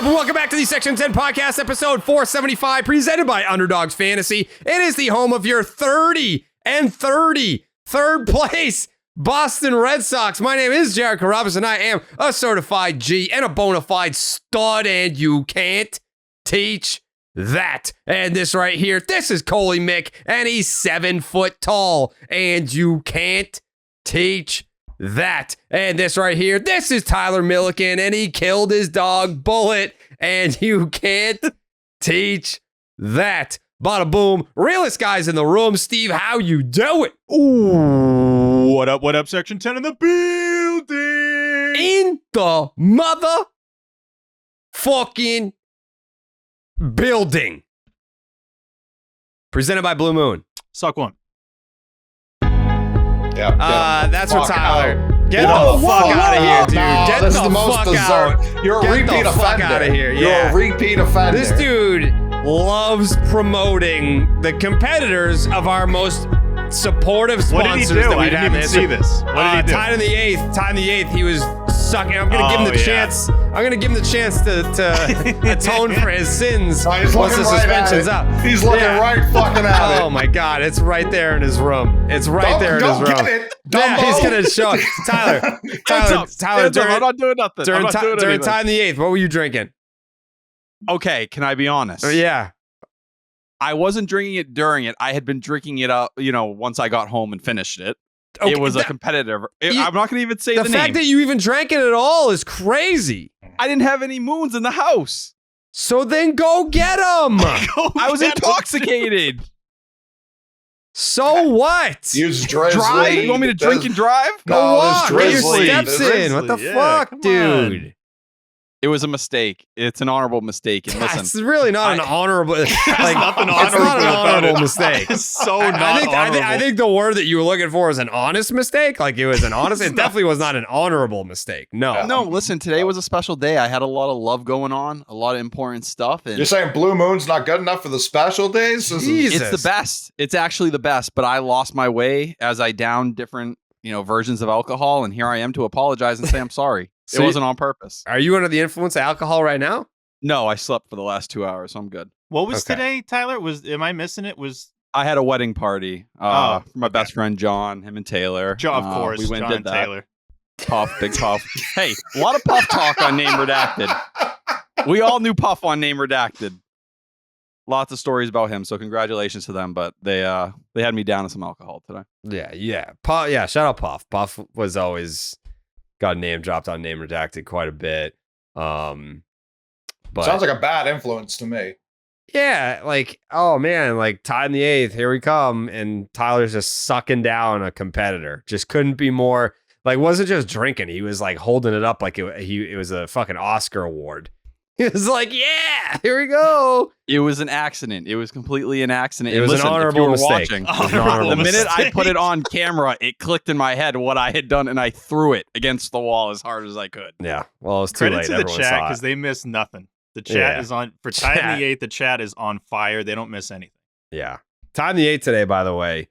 and welcome back to the Section 10 Podcast, episode 475, presented by Underdogs Fantasy. It is the home of your 30 and 30 third place Boston Red Sox. My name is Jared Carrabas, and I am a certified G and a bona fide stud, and you can't teach that. And this right here, this is Coley Mick, and he's 7 foot tall, and you can't teach that. And this right here, this is Tyler Milliken, and he killed his dog Bullet, and you can't teach that. Bada boom. Realest guys in the room. Steve, how you doing? Ooh, what up, Section 10 in the building? In the mother fucking building. Presented by Blue Moon. Suck one. That's what Tyler. Get the fuck out of here, dude. Get the fuck out. You're a repeat offender. Fuck out of here. You're a repeat offender. This dude loves promoting the competitors of our most supportive sponsors. What did he do? That we've I didn't even see this. What did he do? Tied in the eighth, he was sucking. I'm gonna give him the chance. I'm gonna give him the chance to atone for his sins once the suspension's up. He's looking right fucking at it. Oh my God! It's right there in his room. It's right there in his room. Get it, yeah, he's gonna show it. Tyler. I'm not doing nothing. During time in the eighth, what were you drinking? Okay, can I be honest? Yeah. I wasn't drinking it during it. I had been drinking it up, once I got home and finished it. Okay, it was a competitive. I'm not going to even say the name. The fact that you even drank it at all is crazy. I didn't have any moons in the house. So then go get them. I was intoxicated. So what? Use Drizzly. Drive? You want me to drink and drive? Go walk. Get your Drizzly. steps in. What the fuck, dude? It was a mistake. It's an honorable mistake. And listen, it's really not an honorable. Like, nothing it's not an honorable it. mistake. It's so not honorable. I think the word that you were looking for is an honest mistake. Like it was an honest. It definitely was not an honorable mistake. No. No. Listen, today was a special day. I had a lot of love going on, a lot of important stuff. And you're saying Blue Moon's not good enough for the special days? Jesus. It's the best. It's actually the best. But I lost my way as I downed different, versions of alcohol, and here I am to apologize and say I'm sorry. So it wasn't on purpose. Are you under the influence of alcohol right now? No, I slept for the last 2 hours, so I'm good. What was today, Tyler? Am I missing it? I had a wedding party for my best friend John, him and Taylor. John, of course. We went John and did that. Taylor. Puff, big Puff. Hey, a lot of Puff talk on Name Redacted. We all knew Puff on Name Redacted. Lots of stories about him, so congratulations to them. But they had me down to some alcohol today. Yeah. Puff, yeah, shout out Puff. Puff was always got name dropped on Name Redacted quite a bit. But sounds like a bad influence to me. Yeah, like, oh man, like tied in the eighth, here we come, and Tyler's just sucking down a competitor. Just couldn't be more. Like, wasn't just drinking; he was like holding it up like it was a fucking Oscar award. He was like, "Yeah, here we go." It was an accident. It was completely an accident. It was an honorable mistake. The minute I put it on camera, it clicked in my head what I had done, and I threw it against the wall as hard as I could. Yeah, well, it's too late. Credit to the chat because they missed nothing. The chat is on for Tied in the Eighth. The chat is on fire. They don't miss anything. Yeah, Tied in the Eighth today. By the way,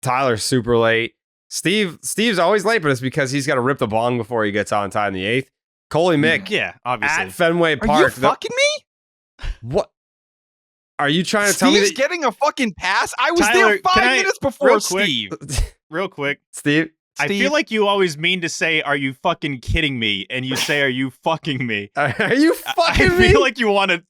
Tyler's super late. Steve's always late, but it's because he's got to rip the bong before he gets on Tied in the Eighth. Coley Mick, yeah, obviously at Fenway Park. Are you fucking me? What? Are you trying to tell me Steve's getting a fucking pass? I was Tyler, there 5 minutes before Steve. Real quick, Steve. I feel like you always mean to say, "Are you fucking kidding me?" And you say, "Are you fucking me?" Are you fucking me? I feel like you want to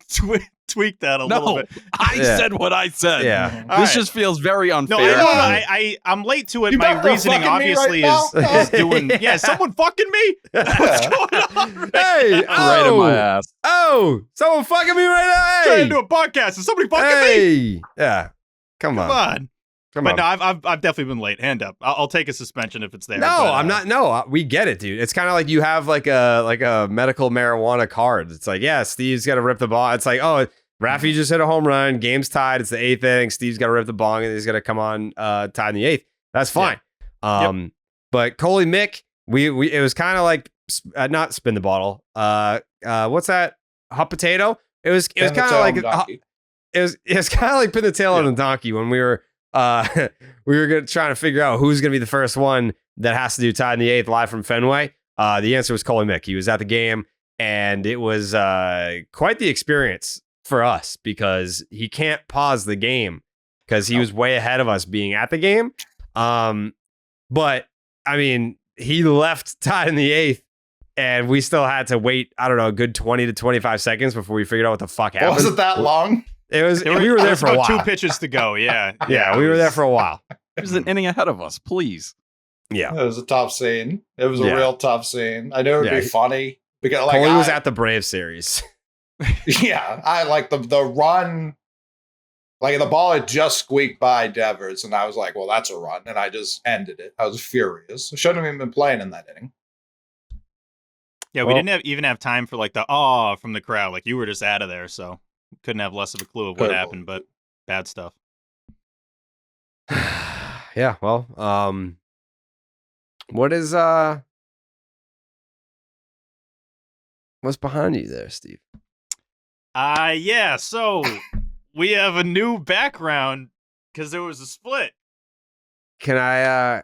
tweak that a little bit. I said what I said. Yeah. This just feels very unfair. No, I'm late to it. My reasoning obviously is doing. Yeah, someone fucking me. What's going on? Hey, right in my ass. Oh, someone fucking me right now. Hey, trying to do a podcast. Is somebody fucking me? Yeah. Come on. But no, I've definitely been late. Hand up. I'll take a suspension if it's there. No, but, I'm not. No, we get it, dude. It's kind of like you have like a medical marijuana card. It's like, yeah, Steve's got to rip the ball. It's like, oh, Rafi just hit a home run. Game's tied. It's the eighth inning. Steve's got to rip the bong, and he's got to come on tied in the eighth. That's fine. Yeah. But Coley Mick, we it was kind of like not spin the bottle. What's that? Hot potato. It was kind of like it was kind of like pin the tail on the donkey when we were trying to figure out who's going to be the first one that has to do tied in the eighth live from Fenway. The answer was Coley Mick. He was at the game, And it was quite the experience for us because he can't pause the game because he was way ahead of us being at the game. But I mean, he left tied in the 8th and we still had to wait, I don't know, a good 20 to 25 seconds before we figured out what the fuck happened. Was it that long? We were there for a while. 2 pitches to go. Yeah. Yeah, we were there for a while. He was an inning ahead of us, please. Yeah. It was a tough scene. It was a real tough scene. I knew it would be funny. Because like Coley was at the Brave series. Yeah, I like the run. Like the ball had just squeaked by Devers, and I was like, "Well, that's a run," and I just ended it. I was furious. I shouldn't have even been playing in that inning. Yeah, we didn't even have time for like the awe from the crowd. Like you were just out of there, so couldn't have less of a clue of what happened. But bad stuff. Yeah. Well, what is what's behind you there, Steve? Yeah, so we have a new background because there was a split. Can I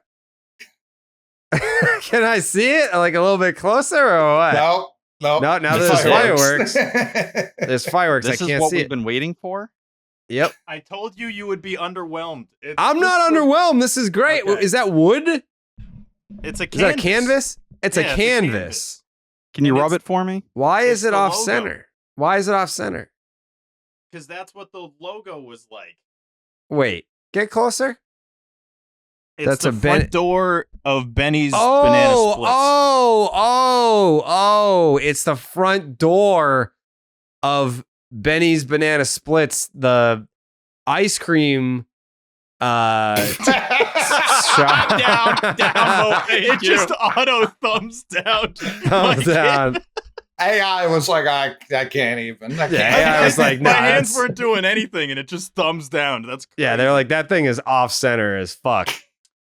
can I see it like a little bit closer or what? No. No, now there's fireworks. There's fireworks. This I can't is what see we've it. been waiting for? Yep. I told you would be underwhelmed. I'm not underwhelmed. This is great. Okay. Is that wood? It's a Is that a canvas? It's a Yeah, canvas. Can you And rub it's- it for me? Why It's is it the off logo. center? Why is it off center? Because that's what the logo was like. Wait, get closer. It's That's the a front door of Benny's Banana Splits. Oh, it's the front door of Benny's Banana Splits, the ice cream shop. down. It just auto thumbs down. Thumbs down. AI was like, I can't even. I can't. Yeah, AI was like, my nah, hands that's- weren't doing anything, and it just thumbs down. That's crazy. Yeah, they're like, that thing is off center as fuck.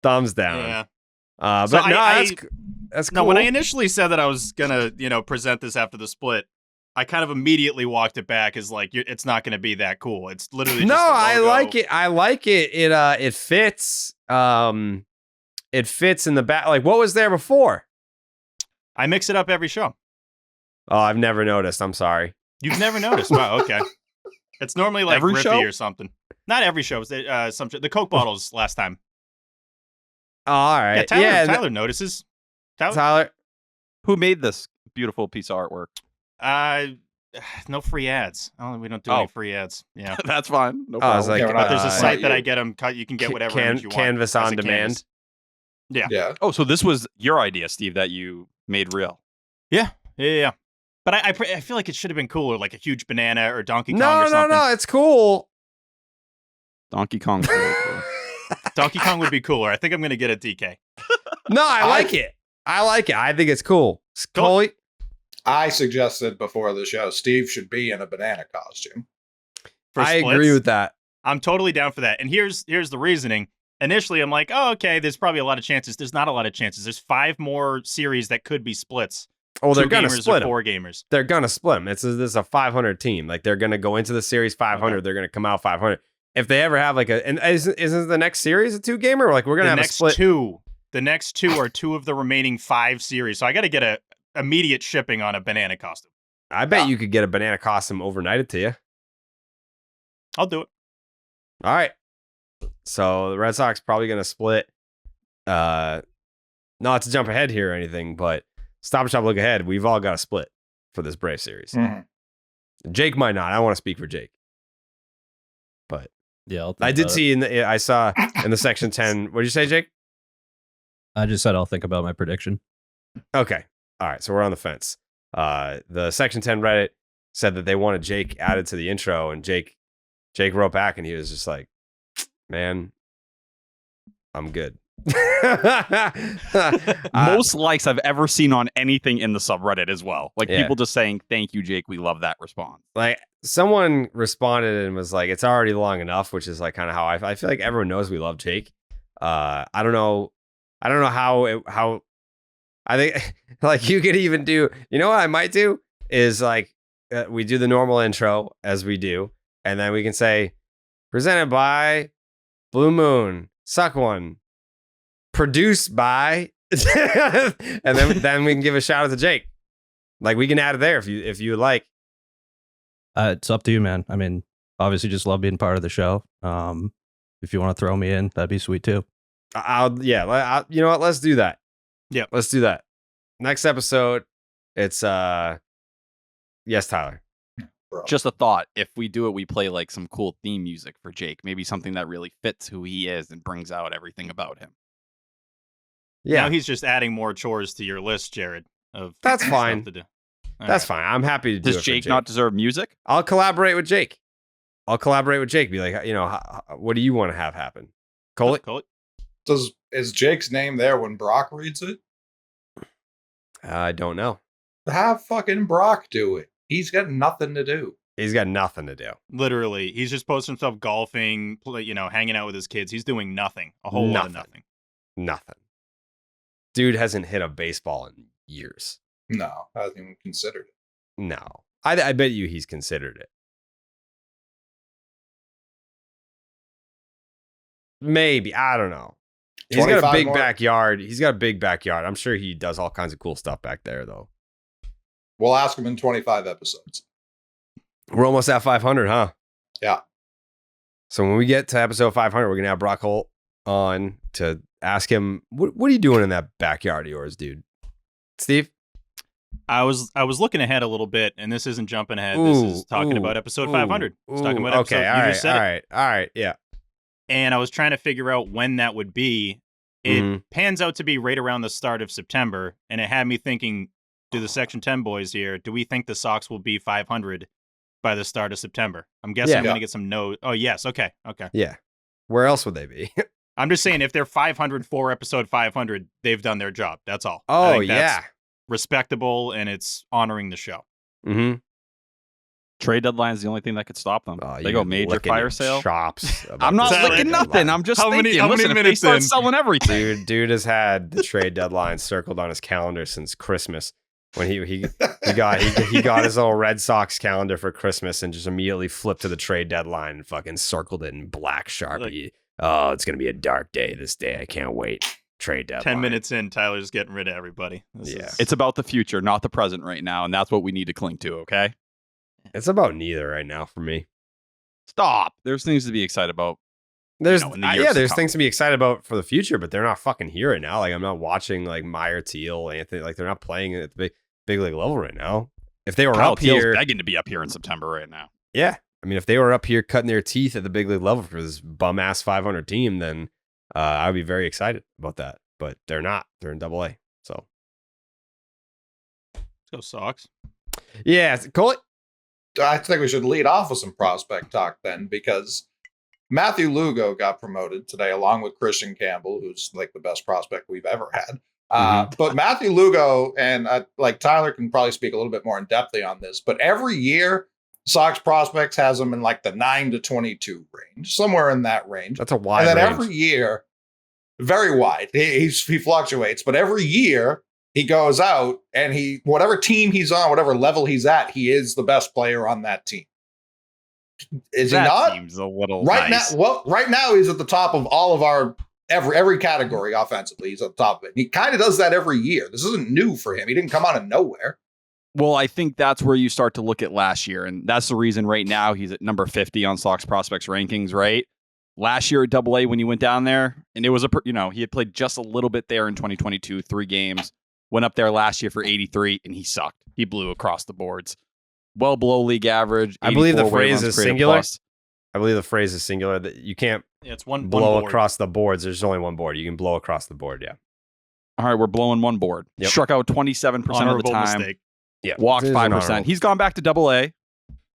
Thumbs down. Yeah. But So no, I- that's cool. No, when I initially said that I was gonna, present this after the split, I kind of immediately walked it back as like it's not gonna be that cool. It's literally just no, the I logo. like it. I like it. It fits. It fits in the back. Like, what was there before? I mix it up every show. Oh, I've never noticed. I'm sorry. You've never noticed? Wow. Okay. It's normally like Every Griffey show? or something. Not every show. The Coke bottles last time. Oh, all right. Yeah, Tyler notices. Tyler. Who made this beautiful piece of artwork? No free ads. We don't do Oh. any free ads. Yeah. That's fine. No Oh, I was problem. like, we're not- There's a site you. that I get them cut. You can get whatever image you want. Canvas as on a demand. canvas. Yeah. Oh, so this was your idea, Steve, that you made real. Yeah. But I feel like it should have been cooler, like a huge banana or Donkey Kong No, or something. no, it's cool. Donkey Kong's really cool. Donkey Kong would be cooler. I think I'm going to get a DK. No, I like it. I like it. I think it's cool. Coley. I suggested before the show, Steve should be in a banana costume. For I splits. agree with that. I'm totally down for that. And here's the reasoning. Initially, I'm like, oh, okay, there's probably a lot of chances. There's not a lot of chances. There's 5 more series that could be splits. Oh, they're 2 gonna gamers split or them. 4 gamers. They're gonna split them. This is a 500 team. Like they're gonna go into the series 500. Okay. They're gonna come out 500. If they ever have like isn't the next series a 2-gamer? Like we're gonna have a split. The next 2 are 2 of the remaining 5 series. So I got to get a immediate shipping on a banana costume. I bet you could get a banana costume overnighted to you. I'll do it. All right. So the Red Sox probably gonna split. Not to jump ahead here or anything, but Stop and Shop, look ahead. We've all got a split for this Brave series. Mhm. Jake might not. I want to speak for Jake, but Yeah, I'll think I did about it. see I saw in the section 10. What did you say, Jake? I just said I'll think about my prediction. Okay. All right. So we're on the fence. The section 10 Reddit said that they wanted Jake added to the intro, and Jake wrote back and he was just like, man, I'm good. Most likes I've ever seen on anything in the subreddit as well. Like Yeah. people just saying, thank you, Jake. We love that response. Like someone responded and was like, it's already long enough, which is like kind of how I feel like everyone knows we love Jake. I don't know how I think like you could even do, you know what I might do is like we do the normal intro as we do, and then we can say presented by Blue Moon, Suck One, produced by, and then we can give a shout out to Jake. Like we can add it there if you would like. It's up to you, man. I mean, obviously, just love being part of the show. If you want to throw me in, that'd be sweet too. You know what? Let's do that. Yep. Let's do that. Next episode, it's yes, Tyler. Bro. Just a thought. If we do it, we play like some cool theme music for Jake. Maybe something that really fits who he is and brings out everything about him. Yeah, Now he's just adding more chores to your list, Jared. Of That's stuff fine. to do. That's fine. I'm happy to do it. Does for Jake not deserve music? I'll collaborate with Jake. Be like, you know, what do you want to have happen? Cole? Is Jake's name there when Brock reads it? I don't know. Have fucking Brock do it. He's got nothing to do. He's got nothing to do. Literally, he's just posting himself golfing, hanging out with his kids. He's doing nothing. A whole lot of nothing. Nothing. Dude hasn't hit a baseball in years. No, I haven't even considered it. No. I bet you he's considered it. Maybe. I don't know. He's got a big backyard. I'm sure he does all kinds of cool stuff back there, though. We'll ask him in 25 episodes. We're almost at 500, huh? Yeah. So when we get to episode 500, we're going to have Brock Holt on to ask him, what are you doing in that backyard of yours, dude? Steve? I was looking ahead a little bit, and this isn't jumping ahead. This is talking about episode 500. It's talking about episode. Okay, You just said it. all right, yeah. And I was trying to figure out when that would be. It pans out to be right around the start of September, and it had me thinking, do the Section 10 boys here, do we think the Sox will be 500 by the start of September? I'm guessing I'm going to get some no. Oh, yes. Okay. Yeah. Where else would they be? I'm just saying, if they're 500 for episode 500, they've done their job. That's all. Oh, yeah. Respectable, and it's honoring the show. Mm-hmm. Trade deadline is the only thing that could stop them. They go major fire sale. Chops. I'm not Tyler, licking nothing. I'm just thinking. how many Listen, if they minutes start in? selling everything. Dude has had the trade deadline circled on his calendar since Christmas. When he got his little Red Sox calendar for Christmas and just immediately flipped to the trade deadline and fucking circled it in black Sharpie. It's gonna be a dark day this day. I can't wait. Trade deadline. 10 minutes in, Tyler's getting rid of everybody. It's about the future, not the present right now, and that's what we need to cling to, okay? It's about neither right now for me. Stop. There's things to be excited about. There's in the years to come. things to be excited about for the future, but they're not fucking here right now. Like I'm not watching like Meyer Teal, Anthony. Like they're not playing at the big league level right now. If they were Kyle up Teal's here, begging to be up here in September right now. yeah. I mean, if they were up here cutting their teeth at the big league level for this bum ass 500 team, then I would be very excited about that. But they're not. They're in AA. So Let's go Sox. yeah, Cole. I think we should lead off with some prospect talk then, because Matthew Lugo got promoted today along with Christian Campbell, who's like the best prospect we've ever had. But Matthew Lugo, and like Tyler can probably speak a little bit more in depthly on this, but every year Sox prospects has him in like the 9 to 22 range, somewhere in that range. That's a wide and then range. every year, very wide. He fluctuates, but every year he goes out and whatever team he's on, whatever level he's at, he is the best player on that team. Is That he not? seems a little Right nice. now, well, right now he's at the top of all of our every category offensively. He's at the top of it. He kind of does that every year. This isn't new for him. He didn't come out of nowhere. Well, I think that's where you start to look at last year, and that's the reason right now he's at number 50 on Sox prospects rankings, right? Last year at AA when you went down there, and it was he had played just a little bit there in 2022, 3 games, went up there last year for 83, and he sucked. He blew across the boards. Well below league average. I believe the 84 phrase runs is created singular. plus. I believe the phrase is singular. That you can't It's one blow board. across the boards. There's only one board. You can blow across the board. Yeah. All right, we're blowing one board. Yep. Struck out 27% of the Honorable time. mistake. Yeah. Walked It is 5%. an honorable- He's gone back to AA.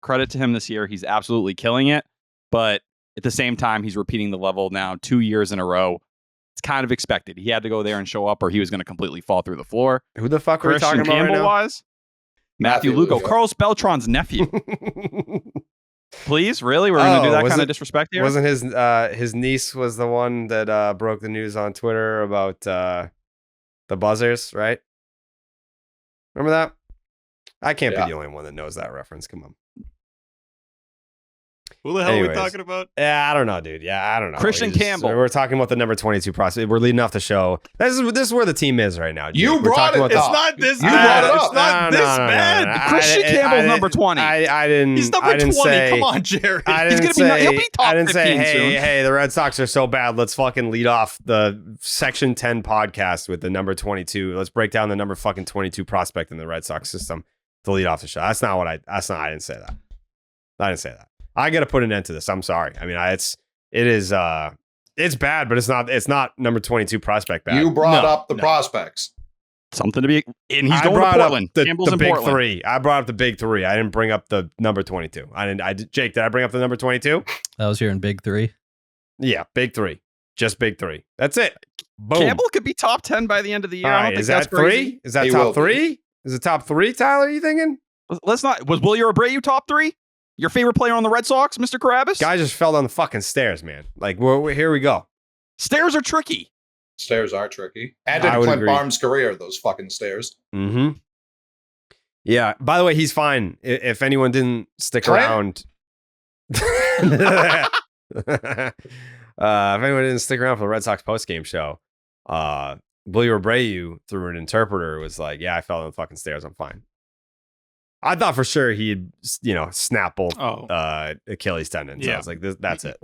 Credit to him this year. He's absolutely killing it. But at the same time, he's repeating the level now 2 years in a row. It's kind of expected. He had to go there and show up or he was going to completely fall through the floor. Who the fuck are we Christian talking about Campbell right was? Matthew Lugo. Carlos Beltran's nephew. now? Please? Really? We're going to do that was kind it- of disrespect here? Wasn't his niece was the one that broke the news on Twitter about the buzzers, right? Remember that? I can't Yeah. be the only one that knows that reference. Come on. Who the hell are Anyways. we talking about? Yeah, I don't know, dude. Yeah, I don't know. Christian Campbell. We're talking about the number 22 prospect. We're leading off the show. This is where the team is right now. Jake. You We're brought talking it about up. It's not this You bad. brought it It's up. not this bad. Christian Campbell's number 20. I didn't. He's number I didn't 20. Say, Come on, Jared. I He's didn't gonna be- say. he'll be top I didn't say. 15 soon. Hey, the Red Sox are so bad. Let's fucking lead off the Section 10 podcast with the number 22. Let's break down the number fucking 22 prospect in the Red Sox system to lead off the show. I didn't say that. I didn't say that. I got to put an end to this. I'm sorry. I mean, it's bad, but it's not number 22 prospect bad. You brought up the prospects. Something to be, and he's I going to brought up Portland. the Campbell's in big Portland. three. I brought up the big three. I didn't bring up the number 22. Jake, did I bring up the number 22? I was hearing big three. Yeah, big three. Just big three. That's it. Boom. Campbell could be top 10 by the end of the year. All I right, don't think is that's that crazy. three? Is that He top will be. three? Is it top three, Tyler, you thinking? Let's not. Was Willie Abreu top 3? Your favorite player on the Red Sox, Mr. Carabas? Guy just fell down the fucking stairs, man. Like, here we go. Stairs are tricky. Stairs are tricky. And I in would Clint agree. Barnes' career, those fucking stairs. Mm-hmm. Yeah. By the way, he's fine. If anyone didn't stick Clint? around. If anyone didn't stick around for the Red Sox postgame show, Willie Abreu, through an interpreter, was like, "Yeah, I fell down the fucking stairs. I'm fine." I thought for sure he'd, snap both Achilles tendons. So I Yeah. was like, that's it.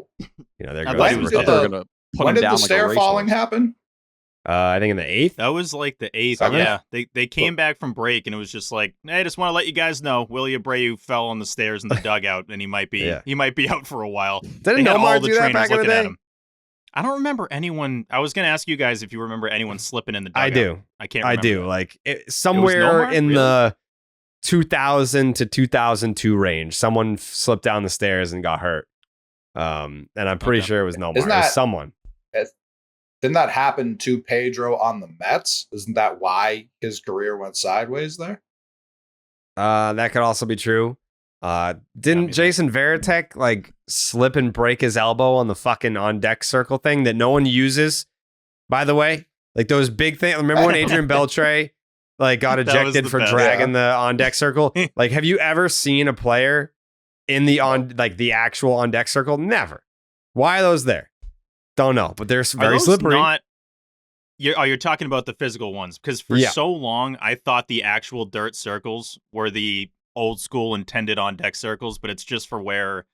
There I goes. thought he When was did They were the, gonna put when him did down the like a stair racehorse. falling happen? I think in the 8th. That was like the 8th. Seventh? Yeah. They came back from break and it was just like, hey, I just want to let you guys know Willie Abreu fell on the stairs in the dugout and he might be out for a while. Didn't They had all Nomar the do that trainers back in the looking at day? him. I don't remember anyone. I was going to ask you guys if you remember anyone slipping in the dugout. I do. I can't I remember. do. that. Like somewhere Nomar? in Really? the 2000 to 2002 range, someone slipped down the stairs and got hurt. And I'm pretty Okay. sure it was Nomar. Isn't It was that- someone. Didn't that happen to Pedro on the Mets? Isn't that why his career went sideways there? That could also be true. Didn't maybe. Jason Varitek like slip and break his elbow on the fucking on deck circle thing that no one uses? By the way, like those big things. Remember when Adrian Beltre like got That was ejected the for best. dragging the on deck circle? Like, have you ever seen a player in the the actual on deck circle? Never. Why are those there? Don't know, but they're Are very those slippery. You're talking about the physical ones because for Yeah. so long I thought the actual dirt circles were the old school intended on deck circles, but it's just for where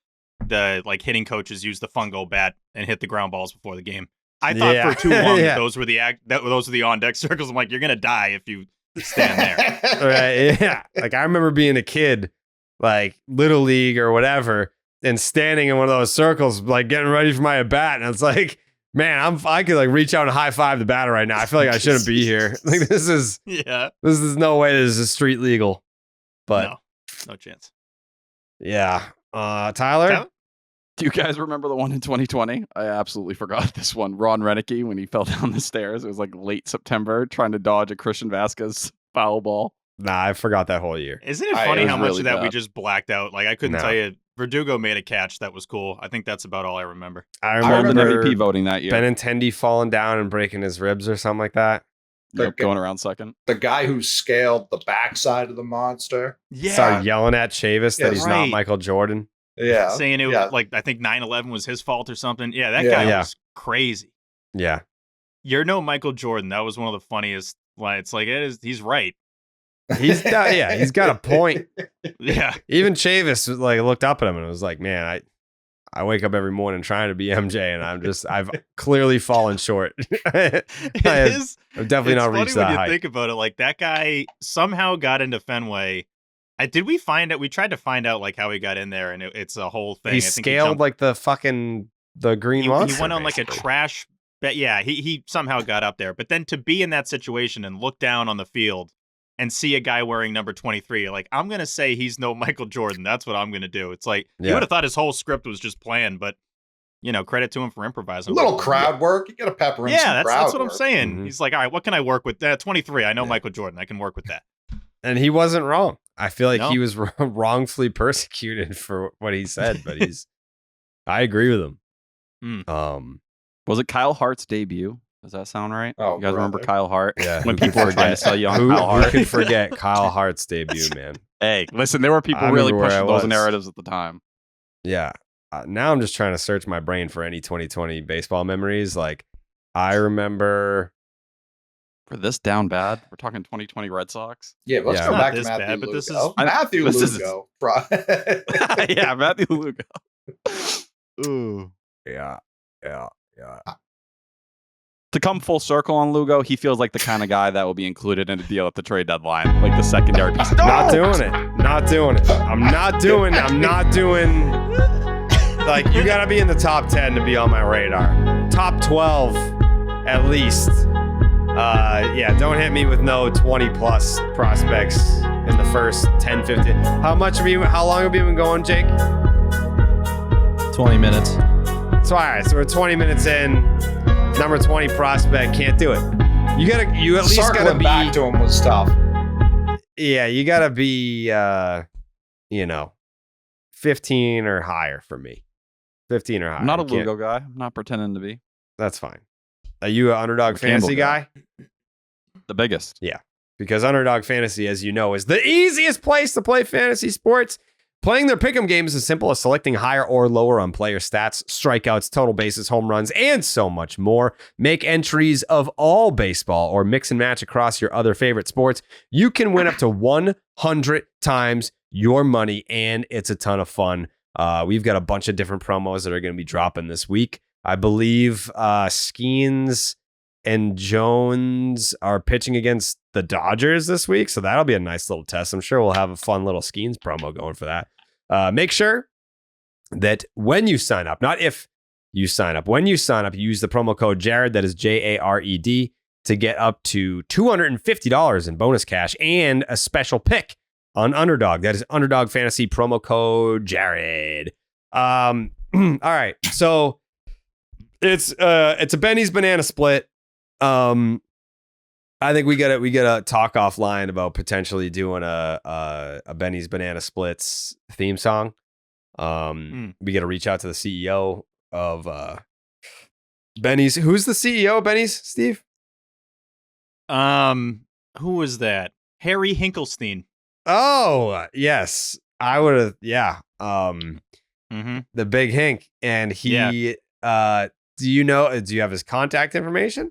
the hitting coaches use the fungo bat and hit the ground balls before the game. I thought Yeah. for too long Yeah. that those were the on deck circles. I'm like, you're gonna die if you stand there. Right? Yeah. Like I remember being a kid, like little league or whatever, and standing in one of those circles, like getting ready for my at bat, and it's like, man, I could like reach out and high five the batter right now. I feel like I shouldn't be here. Like this is Yeah, no way this is street legal. But no chance. yeah, Tyler. Tyler? Do you guys remember the one in 2020? I absolutely forgot this one. Ron Renicky, when he fell down the stairs. It was like late September trying to dodge a Christian Vasquez foul ball. Nah, I forgot that whole year. Isn't it It funny was how much really of that we bad. just blacked out? Like I couldn't No. tell you. Verdugo made a catch that was cool. I think that's about all I remember. I Called an remember MVP voting that year. Benintendi falling down and breaking his ribs or something like that. Yep, going around second. The guy who scaled the backside of the monster. Started yelling at Chavis that Yeah, he's right. not Michael Jordan. Yeah. Saying it was yeah. like I think 9/11 was his fault or something. Yeah, that Yeah. guy Yeah. was crazy. Yeah. You're no Michael Jordan. That was one of the funniest. It's like he's right. He's got a point. Yeah, Even Chavis like looked up at him and was like, "Man, I wake up every morning trying to be MJ, and I've clearly fallen short. it is. I've definitely It's not funny reached when that you height." think about it. Like that guy somehow got into Fenway. Did we find out? We tried to find out like how he got in there, and it's a whole thing. He I think scaled jumped- like the green he monster. went on like a basically. trash. But yeah, he somehow got up there. But then to be in that situation and look down on the field and see a guy wearing number 23, like I'm gonna say he's no Michael Jordan. That's what I'm gonna do. It's like you Yeah. would have thought his whole script was just planned, but credit to him for improvising. A little crowd work. You got to pepper in some Yeah, crowd that's what I'm work. saying. Mhm. He's like, all right, what can I work with? 23. I know Yeah. Michael Jordan. I can work with that. And he wasn't wrong. I feel like No. he was wrongfully persecuted for what he said, but I agree with him. Mm. Was it Kyle Hart's debut? Does that sound right? Oh, You guys remember brother. Kyle Hart? Yeah. When who could people were trying to forget? sell you on who, Kyle who Hart. could forget Kyle Hart's debut, man? Hey, listen, there were people I really remember where pushing I those was. narratives at the time. Yeah. now I'm just trying to search my brain for any 2020 baseball memories. Like, I remember. For this down bad, we're talking 2020 Red Sox. Yeah, let's Yeah. go Not back to this Matthew bad, but Lugo. this is- Matthew this is- Lugo. Yeah, Matthew Lugo. Ooh. Yeah. To come full circle on Lugo, he feels like the kind of guy that will be included in a deal at the trade deadline, like the secondary piece. Not doing it. I'm not doing. Like, you gotta be in the top 10 to be on my radar. Top 12, at least. Yeah, don't hit me with no 20 plus prospects in the first 10, 15. How long have you been going, Jake? 20 minutes. So, all right, so we're 20 minutes in. Number 20 prospect, can't do it. You at least Circling gotta be back to him was tough. Yeah, you gotta be 15 or higher for me. 15 or higher. I'm not a You can't- Lugo guy. I'm not pretending to be. That's fine. Are you an underdog Campbell fantasy guy? The biggest. Because underdog fantasy, as you know, is the easiest place to play fantasy sports. Playing their pick'em game is as simple as selecting higher or lower on player stats, strikeouts, total bases, home runs, and so much more. Make entries of all baseball or mix and match across your other favorite sports. You can win up to 100 times your money, and it's a ton of fun. We've got a bunch of different promos that are going to be dropping this week. I believe Skeens and Jones are pitching against the Dodgers this week, so that'll be a nice little test. I'm sure we'll have a fun little Skeens promo going for that. Make sure that when you sign up, not if you sign up, when you sign up, you use the promo code Jared, that is JARED, to get up to $250 in bonus cash and a special pick on Underdog. That is Underdog Fantasy promo code Jared. All right, so it's a Benny's banana split. I think we gotta talk offline about potentially doing a Benny's Banana Splits theme song. We gotta reach out to the CEO of Benny's. Who's the CEO of Benny's, Steve? Who was that? Harry Hinkelstein. Oh, yes. I would have, yeah. Mm-hmm. The big Hink. And he do you have his contact information?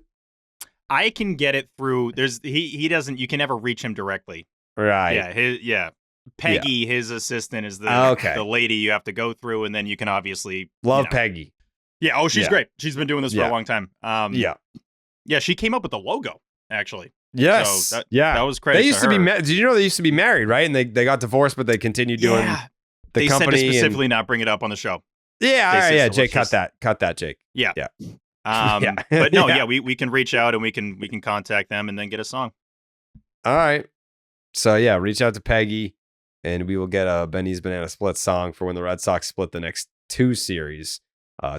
I can get it through. He doesn't. You can never reach him directly. Right. Yeah. Peggy, his assistant, is the lady you have to go through, and then you can obviously love Peggy. Yeah. Oh, she's great. She's been doing this for a long time. Yeah. She came up with the logo actually. Yes. So that was crazy. They used to be. Did you know they used to be married, right? And they got divorced, but they continued doing the company. Said to specifically not bring it up on the show. Yeah. All right. Yeah. Jake, cut that, Jake. Yeah. Yeah. But no, we can reach out and we can contact them and then get a song. All right. So yeah, reach out to Peggy, and we will get a Benny's Banana Split song for when the Red Sox split the next two series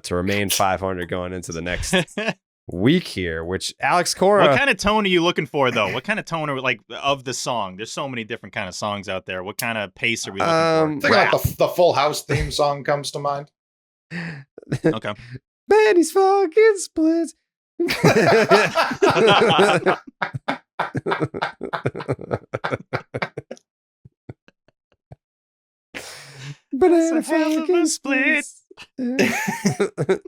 to remain 500 going into the next week here. Which Alex Cora. What kind of tone are you looking for though? What kind of tone are of the song? There's so many different kind of songs out there. What kind of pace are we looking for? I think like the Full House theme song comes to mind. Okay. Benny's fucking splits. Banana fucking splits. This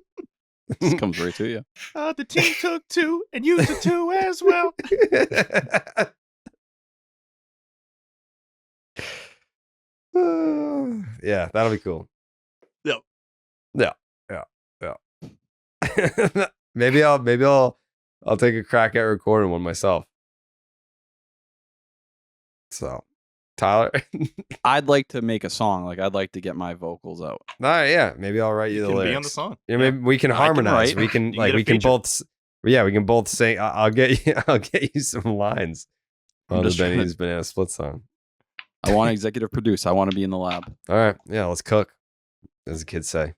comes right to you. The team took two and you took two as well. Yeah, that'll be cool. Yep. Yeah. maybe I'll take a crack at recording one myself. So, Tyler. I'd like to make a song. Like, I'd like to get my vocals out. All right, yeah. Maybe I'll write you the lyrics. Be on the song. Yeah, maybe we can harmonize. write. We can You get a we can feature. both. Yeah, we can both sing. I'll get you some lines I'm on the just trying Benny's Banana Split song. I want to executive produce. I want to be in the lab. All right, yeah, let's cook, as the kids say.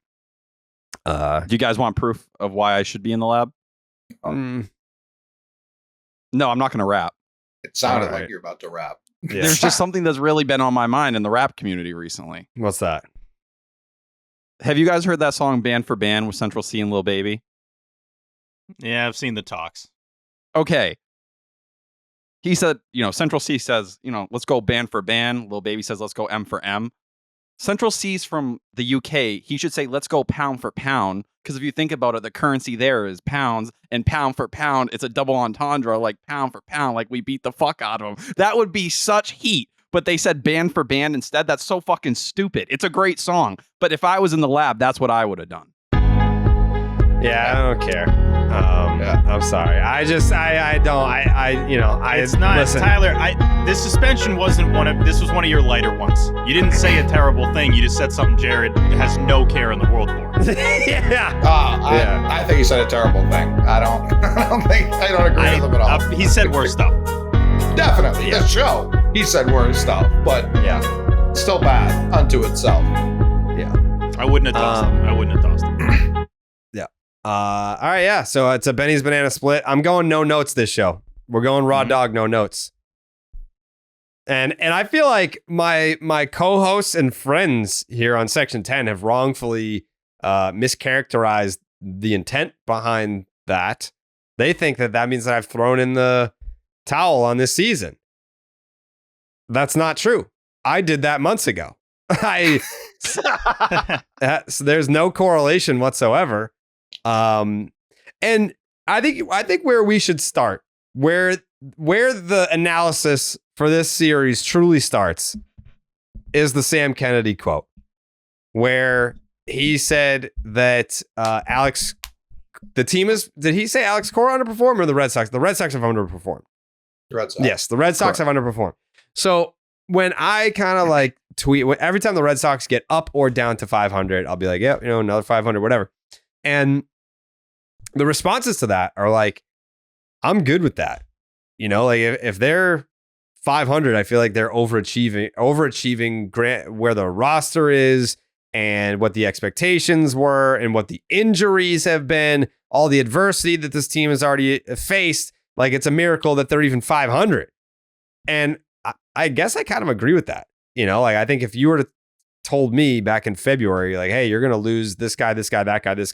Do you guys want proof of why I should be in the lab? Mm, No, I'm not going to rap. It sounded All right. like you're about to rap. yeah. There's just something that's really been on my mind in the rap community recently. What's that? Have you guys heard that song Band for Band with Central C and Lil Baby? Yeah, I've seen the talks. Okay. He said, Central C says, let's go band for band. Lil Baby says, let's go M for M. Central C's from the UK. He should say, let's go pound for pound. Because if you think about it, the currency there is pounds, and pound for pound, it's a double entendre, like pound for pound, like we beat the fuck out of them. That would be such heat. But they said band for band instead. That's so fucking stupid. It's a great song. But if I was in the lab, that's what I would have done. Yeah, I don't care. I'm sorry. It's not, listen. Tyler, this suspension wasn't this was one of your lighter ones. You didn't say a terrible thing. You just said something Jared has no care in the world for. Yeah. I think he said a terrible thing. I don't agree with him at all. He said worse stuff. Definitely. Yeah. The show, he said worse stuff, but Yeah. still bad unto itself. Yeah. I wouldn't have tossed him. I wouldn't have tossed him. All right, yeah. So it's a Benny's Banana Split. I'm going no notes this show. We're going raw dog, no notes. And I feel like my co-hosts and friends here on Section 10 have wrongfully mischaracterized the intent behind that. They think that means that I've thrown in the towel on this season. That's not true. I did that months ago. So there's no correlation whatsoever. And I think where we should start, where the analysis for this series truly starts, is the Sam Kennedy quote, where he said that did he say Alex Cora underperformed or the Red Sox? The Red Sox have underperformed. Red Sox. Yes, the Red Sox have underperformed. So when I kind of like tweet, every time the Red Sox get up or down to 500, I'll be like, yeah, another 500, whatever. And the responses to that are like, I'm good with that. Like if they're 500, I feel like they're overachieving where the roster is and what the expectations were and what the injuries have been, all the adversity that this team has already faced. Like it's a miracle that they're even 500. And I guess I kind of agree with that. Like I think if you were to told me back in February, like, hey, you're going to lose this guy, that guy, this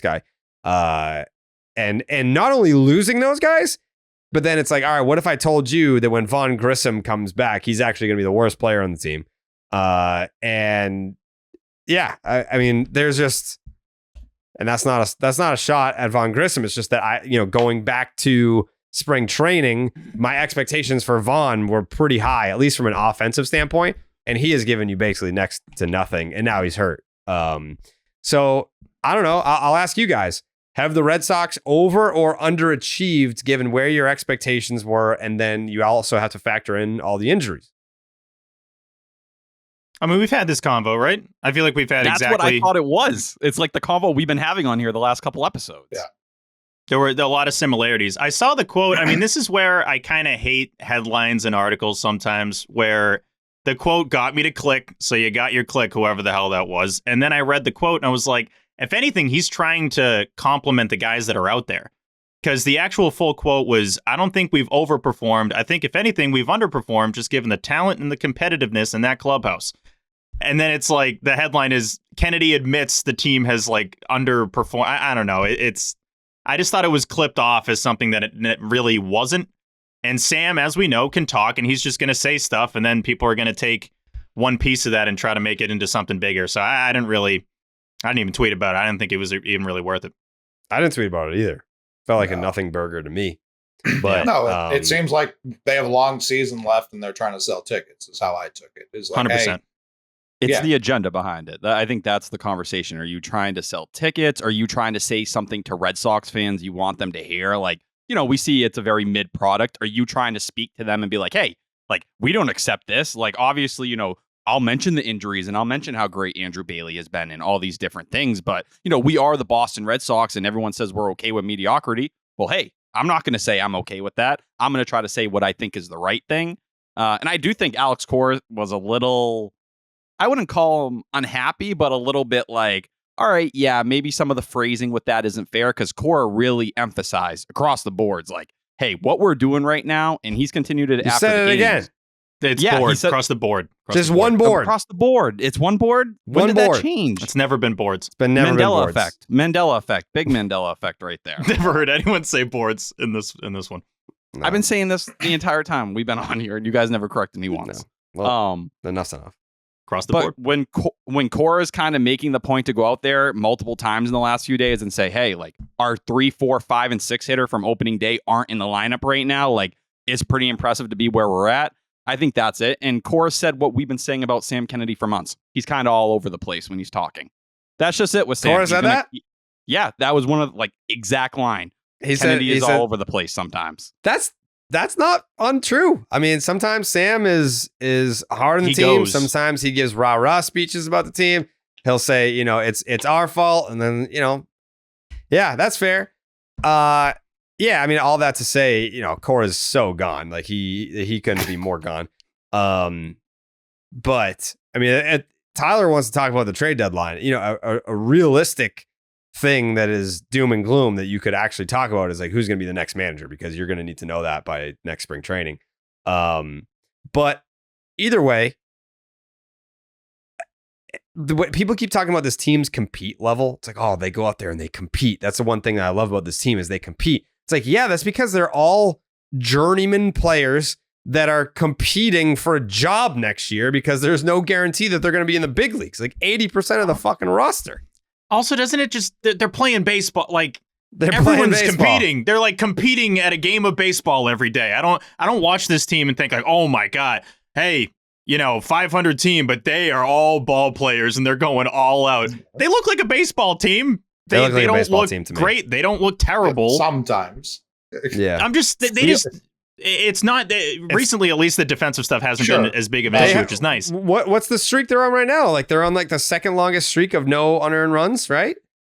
guy. And not only losing those guys, but then it's like, all right, what if I told you that when Vaughn Grissom comes back, he's actually going to be the worst player on the team? And yeah, I mean, there's just, and that's not a shot at Vaughn Grissom. It's just that going back to spring training, my expectations for Vaughn were pretty high, at least from an offensive standpoint. And he has given you basically next to nothing. And now he's hurt. So I don't know. I'll ask you guys, have the Red Sox over or underachieved given where your expectations were? And then you also have to factor in all the injuries. I mean, we've had this convo, right? I feel like we've had That's exactly. That's what I thought it was. It's like the convo we've been having on here the last couple episodes. Yeah. There were a lot of similarities. I saw the quote. I mean, this is where I kind of hate headlines and articles sometimes where the quote got me to click. So you got your click, whoever the hell that was. And then I read the quote and I was like, if anything, he's trying to compliment the guys that are out there. Because the actual full quote was, I don't think we've overperformed. I think, if anything, we've underperformed, just given the talent and the competitiveness in that clubhouse. And then it's like, the headline is, Kennedy admits the team has like underperformed. I don't know. I just thought it was clipped off as something that it really wasn't. And Sam, as we know, can talk, and he's just going to say stuff, and then people are going to take one piece of that and try to make it into something bigger. So I didn't even tweet about it. I didn't think it was even really worth it. I didn't tweet about it either. Felt like a nothing burger to me. But no, it seems like they have a long season left and they're trying to sell tickets, is how I took it. It's like, 100%. hey, It's the agenda behind it. I think that's the conversation. Are you trying to sell tickets? Are you trying to say something to Red Sox fans you want them to hear? Like, we see it's a very mid product. Are you trying to speak to them and be like, hey, like, we don't accept this? Like, obviously, I'll mention the injuries and I'll mention how great Andrew Bailey has been and all these different things. But, we are the Boston Red Sox and everyone says we're okay with mediocrity. Well, hey, I'm not going to say I'm okay with that. I'm going to try to say what I think is the right thing. And I do think Alex Cora was a little, I wouldn't call him unhappy, but a little bit like, all right, yeah, maybe some of the phrasing with that isn't fair, because Cora really emphasized across the boards, like, hey, what we're doing right now, and he's continued it you after said the it games. again. It's boards across the board. Just one board. Across the board. It's one board? When did that change? It's never been boards. It's been never been Mandela boards. effect. Mandela effect. Big Mandela effect right there. Never heard anyone say boards in this one. No. I've been saying this the entire time we've been on here, and you guys never corrected me once. No. Well, enough's enough. across the But board. when Cora's kind of making the point to go out there multiple times in the last few days and say, hey, like our 3, 4, 5, and 6 hitter from opening day aren't in the lineup right now, like it's pretty impressive to be where we're at. I think that's it. And Cora said what we've been saying about Sam Kennedy for months. He's kind of all over the place when he's talking. That's just it with Sam. Cora said that? Yeah, that was one of like exact line. He Kennedy said, is all over the place sometimes. That's not untrue. I mean, sometimes Sam is hard on the He team. goes. Sometimes he gives rah-rah speeches about the team. He'll say, it's our fault. And then, yeah, that's fair. Yeah, I mean, all that to say, Cora's so gone. Like he couldn't be more gone. But I mean, Tyler wants to talk about the trade deadline. A realistic thing that is doom and gloom that you could actually talk about is like who's going to be the next manager, because you're going to need to know that by next spring training. But either way, people keep talking about this team's compete level. It's like, oh, they go out there and they compete. That's the one thing that I love about this team is they compete. It's like, yeah, that's because they're all journeyman players that are competing for a job next year, because there's no guarantee that they're going to be in the big leagues. Like 80% of the fucking roster. Also, doesn't it just they're playing baseball? Like They're everyone's playing baseball. competing. They're like competing at a game of baseball every day. I don't watch this team and think like, oh my god, hey, 500 team, but they are all ball players and they're going all out. They look like a baseball team. They look like a don't baseball look team to me. great. They don't look terrible. Sometimes. Yeah. I'm just they just. It's not recently. At least the defensive stuff hasn't been as big of an issue, which is nice. What's the streak they're on right now? Like they're on like the second longest streak of no unearned runs, right?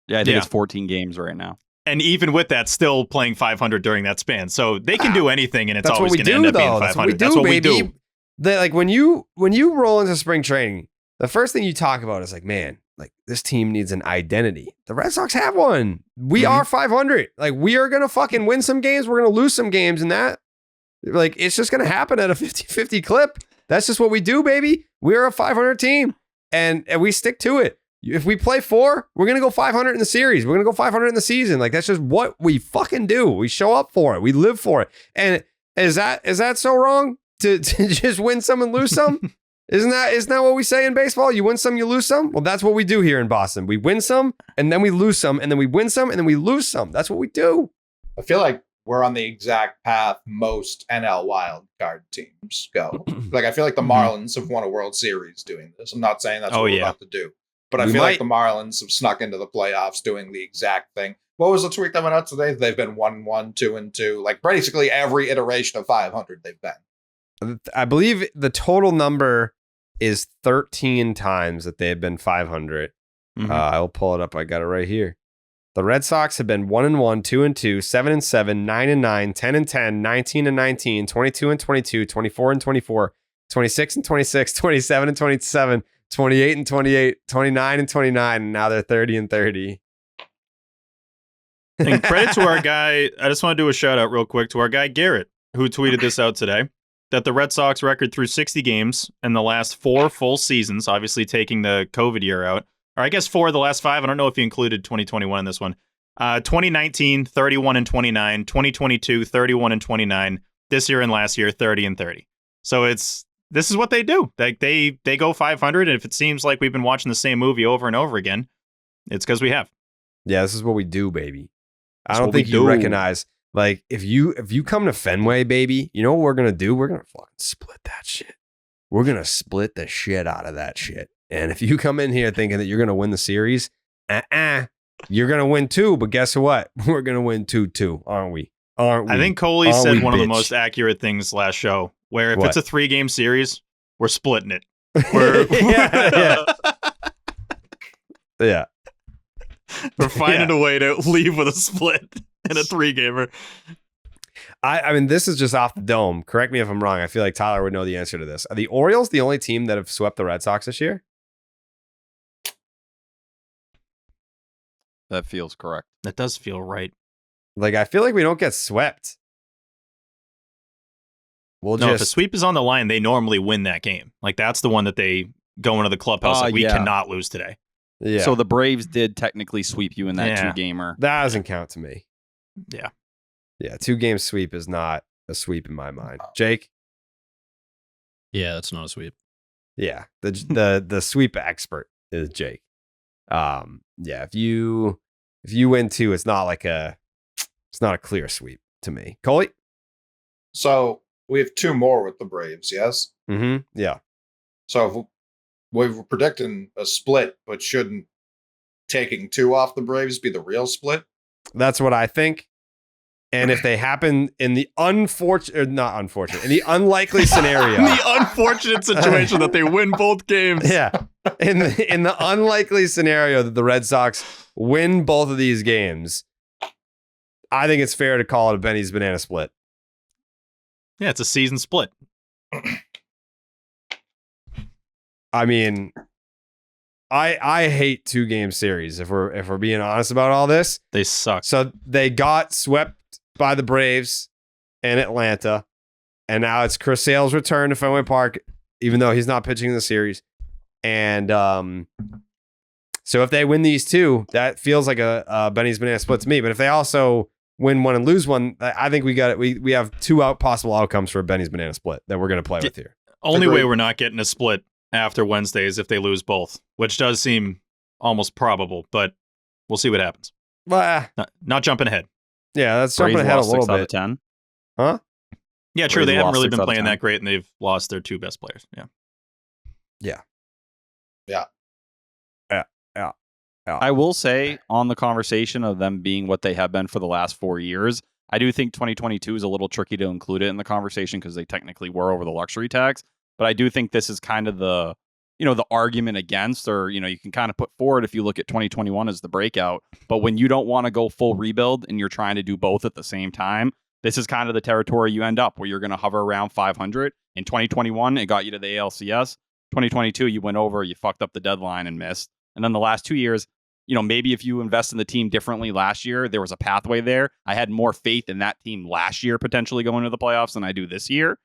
Yeah, I think it's 14 games right now. And even with that, still playing 500 during that span. So they can do anything, and it's That's always what we going to end do, up being though. 500. That's what we do, we baby. do. Like when you roll into spring training, the first thing you talk about is like, man, like this team needs an identity. The Red Sox have one. We are 500. Like we are going to fucking win some games. We're going to lose some games, and that, like, it's just going to happen at a 50-50 clip. That's just what we do, baby. We're a 500 team, and we stick to it. If we play 4, we're going to go 500 in the series. We're going to go 500 in the season. Like, that's just what we fucking do. We show up for it. We live for it. And is that so wrong to just win some and lose some? Isn't that what we say in baseball? You win some, you lose some? Well, that's what we do here in Boston. We win some, and then we lose some, and then we win some, and then we lose some. That's what we do. I feel like we're on the exact path most NL wild card teams go. Like, I feel like the Marlins have won a World Series doing this. I'm not saying that's what we're about to do, but I feel like the Marlins have snuck into the playoffs doing the exact thing. What was the tweet that went out today? They've been 1-1, 2-2, like basically every iteration of 500 they've been. I believe the total number is 13 times that they've been 500. I will pull it up. I got it right here. The Red Sox have been 1-1, 2-2, 7-7, 9-9, 10-10, 19-19, 22-22, 24-24, 26-26, 27-27, 28-28, 29-29, and now they're 30-30. And credit to our guy. I just want to do a shout out real quick to our guy Garrett, who tweeted this out today, that the Red Sox record through 60 games in the last 4 full seasons, obviously taking the COVID year out, or I guess 4 of the last 5. I don't know if you included 2021 in this one. 2019, 31-29, 2022, 31-29, this year and last year, 30-30. So this is what they do. Like they go 500, and if it seems like we've been watching the same movie over and over again, it's because we have. Yeah, this is what we do, baby. I don't think you recognize, like, if you come to Fenway, baby, you know what we're gonna do? We're gonna fucking split that shit. We're gonna split the shit out of that shit. And if you come in here thinking that you're gonna win the series, you're gonna win 2. But guess what? We're gonna win 2-2, aren't we? Aren't we? I think Coley said one of the most accurate things last show, where if it's a 3-game series, we're splitting it. Yeah. We're finding a way to leave with a split in a 3-gamer. I mean, this is just off the dome. Correct me if I'm wrong. I feel like Tyler would know the answer to this. Are the Orioles the only team that have swept the Red Sox this year? That feels correct. That does feel right. Like, I feel like we don't get swept. If a sweep is on the line, they normally win that game. Like, that's the one that they go into the clubhouse like, we cannot lose today. Yeah. So the Braves did technically sweep you in that 2-gamer. That doesn't count to me. Yeah. Yeah, 2-game sweep is not a sweep in my mind. Jake? Yeah, that's not a sweep. Yeah, the sweep expert is Jake. Yeah, if you win 2, it's not a clear sweep to me. Coley? So we have 2 more with the Braves, yes? Mm-hmm. Yeah. So if we were predicting a split, but shouldn't taking 2 off the Braves be the real split? That's what I think. And if they happen in the in the unlikely scenario, In the unfortunate situation that they win both games. yeah, in the unlikely scenario that the Red Sox win both of these games, I think it's fair to call it a Benny's banana split. Yeah, it's a season split. I mean, I hate 2-game series if we're being honest about all this. They suck. So they got swept by the Braves in Atlanta, and now it's Chris Sale's return to Fenway Park, even though he's not pitching in the series. And so if they win these 2, that feels like a Benny's banana split to me. But if they also win 1 and lose 1, I think we got it. We have 2 possible outcomes for a Benny's banana split that we're going to play with here. Only Agreed. way we're not getting a split after Wednesday is if they lose both, which does seem almost probable, but we'll see what happens. Well, Not jumping ahead. yeah, that's jumping Braves ahead a lost little 6 out of bit. 10. Huh? Yeah, true. Braves They haven't lost really 6 been out of playing 10. that great, and they've lost their 2 best players. Yeah. I will say on the conversation of them being what they have been for the last 4 years, I do think 2022 is a little tricky to include it in the conversation because they technically were over the luxury tax. But I do think this is kind of the argument against, or, you can kind of put forward if you look at 2021 as the breakout. But when you don't want to go full rebuild and you're trying to do both at the same time, this is kind of the territory you end up where you're going to hover around 500. In 2021, it got you to the ALCS. 2022, you went over, you fucked up the deadline and missed. And then the last 2 years, maybe if you invest in the team differently last year, there was a pathway there. I had more faith in that team last year potentially going to the playoffs than I do this year.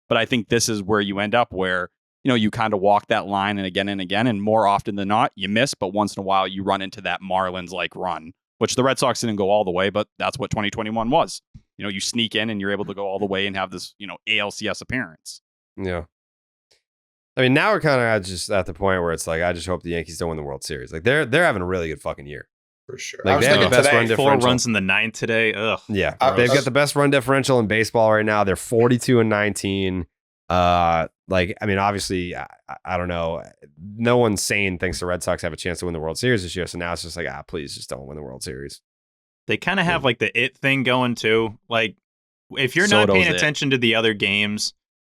But I think this is where you end up where, you kind of walk that line and again, and more often than not, you miss, but once in a while you run into that Marlins-like run, which the Red Sox didn't go all the way, but that's what 2021 was. You sneak in and you're able to go all the way and have this, ALCS appearance. Yeah. I mean, now we're kind of just at the point where it's like, I just hope the Yankees don't win the World Series. Like they're having a really good fucking year. For sure. Like, I was they have thinking the best today, run 4 differential. runs in the 9th today. Ugh. Yeah, I they've was- got the best run differential in baseball right now. They're 42-19. Obviously, I don't know. No one sane thinks the Red Sox have a chance to win the World Series this year. So now it's just like, please just don't win the World Series. They kind of have like the it thing going too. Like if you're not Soto's paying it. attention to the other games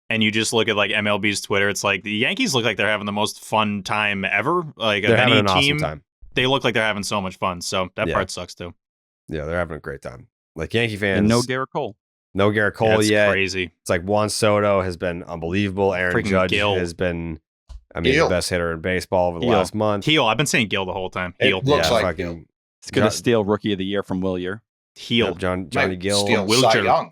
and you just look at like MLB's Twitter, it's like the Yankees look like they're having the most fun time ever. Like of They're having any an awesome team, time. they look like they're having so much fun. So that Yeah. part sucks too. Yeah, they're having a great time. Like Yankee fans, And no Garrett Cole. no Garrett Cole That's yet. crazy. It's like Juan Soto has been unbelievable. Aaron Freaking Judge Gil. has been, Gil. the best hitter in baseball over the Gil. last month. Heel. I've been saying Gil the whole time. It Heel. looks Yeah, like fucking It's going to John- steal Rookie of the Year from Willier. Heel. Yep, Johnny Might Gill. steal Will Cy Joe. Young.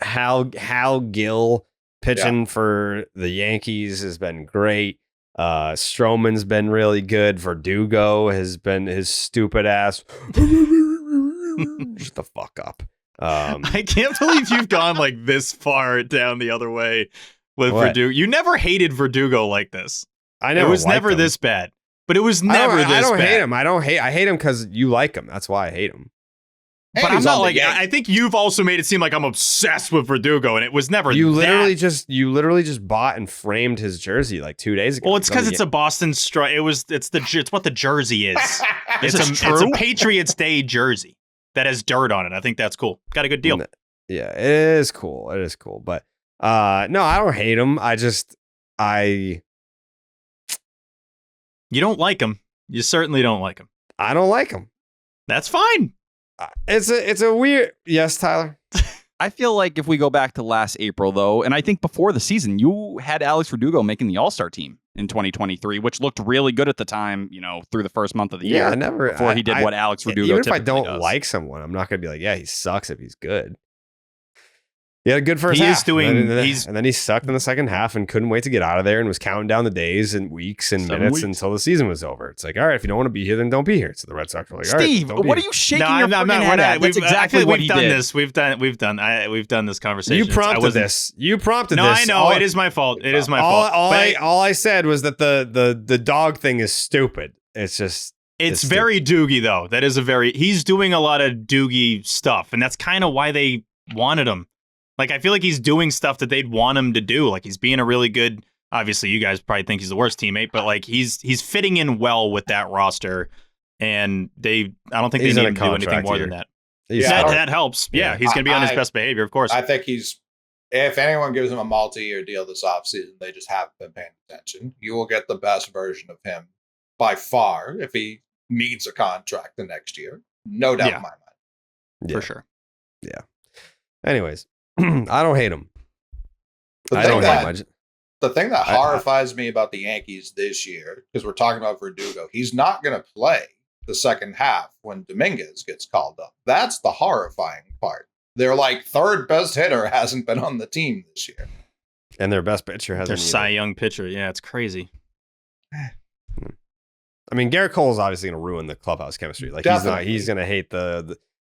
Hal Gill pitching for the Yankees has been great. Stroman's been really good. Verdugo has been his stupid ass. Shut the fuck up. I can't believe you've gone like this far down the other way with What? Verdugo. You never hated Verdugo like this. I never It was liked never him. this bad. But it was I never don't, this I don't bad. hate him. I hate him because you like him. That's why I hate him. And But I'm he's not on the like Yankees. I think you've also made it seem like I'm obsessed with Verdugo, and it was never. You literally that. literally just bought and framed his jersey like 2 days ago. Well, it's on because the it's a Boston strike. It's what the jersey is. This it's is a true? Patriots Day jersey that has dirt on it. I think that's cool. Got a good deal. Yeah, it is cool. It is cool. But no, I don't hate him. You don't like him. You certainly don't like him. I don't like him. That's fine. It's a weird. Yes, Tyler. I feel like if we go back to last April, though, and I think before the season, you had Alex Verdugo making the All-Star team in 2023, which looked really good at the time, through the first month of the Yeah, year. I never. Before he did what Alex Verdugo Even if I typically don't does. like someone, I'm not gonna be like, yeah, he sucks if he's good. He had a good first He half. is doing- and then he sucked in the second half and couldn't wait to get out of there and was counting down the days and weeks and 7 minutes weeks. until the season was over. It's like, all right, if you don't want to be here, then don't be here. So the Red Sox were like, all right, Steve, don't be what are here. you shaking No, your I'm not. freaking We're head not. at? That's exactly what he done did. this. We've done this conversation. You I prompted wasn't- this. You prompted No, this. I know it is my fault. It is my fault. All I said was that the dog thing is stupid. It's just It's very Doogie though. That is he's doing a lot of Doogie stuff, and that's kind of why they wanted him. Like, I feel like he's doing stuff that they'd want him to do. Like, he's being a really good. Obviously, you guys probably think he's the worst teammate, but like he's fitting in well with that roster, and I don't think He's they in need a to do anything contract more year. than that. Yeah. That helps. Yeah, Yeah. he's going to be on his I- best behavior, of course. I think if anyone gives him a multi-year deal this offseason, they just haven't been paying attention. You will get the best version of him by far if he needs a contract the next year. No doubt Yeah. in my mind. Yeah. For sure. Anyways, I don't hate him. The I thing don't that- hate him. The thing that I- horrifies me about the Yankees this year, because we're talking about Verdugo, he's not going to play the second half when Dominguez gets called up. That's the horrifying part. Their third best hitter hasn't been on the team this year. And their best pitcher Their hasn't. Cy either. Young pitcher. Yeah, it's crazy. I mean, Garrett Cole is obviously going to ruin the clubhouse chemistry. Like Definitely. he's going to hate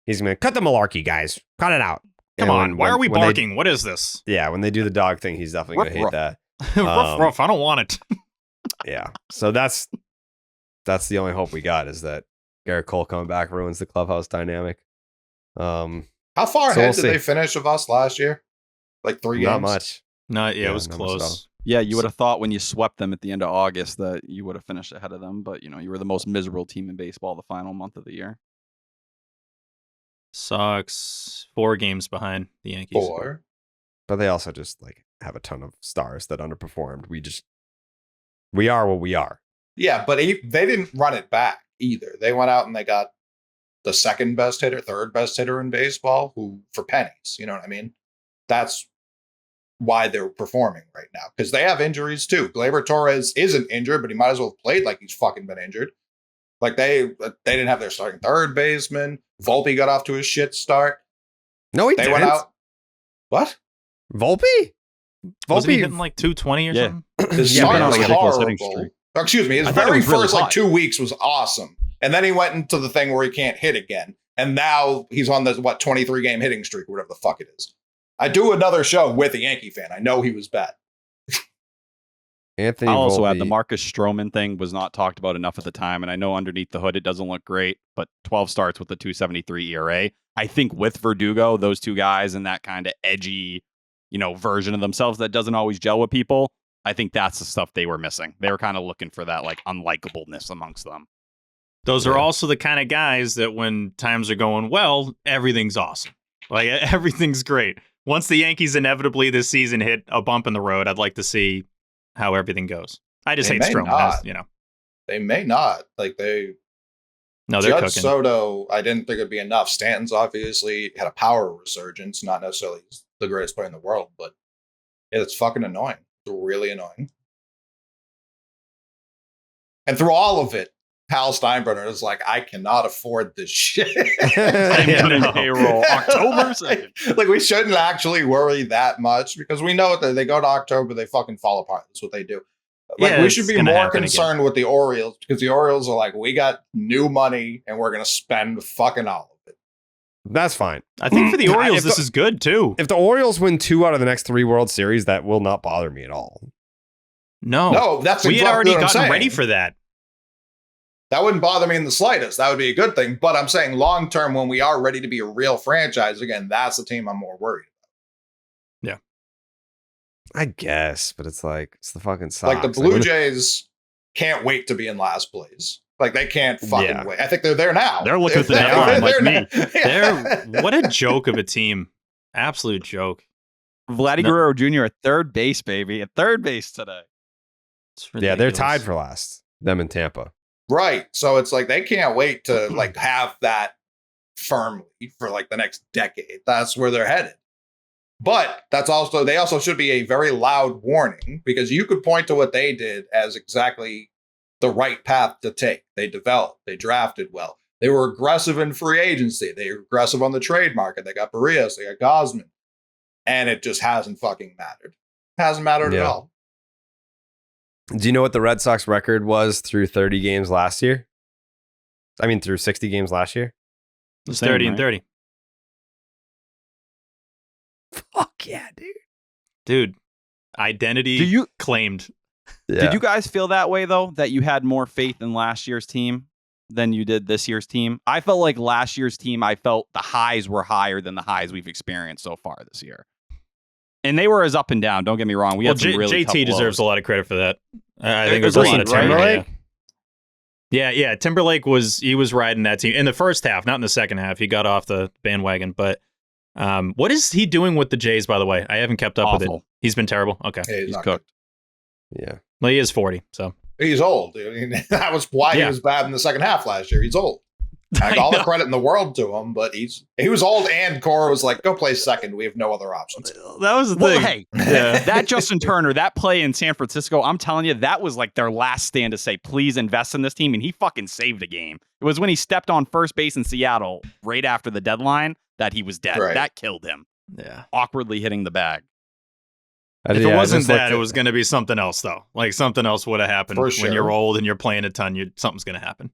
he's going to cut the malarkey, guys. Cut it out. Come And on. Why are we when they- barking? What is this? when they do the dog thing, he's definitely going to hate Ruff, that. Rough, rough. I don't want it. Yeah. So that's the only hope we got is that Garrett Cole coming back ruins the clubhouse dynamic. How far So ahead we'll did see. they finish of us last year? Like 3 games? Not much. No, yeah, Yeah, it was not much at close. Yeah, you would have thought when you swept them at the end of August that you would have finished ahead of them, but you were the most miserable team in baseball the final month of the year. Sox 4 games behind the Yankees. 4. But they also just have a ton of stars that underperformed. We are what we are. Yeah, but they didn't run it back either. They went out and they got the second best hitter, third best hitter in baseball, who for pennies. You know what I mean? That's why they're performing right now, because they have injuries too. Gleyber Torres isn't injured, but he might as well have played like he's fucking been injured. Like they didn't have their starting third baseman. Volpe got off to a shit start. No, he They didn't. went out. What? Volpe? Wasn't he hitting like 220 or Yeah. something? His Yeah, start but was on a ridiculous hitting horrible. streak. Oh, excuse me. His I thought it very was really first hot. 2 weeks was awesome, and then he went into the thing where he can't hit again, and now he's on this 23 game hitting streak or whatever the fuck it is. I do another show with a Yankee fan. I know he was bad. Anthony I'll also add Volpe. the Marcus Stroman thing was not talked about enough at the time, and I know underneath the hood it doesn't look great, but 12 starts with the 2.73 ERA. I think with Verdugo, those two guys and that kind of edgy, version of themselves that doesn't always gel with people, I think that's the stuff they were missing. They were kind of looking for that unlikableness amongst them. Those are Yeah. also the kind of guys that when times are going well, everything's awesome. Like, everything's great. Once the Yankees inevitably this season hit a bump in the road, I'd like to see how everything goes. I just They hate may Stroman. not. They may not. No, they're Judge cooking. Soto, I didn't think it'd be enough. Stanton's obviously had a power resurgence, not necessarily the greatest player in the world, but it's fucking annoying. It's really annoying. And through all of it, Hal Steinbrenner is like, I cannot afford this shit. I'm Yeah, putting no. payroll October 2nd. Like, we shouldn't actually worry that much because we know that they go to October, they fucking fall apart. That's what they do. Like, Yeah, we it's should be gonna more happen concerned with the Orioles because the Orioles are like, we got new money and we're going to spend fucking all of it. That's fine. I think for the If Orioles, the- this is good too. If the Orioles win 2 out of the next 3 World Series, that will not bother me at all. No, No, that's we had exactly already what I'm gotten saying. ready for that. That wouldn't bother me in the slightest. That would be a good thing. But I'm saying long term, when we are ready to be a real franchise again, that's the team I'm more worried I guess, but it's the fucking about. Sox. Like the Blue when- Jays can't wait to be in last place. Like they can't fucking Yeah. wait. I think they're there now. They're looking at the deadline like me. They're what a joke of a team. Absolute joke. Vladdy No. Guerrero Jr. at third base, baby. At third base today. It's Yeah, they're ridiculous. tied for last. Them in Tampa. Right. So it's like they can't wait to have that firmly for the next decade. That's where they're headed. But they also should be a very loud warning because you could point to what they did as exactly the right path to take. They developed, they drafted well. They were aggressive in free agency. They were aggressive on the trade market. They got Barrios, they got Gosman. and it just hasn't fucking mattered. Hasn't mattered at all. Do you know what the Red Sox record was through 30 games last year? I mean, through 60 games last year? It was 30 and 30. Fuck yeah, dude. Dude, identity claimed. Yeah. Did you guys feel that way, though, that you had more faith in last year's team than you did this year's team? I felt like last year's team, I felt the highs were higher than the highs we've experienced so far this year. And they were as up and down. Don't get me wrong. We had some really tough JT deserves lows. a lot of credit for that. I think there's Agreed, a lot of right? Timberlake. Yeah. Timberlake was riding that team in the first half, not in the second half. He got off the bandwagon. But what is he doing with the Jays, by the way? I haven't kept up with it. He's been terrible. Okay. Yeah, He's cooked. Yeah. Well, he is 40, so. He's old. I mean, that was why he was bad in the second half last year. He's old. I got all the credit in the world to him, but he was old, and Cora was like, go play second. We have no other options. That was the thing. Well, hey, that Justin Turner, that play in San Francisco, I'm telling you, that was like their last stand to say, please invest in this team, and he fucking saved the game. It was when he stepped on first base in Seattle right after the deadline that he was dead. Right. That killed him. Yeah. Awkwardly hitting the bag. If it wasn't that, it was going to be something else, though. Like, something else would have happened. For sure. When you're old and you're playing a ton, something's going to happen.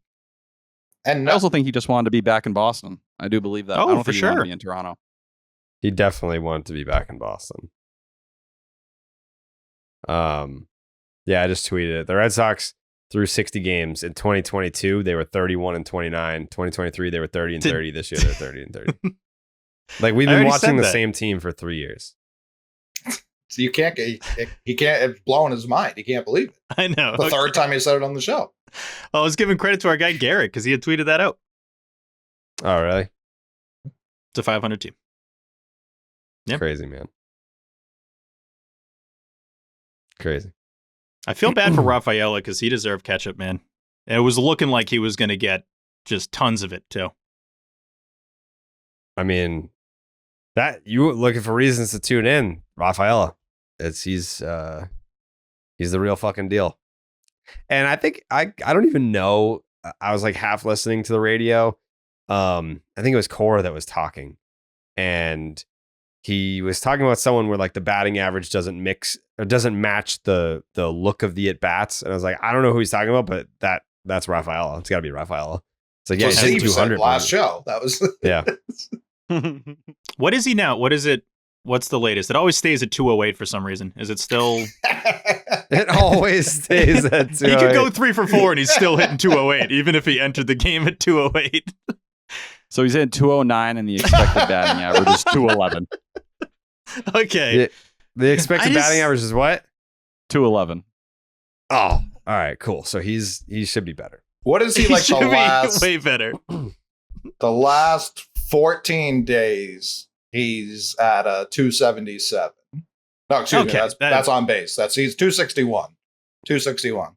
And I also think he just wanted to be back in Boston. I do believe that. Oh, I don't for think he wanted sure. to be in Toronto. He definitely wanted to be back in Boston. Yeah, I just tweeted it. The Red Sox through 60 games in 2022, they were 31 and 29. 2023, they were 30 and 30. This year, they're 30 and 30. Like, we've I been already watching said the that. same team for 3 years. so he can't, it's blowing his mind. He can't believe it. I know. The third time he said it on the show. I was giving credit to our guy Garrett because he had tweeted that out. Oh, really? It's a 500 team. Yep. Crazy, man. Crazy. I feel bad for Rafaela because he deserved ketchup, man. And it was looking like he was going to get just tons of it, too. I mean, that you looking for reasons to tune in, Rafaela. He's the real fucking deal. And I think I don't even know. I was like half listening to the radio. I think it was Cora that was talking, and he was talking about someone where like the batting average doesn't match the look of the at bats. And I was like, I don't know who he's talking about, but that's Rafaela. It's got to be Rafaela. It's like, yeah, So he's Steve said 200 last show. That was Yeah. What is he now? What is it? What's the latest? It always stays at 208 for some reason. Is it still? It always stays at 208. He could go 3 for 4 and he's still hitting 208, even if he entered the game at 208. So he's hitting 209 and the expected batting average is 211. Okay. The expected batting average is what? 211. Oh, all right, cool. So he should be better. What is he He like should the be last way better. the last 14 days? He's at 277. No, excuse me. That's on base. He's 261. 261.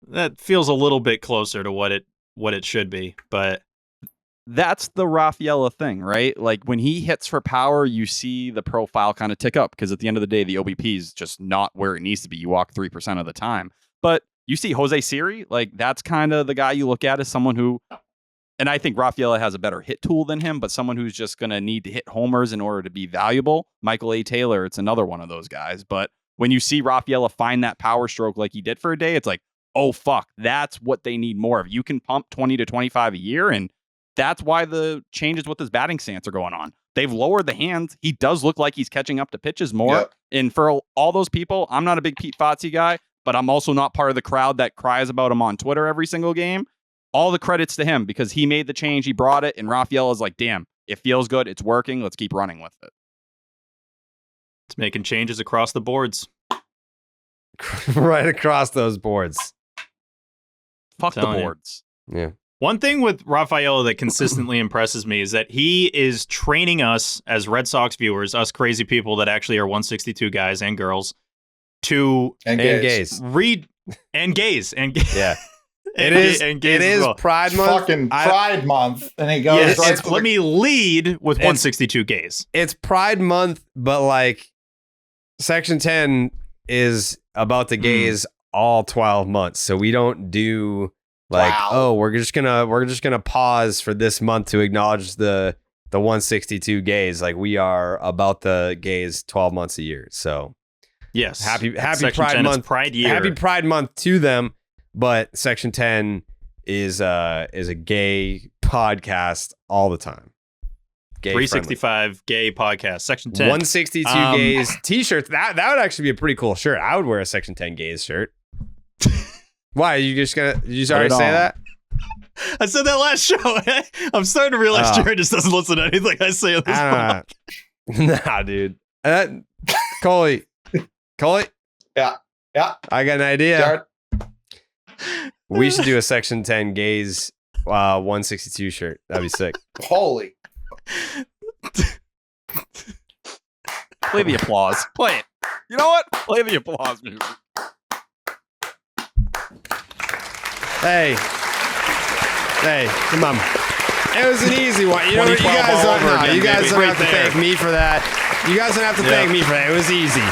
That feels a little bit closer to what it should be, but That's the Rafaela thing, right? Like when he hits for power, you see the profile kind of tick up because at the end of the day, the OBP is just not where it needs to be. You walk 3% of the time. But you see Jose Siri, like that's kind of the guy you look at as someone who, and I think Rafaela has a better hit tool than him, but someone who's just going to need to hit homers in order to be valuable. Michael A. Taylor, it's another one of those guys. But when you see Rafaela find that power stroke like he did for a day, it's like, oh, fuck, that's what they need more of. You can pump 20 to 25 a year, and that's why the changes with his batting stance are going on. They've lowered the hands. He does look like he's catching up to pitches more. Yep. And for all those people, I'm not a big Pete Fotsy guy, but I'm also not part of the crowd that cries about him on Twitter every single game. All the credits to him because he made the change. He brought it. And Rafael is like, damn, it feels good. It's working. Let's keep running with it. it's making changes across the boards. Right across those boards. Fuck the Telling you. boards. Yeah. One thing with Rafaela that consistently impresses me is that he is training us as Red Sox viewers, us crazy people that actually are 162 guys and girls, to And gays. read and gaze and Yeah. and It is. ga- and It gaze as is well. Pride Month. Fucking Pride Month. And he goes Yes, right to let me lead with It's- 162 gays. It's Pride Month, but like Section 10 is about the gays all 12 months. So we don't do like, Wow. oh, we're just gonna pause for this month to acknowledge the the 162 gays. Like we are about the gays 12 months a year. So Yes. happy Section Pride 10 is Month. Pride year. Happy Pride Month to them. But Section 10 is a gay podcast all the time. Gay 365 gay podcast. Section 10. 162 gays t-shirts. That would actually be a pretty cool shirt. I would wear a Section 10 gays shirt. Why? Did you already say that? I said that last show. I'm starting to realize Jared just doesn't listen to anything I say on this podcast. Nah, dude. Coley. Yeah. I got an idea. Jared? We should do a Section 10 gays 162 shirt. That'd be sick. Holy. Play the applause. Play it. You know what? Play the applause music. Hey, come on. It was an easy one. You know what? You guys don't have to thank me for that. You guys don't have to thank me for that. It was easy.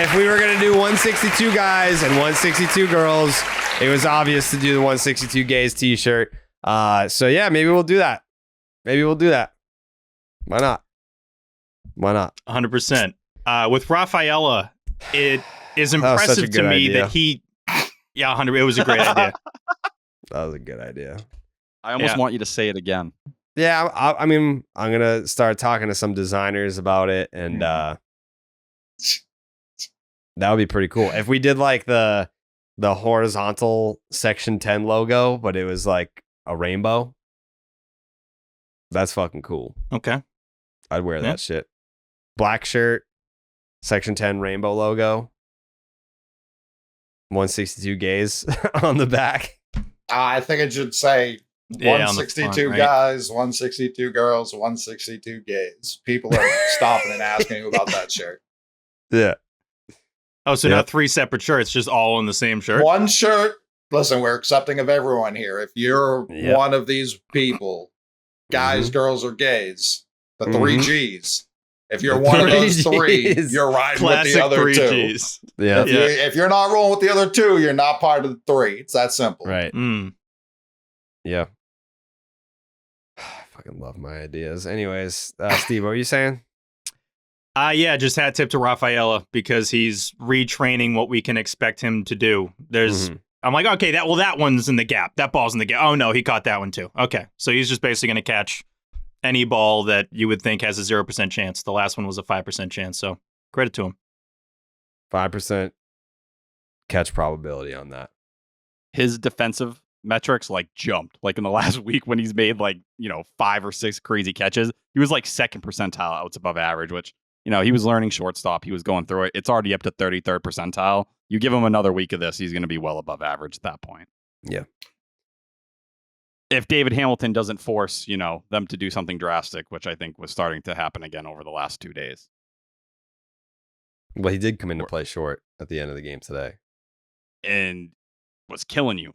If we were going to do 162 guys and 162 girls, it was obvious to do the 162 gays t-shirt. So yeah, maybe we'll do that. Why not? 100%. With Rafaela, it is impressive to me that he... Yeah, 100. It was a great idea. That was a good idea. I almost want you to say it again. Yeah, I mean, I'm going to start talking to some designers about it, and that would be pretty cool. If we did like the horizontal Section 10 logo, but it was like a rainbow, that's fucking cool. Okay. I'd wear that shit. Black shirt, Section 10 rainbow logo, 162 gays on the back. I think it should say 162 front, right? guys, 162 girls, 162 gays. People are stopping and asking about that shirt. Yeah. Oh, so not 3 separate shirts, just all in the same shirt? One shirt. Listen, we're accepting of everyone here. If you're one of these people, guys, girls, or gays, the 3 G's. If you're one of those 3, you're riding Classic with the other 3 2. Gs. Yeah. If you're not rolling with the other 2, you're not part of the 3. It's that simple. Right. Mm. Yeah. I fucking love my ideas. Anyways, Steve, what were you saying? Yeah, just hat tip to Rafaela because he's retraining what we can expect him to do. I'm like, okay, that one's in the gap. That ball's in the gap. Oh no, he caught that one too. Okay, so he's just basically going to catch any ball that you would think has a 0% chance. The last one was a 5% chance. So credit to him. 5% catch probability on that. His defensive metrics like jumped like in the last week when he's made 5 or 6 crazy catches. He was like 2nd percentile outs above average, which he was learning shortstop. He was going through it. It's already up to 33rd percentile. You give him another week of this, he's going to be well above average at that point. Yeah. If David Hamilton doesn't force, them to do something drastic, which I think was starting to happen again over the last 2 days. Well, he did come into play short at the end of the game today. And was killing you.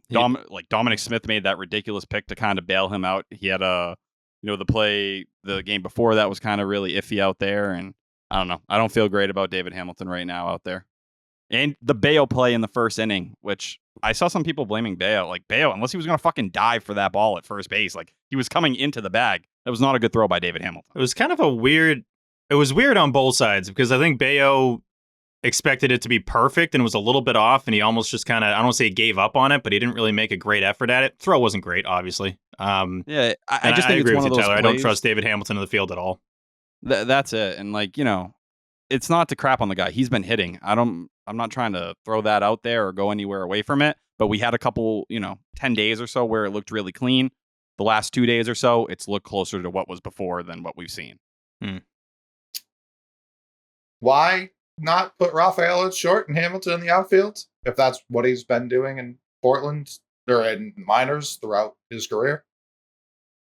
Dominic Smith made that ridiculous pick to kind of bail him out. He had the game before that was kind of really iffy out there. And I don't know. I don't feel great about David Hamilton right now out there. And the Bello play in the first inning, which I saw some people blaming Bello. Like, Bello, unless he was going to fucking dive for that ball at first base, like he was coming into the bag. That was not a good throw by David Hamilton. It was kind of it was weird on both sides because I think Bello expected it to be perfect and it was a little bit off and he almost just kind of, I don't want to say gave up on it, but he didn't really make a great effort at it. Throw wasn't great, obviously. I just think agree it's one with of you, those Tyler. plays. I don't trust David Hamilton in the field at all. That's it. And it's not to crap on the guy. He's been hitting. I'm not trying to throw that out there or go anywhere away from it, but we had a couple, 10 days or so where it looked really clean. The last 2 days or so, it's looked closer to what was before than what we've seen. Why not put Rafaela at short and Hamilton in the outfield if that's what he's been doing in Portland or in minors throughout his career?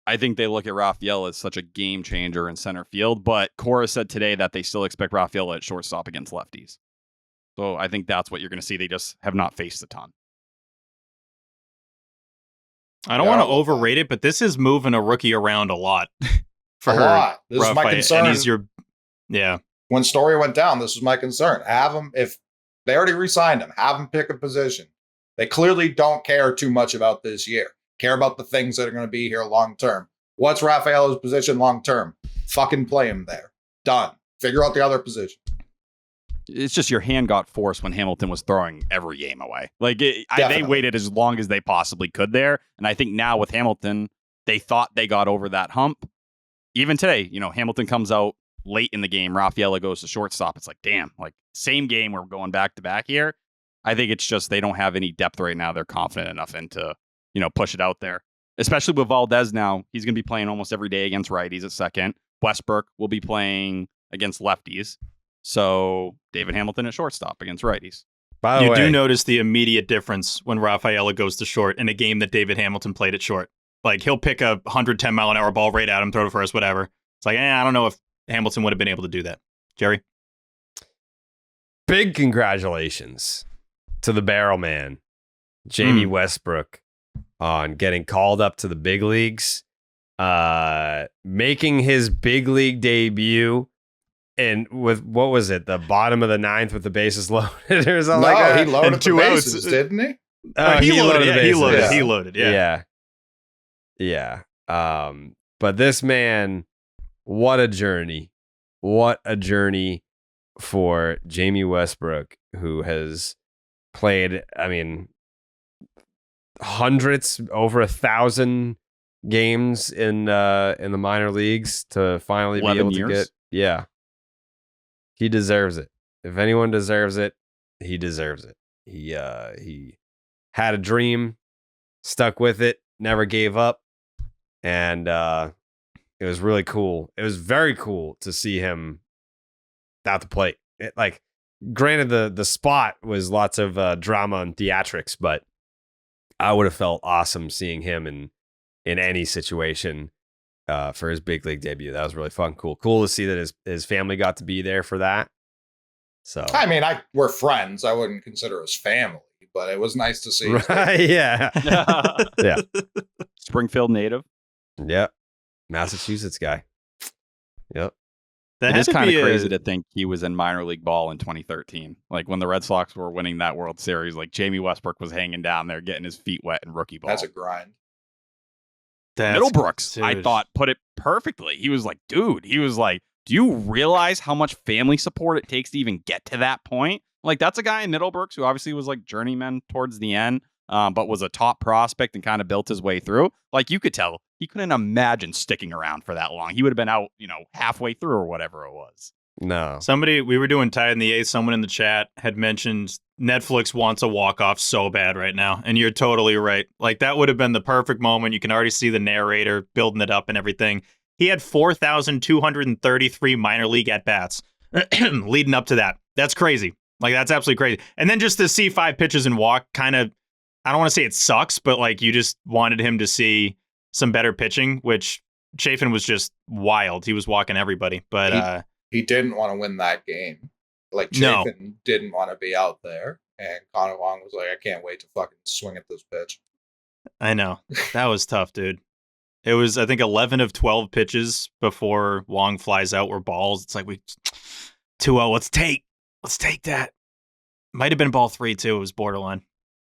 I think they look at Rafaela as such a game changer in center field, but Cora said today that they still expect Rafaela at shortstop against lefties. So I think that's what you're going to see. They just have not faced a ton. I don't want to overrate it, but this is moving a rookie around a lot. For a lot. This is my Rafaela. concern. And he's when Story went down, this was my concern. Have him, if they already re-signed him, have him pick a position. They clearly don't care too much about this year. Care about the things that are going to be here long term. What's Rafaela's position long term? fucking play him there. Done. Figure out the other position. It's just your hand got forced when Hamilton was throwing every game away. Like they waited as long as they possibly could there. And I think now with Hamilton, they thought they got over that hump. Even today, Hamilton comes out late in the game. Rafaela goes to shortstop. It's like, damn, like same game. We're going back to back here. I think it's just they don't have any depth right now. They're confident enough to, push it out there. Especially with Valdez now. He's going to be playing almost every day against righties at second. Westbrook will be playing against lefties. So David Hamilton at shortstop against righties. By the You way, do notice the immediate difference when Rafaela goes to short in a game that David Hamilton played at short. Like, he'll pick a 110-mile-an-hour ball right at him, throw to first, whatever. It's like, I don't know if Hamilton would have been able to do that. Jerry? big congratulations to the barrel man, Jamie Westbrook, on getting called up to the big leagues, making his big league debut. And with, what was it, the bottom of the ninth with the bases loaded or something like that? He loaded And the 2 outs. bases, didn't he? He loaded the bases. He loaded, yeah. Yeah. But this man, what a journey. What a journey for Jamie Westbrook, who has played, I mean, hundreds, over 1,000 games in the minor leagues to finally be 11 able years? to get. Yeah. He deserves it. If anyone deserves it, he deserves it. He had a dream, stuck with it, never gave up, and it was really cool. It was very cool to see him at the plate. Granted, the spot was lots of drama and theatrics, but I would have felt awesome seeing him in any situation for his big league debut. That was really fun. Cool to see that his family got to be there for that. So I mean, we're friends. I wouldn't consider us family, but it was nice to see. right, yeah, yeah, Springfield native. yep, Massachusetts guy. Yep. That It is had to kind be of a- crazy to think he was in minor league ball in 2013. Like when the Red Sox were winning that World Series, like Jamie Westbrook was hanging down there, getting his feet wet in rookie ball. That's a grind. Middlebrooks, I dude. thought, put it perfectly. He was like, do you realize how much family support it takes to even get to that point? Like, that's a guy in Middlebrooks who obviously was like journeyman towards the end, but was a top prospect and kind of built his way through. Like, you could tell he couldn't imagine sticking around for that long. He would have been out, halfway through or whatever it was. No. We were doing Tied in the Eighth. Someone in the chat had mentioned Netflix wants a walk-off so bad right now. And you're totally right. Like, that would have been the perfect moment. You can already see the narrator building it up and everything. He had 4,233 minor league at-bats leading up to that. That's crazy. Like, that's absolutely crazy. And then just to see 5 pitches and walk kind of, I don't want to say it sucks, but like you just wanted him to see some better pitching, which Chafin was just wild. He was walking everybody. But He didn't want to win that game. Like, No. Chafin didn't want to be out there. And Connor Wong was like, I can't wait to fucking swing at this pitch. I know. That was tough, dude. It was, I think, 11 of 12 pitches before Wong flies out were balls. It's like, 2-0, let's take that. Might have been ball 3, too. It was borderline.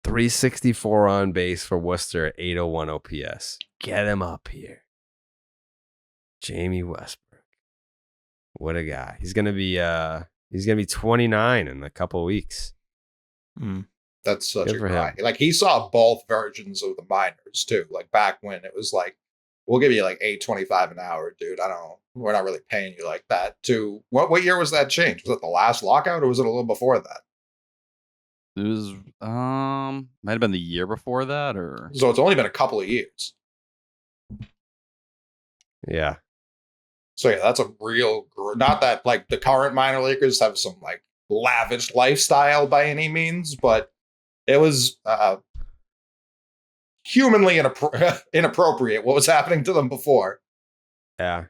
364 on base for Worcester at 801 OPS. Get him up here. Jamie Westbrook. What a guy. He's gonna be 29 in a couple of weeks. That's such Good a for him. grind. Like, he saw both versions of the minors, too. Like, back when it was like, we'll give you like $8.25 an hour, dude. We're not really paying you like that. To what year was that change? Was it the last lockout or was it a little before that? It was, might have been the year before that, or So it's only been a couple of years. Yeah. So yeah, that's a real, not that like the current minor leaguers have some like lavish lifestyle by any means, but it was humanly inappropriate what was happening to them before. Yeah.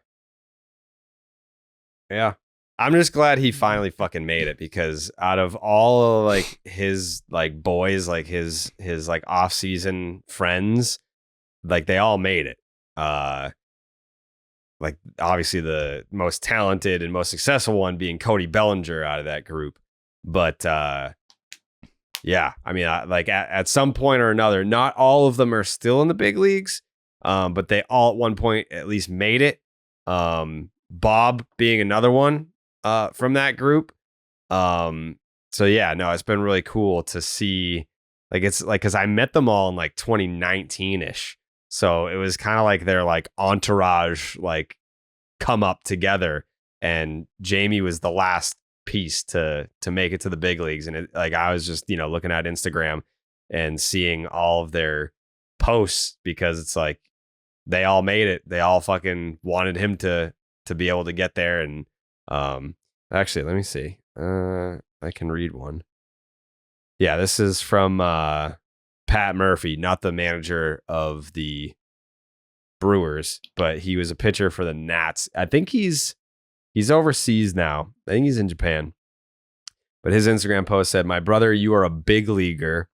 Yeah. I'm just glad he finally fucking made it, because out of all of like his like boys, like his like off-season friends, like they all made it. Like obviously the most talented and most successful one being Cody Bellinger out of that group. But yeah, I mean, like at some point or another, not all of them are still in the big leagues, but they all at one point at least made it. Bob being another one from that group. So yeah, no, it's been really cool to see. Like it's like because I met them all in like 2019-ish. So it was kind of like their like entourage like come up together, and Jamie was the last piece to make it to the big leagues. And like I was just, looking at Instagram and seeing all of their posts because it's like they all made it. They all fucking wanted him to be able to get there. And actually, let me see. I can read one. Yeah, this is from Pat Murphy, not the manager of the Brewers, but he was a pitcher for the Nats. I think he's overseas now. I think he's in Japan. But his Instagram post said, "My brother, you are a big leaguer.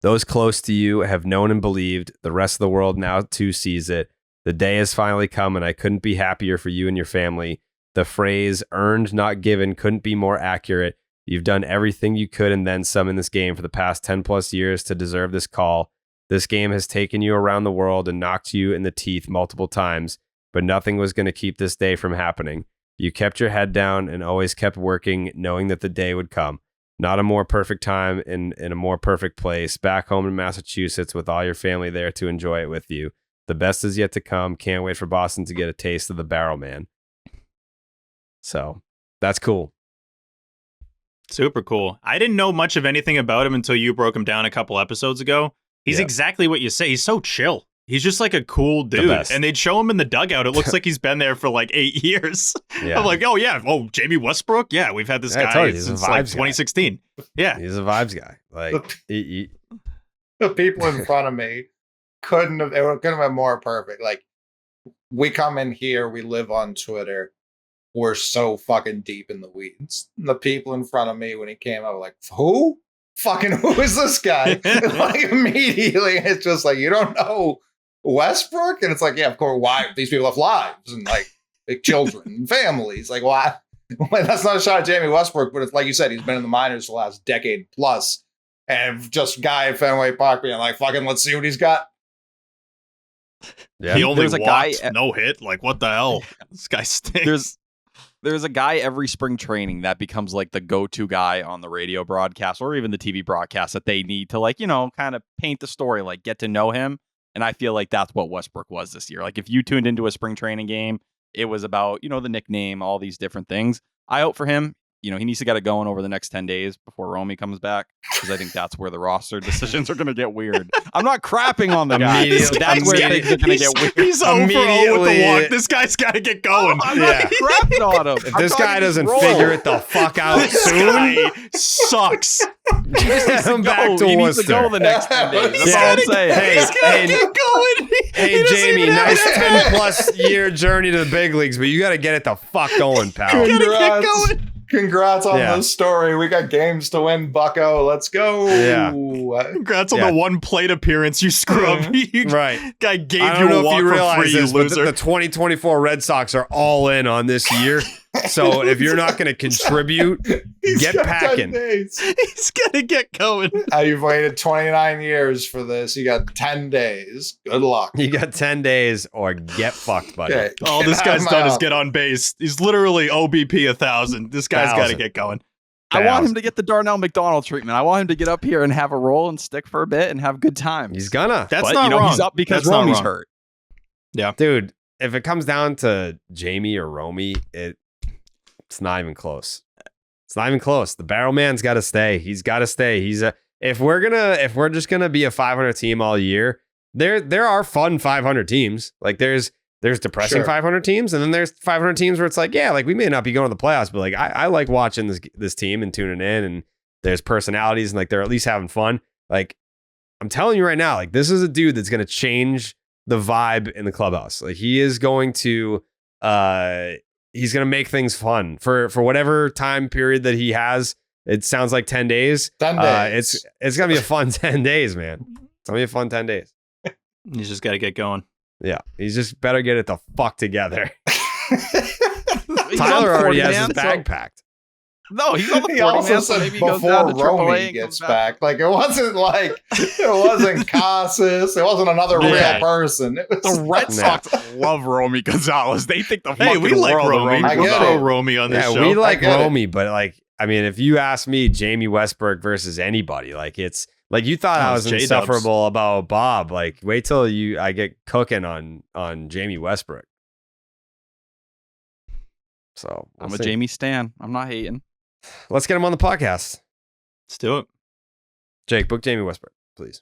Those close to you have known and believed. The rest of the world now too sees it. The day has finally come, and I couldn't be happier for you and your family. The phrase earned, not given couldn't be more accurate. You've done everything you could and then some in this game for the past 10 plus years to deserve this call. This game has taken you around the world and knocked you in the teeth multiple times, but nothing was going to keep this day from happening. You kept your head down and always kept working, knowing that the day would come. Not a more perfect time in a more perfect place. Back home in Massachusetts with all your family there to enjoy it with you. The best is yet to come. Can't wait for Boston to get a taste of the Barrel Man." So that's cool. Super cool. I didn't know much of anything about him until you broke him down a couple episodes ago. He's exactly what you say. He's so chill. He's just like a cool dude. And they'd show him in the dugout. It looks like he's been there for like 8 years. Yeah. I'm like, oh yeah. Oh, Jamie Westbrook. Yeah, we've had this guy since like 2016. Yeah. He's a vibes guy. Like the people in front of me couldn't have been more perfect. Like we come in here, we live on Twitter. We're so fucking deep in the weeds. The people in front of me when he came up were like, who? Fucking who is this guy? Like immediately it's just like, you don't know Westbrook? And it's like, yeah, of course, why? These people have lives and like children and families. Like, why? Well, that's not a shot at Jamie Westbrook, but it's like you said, he's been in the minors for the last decade plus. And just guy at Fenway Park being like, fucking, let's see what he's got. Yeah. He only walked, no hit. Like, what the hell? This guy stinks. There's a guy every spring training that becomes like the go-to guy on the radio broadcast or even the TV broadcast that they need to like, kind of paint the story, like get to know him. And I feel like that's what Westbrook was this year. Like if you tuned into a spring training game, it was about, the nickname, all these different things. I hope for him, he needs to get it going over the next 10 days before Romy comes back, because I think that's where the roster decisions are going to get weird. I'm not crapping on the guy. That's where things are going to get weird. He's over with the walk. This guy's got to get going. I'm not crapping on him. If this guy doesn't figure it the fuck out soon, sucks. He needs to go the next 10 days. That's all I'm saying. He's got to get going. Hey, Jamie, nice 10 plus year journey to the big leagues, but you got to get it the fuck going, pal. You got to get going. Congrats on the story. We got games to win, bucko. Let's go. Yeah. Congrats on the one plate appearance, you scrub. Right. Guy gave you a walk for free, you loser. The 2024 Red Sox are all in on this year. So if you're not going to contribute, get packing. He's got to get going. You've waited 29 years for this. You got 10 days. Good luck. You got 10 days or get fucked, buddy. Okay. All this guy's done is get on base. He's literally OBP 1,000. This guy's got to get going. I want him to get the Darnell McDonald treatment. I want him to get up here and have a roll and stick for a bit and have good times. He's gonna. That's not wrong. He's up because Romy's hurt. Yeah. Dude, if it comes down to Jamie or Romy, it's not even close. It's not even close. The Barrel Man's got to stay. He's got to stay. If we're just gonna be a 500 team all year, there are fun 500 teams. Like there's depressing 500 teams, and then there's 500 teams where it's like, yeah, like we may not be going to the playoffs, but like I like watching this team and tuning in, and there's personalities and like they're at least having fun. Like I'm telling you right now, like this is a dude that's gonna change the vibe in the clubhouse. Like he is going to he's going to make things fun for whatever time period that he has. It sounds like 10 days. 10 days. It's going to be a fun 10 days, man. It's going to be a fun 10 days. He's just got to get going. Yeah. He's just better get it the fuck together. Tyler already has his bag packed. No, he's on the 40 He also man, so said maybe he goes down to before AAA Romy and gets comes back. Like, it wasn't Casas. It wasn't another real Yeah. person. It was The Red Sox love Romy Gonzalez. They think the Hey, fucking we like world of Romy. Romy I We'll get throw it. Romy on this Yeah, show. we like get it. Romy, but like, I mean, if you ask me, Jamie Westbrook versus anybody, like it's like you thought I Oh, was it's J-dubs. insufferable about Bob. Like, wait till I get cooking on Jamie Westbrook. So we'll I'm a see. Jamie Stan. I'm not hating. Let's get him on the podcast. Let's do it. Jake, book Jamie Westbrook, please.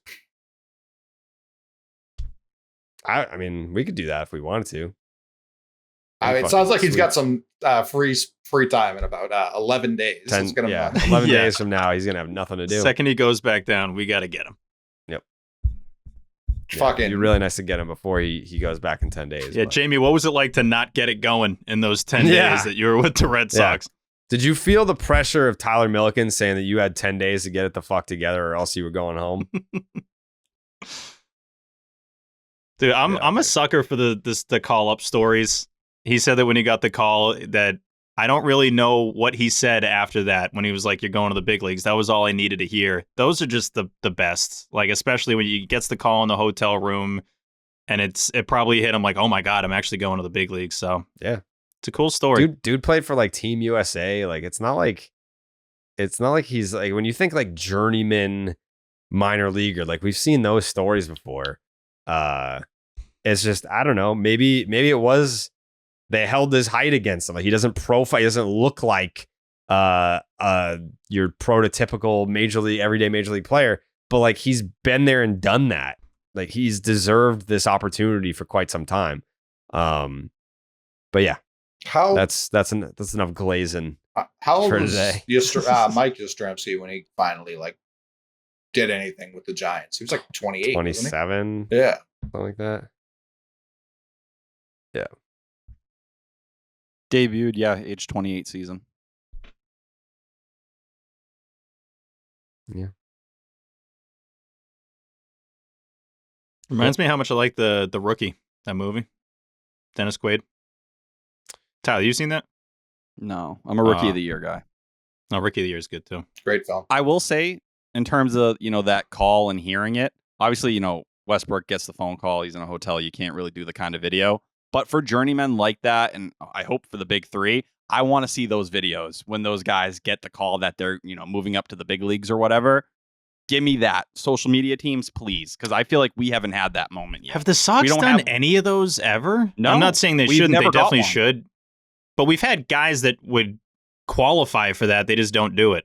I mean, we could do that if we wanted to. I mean, it sounds like he's got some free time in about 11 days. It's gonna 11 Yeah. days from now, he's gonna have nothing to do. Second he goes back down, we got to get him. fucking. It'd be really nice to get him before he goes back in 10 days. Yeah, but- Jamie, what was it like to not get it going in those 10 Yeah. days that you were with the Red Yeah. Sox? Did you feel the pressure of Tyler Milliken saying that you had 10 days to get it the fuck together or else you were going home? Dude, I'm Yeah, a sucker for the call up stories. He said that when he got the call that I don't really know what he said after that when he was like, you're going to the big leagues. That was all I needed to hear. Those are just the best. Like, especially when he gets the call in the hotel room and it probably hit him like, oh my God, I'm actually going to the big leagues. So Yeah. it's a cool story. Dude played for like Team USA. Like it's not like he's like, when you think like journeyman minor leaguer, like we've seen those stories before. It's just, I don't know, maybe it was they held his height against him. Like he doesn't look like your prototypical everyday major league player, but like he's been there and done that. Like he's deserved this opportunity for quite some time. But yeah, How that's enough glazing. how old for was today. Mike Yastrzemski when he finally like did anything with the Giants? He was like 28, wasn't 27, he? Yeah. something like that. Debuted, yeah, age 28 season. Reminds me how much I like the Rookie, that movie. Dennis Quaid. Tyler, you seen that? No, I'm a rookie of the year guy. No, Rookie of the Year is good too. Great film. I will say, in terms of, that call and hearing it, obviously, Westbrook gets the phone call. He's in a hotel. You can't really do the kind of video. But for journeymen like that, and I hope for the big three, I want to see those videos when those guys get the call that they're, moving up to the big leagues or whatever. Give me that. Social media teams, please, because I feel like we haven't had that moment yet. Have the Sox don't done have- any of those ever? No, I'm not saying they we've shouldn't. They never got definitely one. should. But we've had guys that would qualify for that. They just don't do it.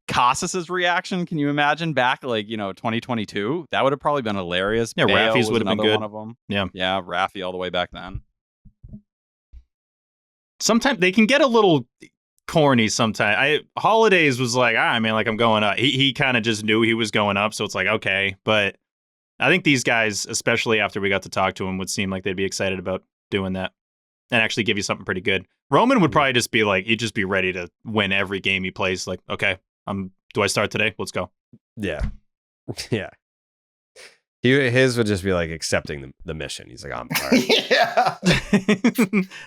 Casas's reaction, can you imagine back 2022? That would have probably been hilarious. Yeah, Bayo Raffy's was would have been another good. one of them. Yeah. Yeah, Raffy all the way back then. Sometimes they can get a little corny sometimes. Holidays was like, man, like I'm going up. He kind of just knew he was going up, so it's like, okay. But I think these guys, especially after we got to talk to him, would seem like they'd be excited about doing that and actually give you something pretty good. Roman would probably just be like, he'd just be ready to win every game he plays. Like, okay, do I start today? Let's go. Yeah. Yeah. His would just be like accepting the mission. He's like, I'm all right. Yeah.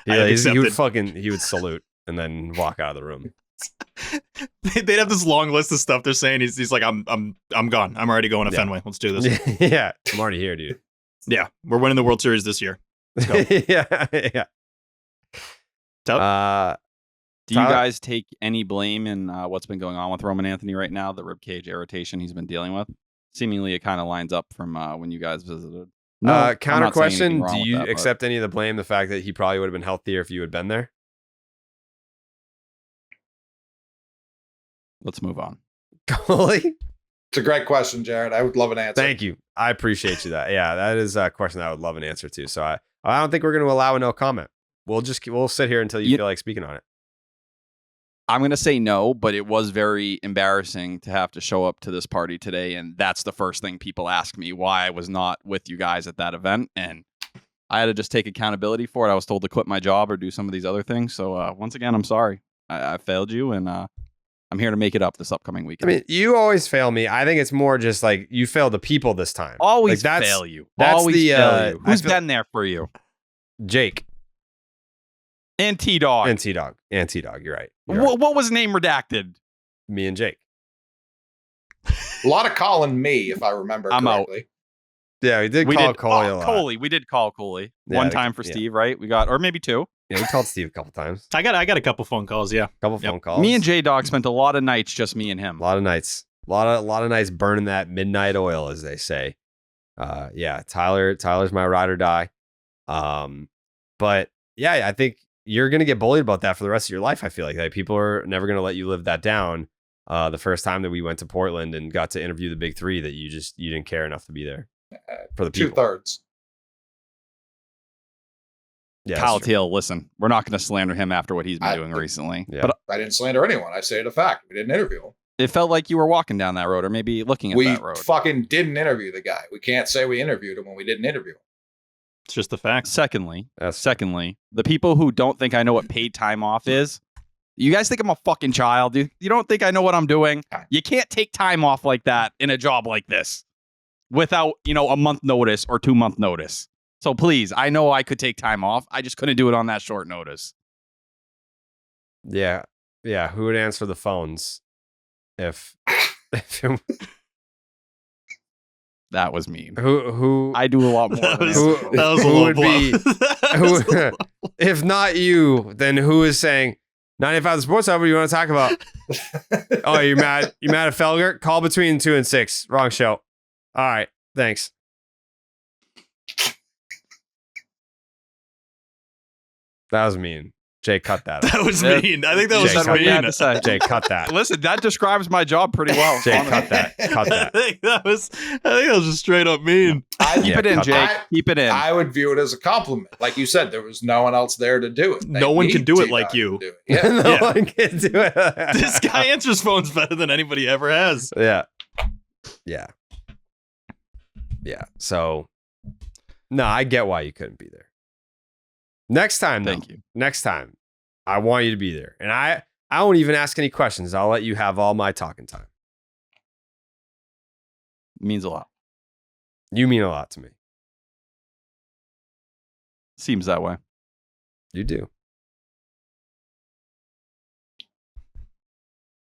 He would salute and then walk out of the room. They'd have this long list of stuff they're saying. He's like, I'm gone. I'm already going to Yeah. Fenway. Let's do this. Yeah. I'm already here, dude. Yeah, we're winning the World Series this year. Let's go. Yeah. Yeah. Tough. Do you Tyler? guys take any blame in what's been going on with Roman Anthony right now, the ribcage irritation he's been dealing with? Seemingly, it kind of lines up from when you guys visited. I'm not Counter saying question: anything wrong do with you that, but accept any of the blame? The fact that he probably would have been healthier if you had been there. Let's move on. Goalie? It's a great question, Jared. I would love an answer. Thank you. I appreciate you. That that is a question that I would love an answer to. So I don't think we're going to allow a no comment. We'll sit here until you feel like speaking on it. I'm going to say no, but it was very embarrassing to have to show up to this party today. And that's the first thing people ask me, why I was not with you guys at that event. And I had to just take accountability for it. I was told to quit my job or do some of these other things. So once again, I'm sorry. I failed you, and I'm here to make it up this upcoming I weekend. mean, you always fail me. I think it's more just like you failed the people this time. Always Like, fail you. that's Always the, fail you. I Who's feel- been there for you? Jake And T-Dog. and T-Dog. And T-Dog. You're right. You're right. What was name redacted? Me and Jake. A lot of calling me, if I remember I'm out. correctly. Yeah, we did call Coley a lot. Coley. We did call Coley. Yeah, One time for yeah. Steve, right? We got, or maybe two. Yeah, we called Steve a couple times. I got a couple phone calls. Yeah. A couple phone calls. Me and J-Dog spent a lot of nights, just me and him. A lot of nights. A lot of nights burning that midnight oil, as they say. Yeah, Tyler's my ride or die. But yeah, I think you're gonna get bullied about that for the rest of your life. I feel like people are never gonna let you live that down. The first time that we went to Portland and got to interview the big three, that you didn't care enough to be there for the people. 2/3. Yeah, Kyle that's true. Teal, listen, we're not going to slander him after what he's been doing recently. Yeah. But I didn't slander anyone. I stated a fact. We didn't interview him. it felt like you were walking down that road or maybe looking at We that road. fucking didn't interview the guy. We can't say we interviewed him when we didn't interview him. It's just the facts. Secondly, the people who don't think I know what paid time off is, you guys think I'm a fucking child. You don't think I know what I'm doing. You can't take time off like that in a job like this without, a month notice or 2 month notice. So please, I know I could take time off. I just couldn't do it on that short notice. Yeah. Yeah. Who would answer the phones if That was mean. who I do a lot more That than was, that. that was a who low would blow. be- That was a low blow. if not you, then who is saying 95 the Sports Hub? What do you want to talk about? Oh, you're mad? You mad at Felger? Call between 2 and 6. Wrong show. All right. Thanks. That was mean. Jay, cut that. That was Yeah. mean. I think that was Jake, just cut mean. that. to say. Jay, cut that. Listen, that describes my job pretty well. Jay, honestly. cut that. Cut I that. think that was just straight up mean. I, Keep it in, cut Jake. that. Keep it in. I would view it as a compliment. Like you said, there was no one else there to do it. They No one can need do it T-Dog like to you. do it. Yeah. No Yeah. one can do it. This guy answers phones better than anybody ever has. Yeah. Yeah. Yeah. So, no, I get why you couldn't be there. Next time, though. Thank you. Next time, I want you to be there. And I won't even ask any questions. I'll let you have all my talking time. Means a lot. You mean a lot to me. Seems that way. You do.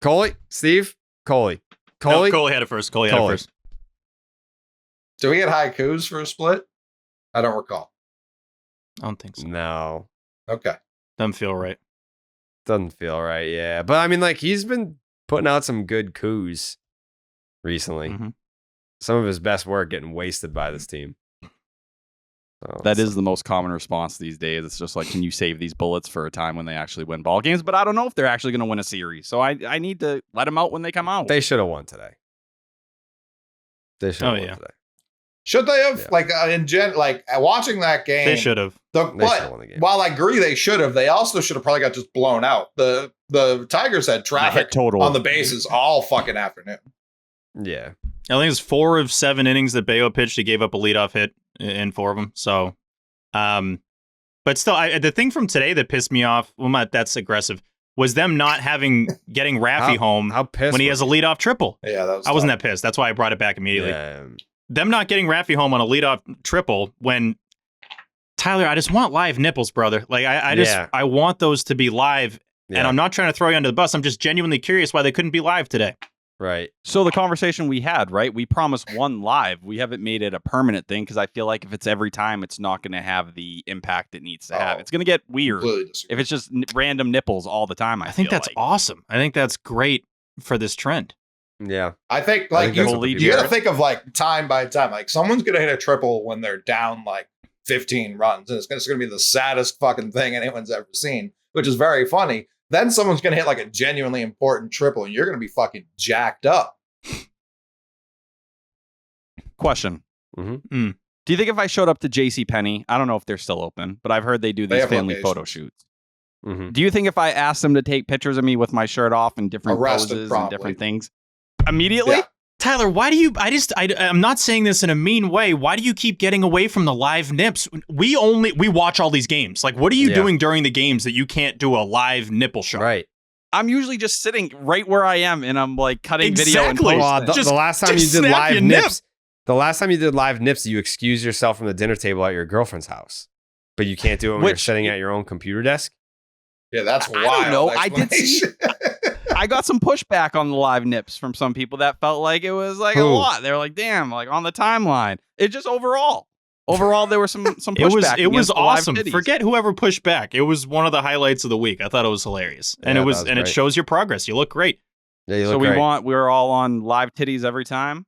Coley? Steve? Coley. No, Coley had it first. Coley had it first. Do we get haikus for a split? I don't recall. I don't think so. No. Okay. Doesn't feel right. Doesn't feel right, yeah. But I mean, like, he's been putting out some good coups recently. Mhm. Some of his best work getting wasted by this team. So That is the most common response these days. It's just like, can you save these bullets for a time when they actually win ball games? But I don't know if they're actually going to win a series. So I need to let them out when they come out. They should have won today. They should have Oh, won yeah. today. Should they have? Yeah. Like, watching that game. They should have. They should've But won the game. while I agree they should have, they also should have probably got just blown out. The Tigers had The traffic hit total on the bases all fucking afternoon. Yeah. I think it was 4 of 7 innings that Bello pitched. He gave up a leadoff hit in 4 of them. So, but still, the thing from today that pissed me off, well, not that's aggressive, was them not getting Raffy home How pissed when he has a leadoff triple. Yeah, that was. I wasn't tough. that pissed. That's why I brought it back immediately. Yeah. Them not getting Raffy home on a leadoff triple when Tyler, I just want live nipples, brother. Like I want those to be live. Yeah. And I'm not trying to throw you under the bus. I'm just genuinely curious why they couldn't be live today. Right. So the conversation we had, right? We promised one live. We haven't made it a permanent thing because I feel like if it's every time, it's not going to have the impact it needs to have. Oh. It's going to get weird Completely disagree. if it's just random nipples all the time. I think feel that's like. awesome. I think that's great for this trend. Yeah. I think I like think that's you, what you people got to are. think of like time by time. Like someone's gonna hit a triple when they're down like 15 runs, and it's gonna be the saddest fucking thing anyone's ever seen, which is very funny. Then someone's gonna hit like a genuinely important triple, and you're gonna be fucking jacked up. Question. Mm-hmm. Do you think if I showed up to JCPenney, I don't know if they're still open, but I've heard they do They these have family locations. photo shoots. Mm-hmm. Do you think if I asked them to take pictures of me with my shirt off and different Arrested, poses and probably. different things, immediately? Yeah. Tyler, why do you? I'm not saying this in a mean way. Why do you keep getting away from the live nips? We watch all these games. Like, what are you Yeah. doing during the games that you can't do a live nipple shot? Right. I'm usually just sitting right where I am and I'm like cutting video and Exactly. posting. Well, Just- the last time you just did snap live your nips, the last time you did live nips, you excused yourself from the dinner table at your girlfriend's house, but you can't do it when you're Which- sitting at your own computer desk. Yeah, that's wild. I don't know. I did see. explanation. I got some pushback on the live nips from some people that felt like it was like a lot. They were like, "Damn!" Like on the timeline. It just overall, there was some pushback. It was against the live awesome. titties. Forget whoever pushed back. It was one of the highlights of the week. I thought it was hilarious, and Yeah, it was that was and it great. shows your progress. You look great. Yeah, you So look we great. we're all on live titties every time.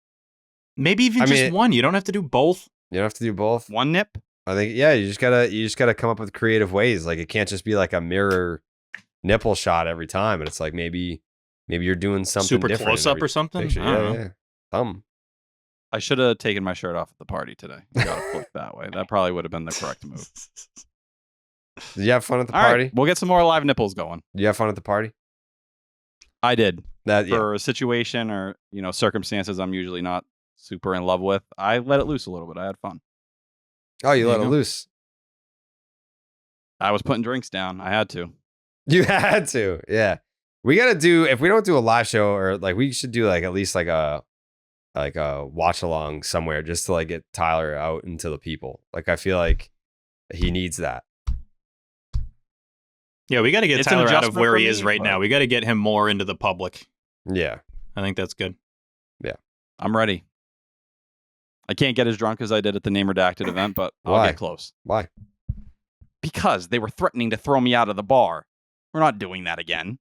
Maybe even I just mean, one. You don't have to do both. You don't have to do both. One nip. I think you just gotta come up with creative ways. Like it can't just be like a mirror nipple shot every time. And it's like maybe you're doing something Super different close in up every or something. picture. I don't know. Yeah. I should have taken my shirt off at the party today. Got to flip that way. That probably would have been the correct move. Did you have fun at the All right, party? we'll get some more live nipples going. Did you have fun at the party? I did. That yeah. For a situation or circumstances I'm usually not super in love with, I let it loose a little bit. I had fun. Oh, you There let you it go. loose. I was putting drinks down. I had to. You had to. Yeah. We gotta do if we don't do a live show or like we should do like at least like a watch along somewhere just to like get Tyler out into the people. Like I feel like he needs that. Yeah, we got to get It's an Tyler out of adjustment where for he me, is right but- now. We got to get him more into the public. Yeah. I think that's good. I'm ready. I can't get as drunk as I did at the name redacted event, but I'll Why? get close. Why? Because they were threatening to throw me out of the bar. We're not doing that again.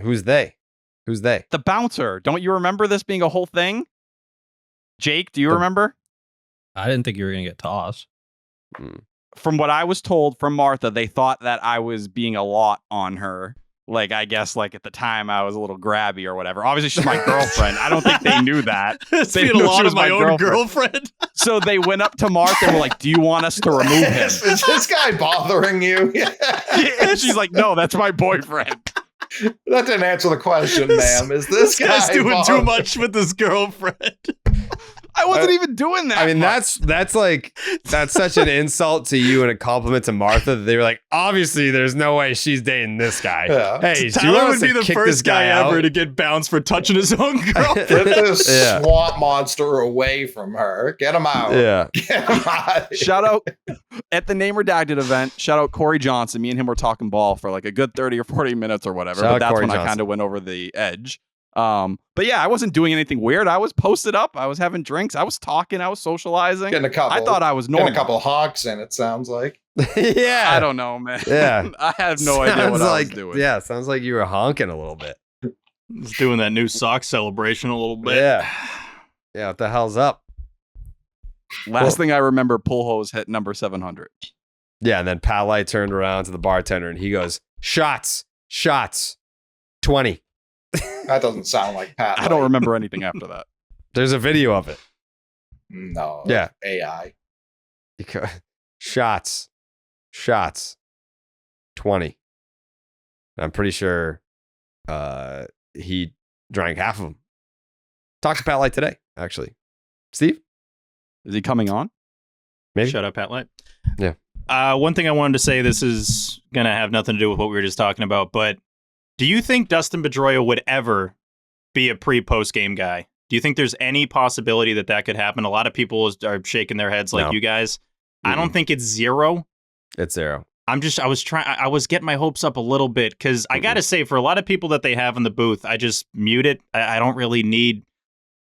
Who's they? Who's they? The bouncer. Don't you remember this being a whole thing? Jake, do you The- remember? I didn't think you were gonna get tossed. From what I was told from Martha, they thought that I was being a lot on her. Like, I guess, like, at the time, I was a little grabby or whatever. Obviously, she's my girlfriend. I don't think they knew that. It's They been a knew lot she of was my my own girlfriend. girlfriend. So they went up to Martha and were like, do you want us to remove him? Is this guy bothering you? And she's like, no, that's my boyfriend. That didn't answer the question, ma'am. Is this Guy's guy doing too bothering- much with his girlfriend. I wasn't even doing that. I mean, much. that's such an insult to you and a compliment to Martha that they were like, obviously, there's no way she's dating this guy. Yeah. Hey, do you Tyler want us would be to the kick this first guy out? ever to get bounced for touching his own girlfriend. Get this Yeah. swamp monster away from her. Get him out. Yeah. Get him out. Shout out at the name redacted event. Shout out Corey Johnson. Me and him were talking ball for like a good 30 or 40 minutes or whatever. Shout out But that's Corey when I Johnson. kind of went over the edge. But yeah, I wasn't doing anything weird. I was posted up. I was having drinks. I was talking. I was socializing. Getting a couple. I thought I was getting normal. a couple hawks in. It sounds like. Yeah. I don't know, man. Yeah. I have no idea what Sounds I was like, doing. yeah, sounds like you were honking a little bit. He's doing that new Sox celebration a little bit. Yeah. Yeah, what the hell's up? Last thing I remember, Pujols hit number 700. Yeah, and then Pat Light turned around to the bartender and he goes, shots, 20. That doesn't sound like Pat. I don't Light. remember anything after that. There's a video of it. No. Yeah. AI. Shots, 20. I'm pretty sure he drank half of them. Talked to Pat Light today, actually. Steve? Is he coming on? Maybe. Shut up, Pat Light. Yeah. One thing I wanted to say, this is going to have nothing to do with what we were just talking about, but do you think Dustin Pedroia would ever be a pre-post game guy? Do you think there's any possibility that that could happen? A lot of people are shaking their heads like No. you guys. I don't think it's zero. It's 0. I was getting my hopes up a little bit because I got to say, for a lot of people that they have in the booth, I just mute it. I don't really need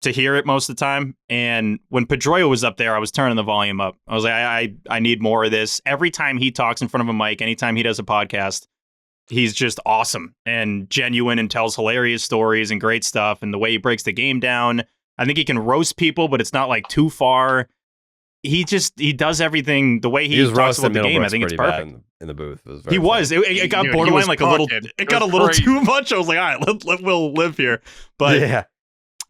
to hear it most of the time. And when Pedroia was up there, I was turning the volume up. I was like, I need more of this. Every time he talks in front of a mic, anytime he does a podcast, he's just awesome and genuine and tells hilarious stories and great stuff. And the way he breaks the game down, I think he can roast people, but it's not like too far. He does everything the way he was talks about roasting the game. I Middlebrooks think it's pretty bad perfect. in the booth. It was He very was. funny. It got Dude, he borderline was like a little. cooking. It It got a was little crazy. too much. I was like, all right, we'll live here. But yeah.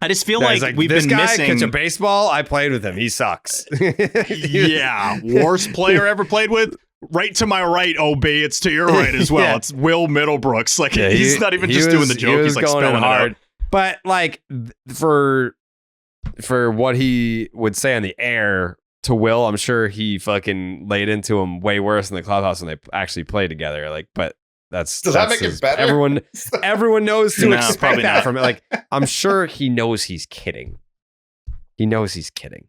I just feel Yeah, he's like we've this been guy missing. catch a baseball. I played with him. He sucks. Yeah, worst player ever played with. Right to my right, OB. It's to your right as well. Yeah. It's Will Middlebrooks. Like Yeah, he's not even just doing the joke. He's like going in spelling hard. it out. But like for what he would say on the air to Will, I'm sure he fucking laid into him way worse in the clubhouse when they actually played together. Like, but Does that make it better? Everyone knows to No, expect probably that not. from it. Like, I'm sure he knows he's kidding. He knows he's kidding.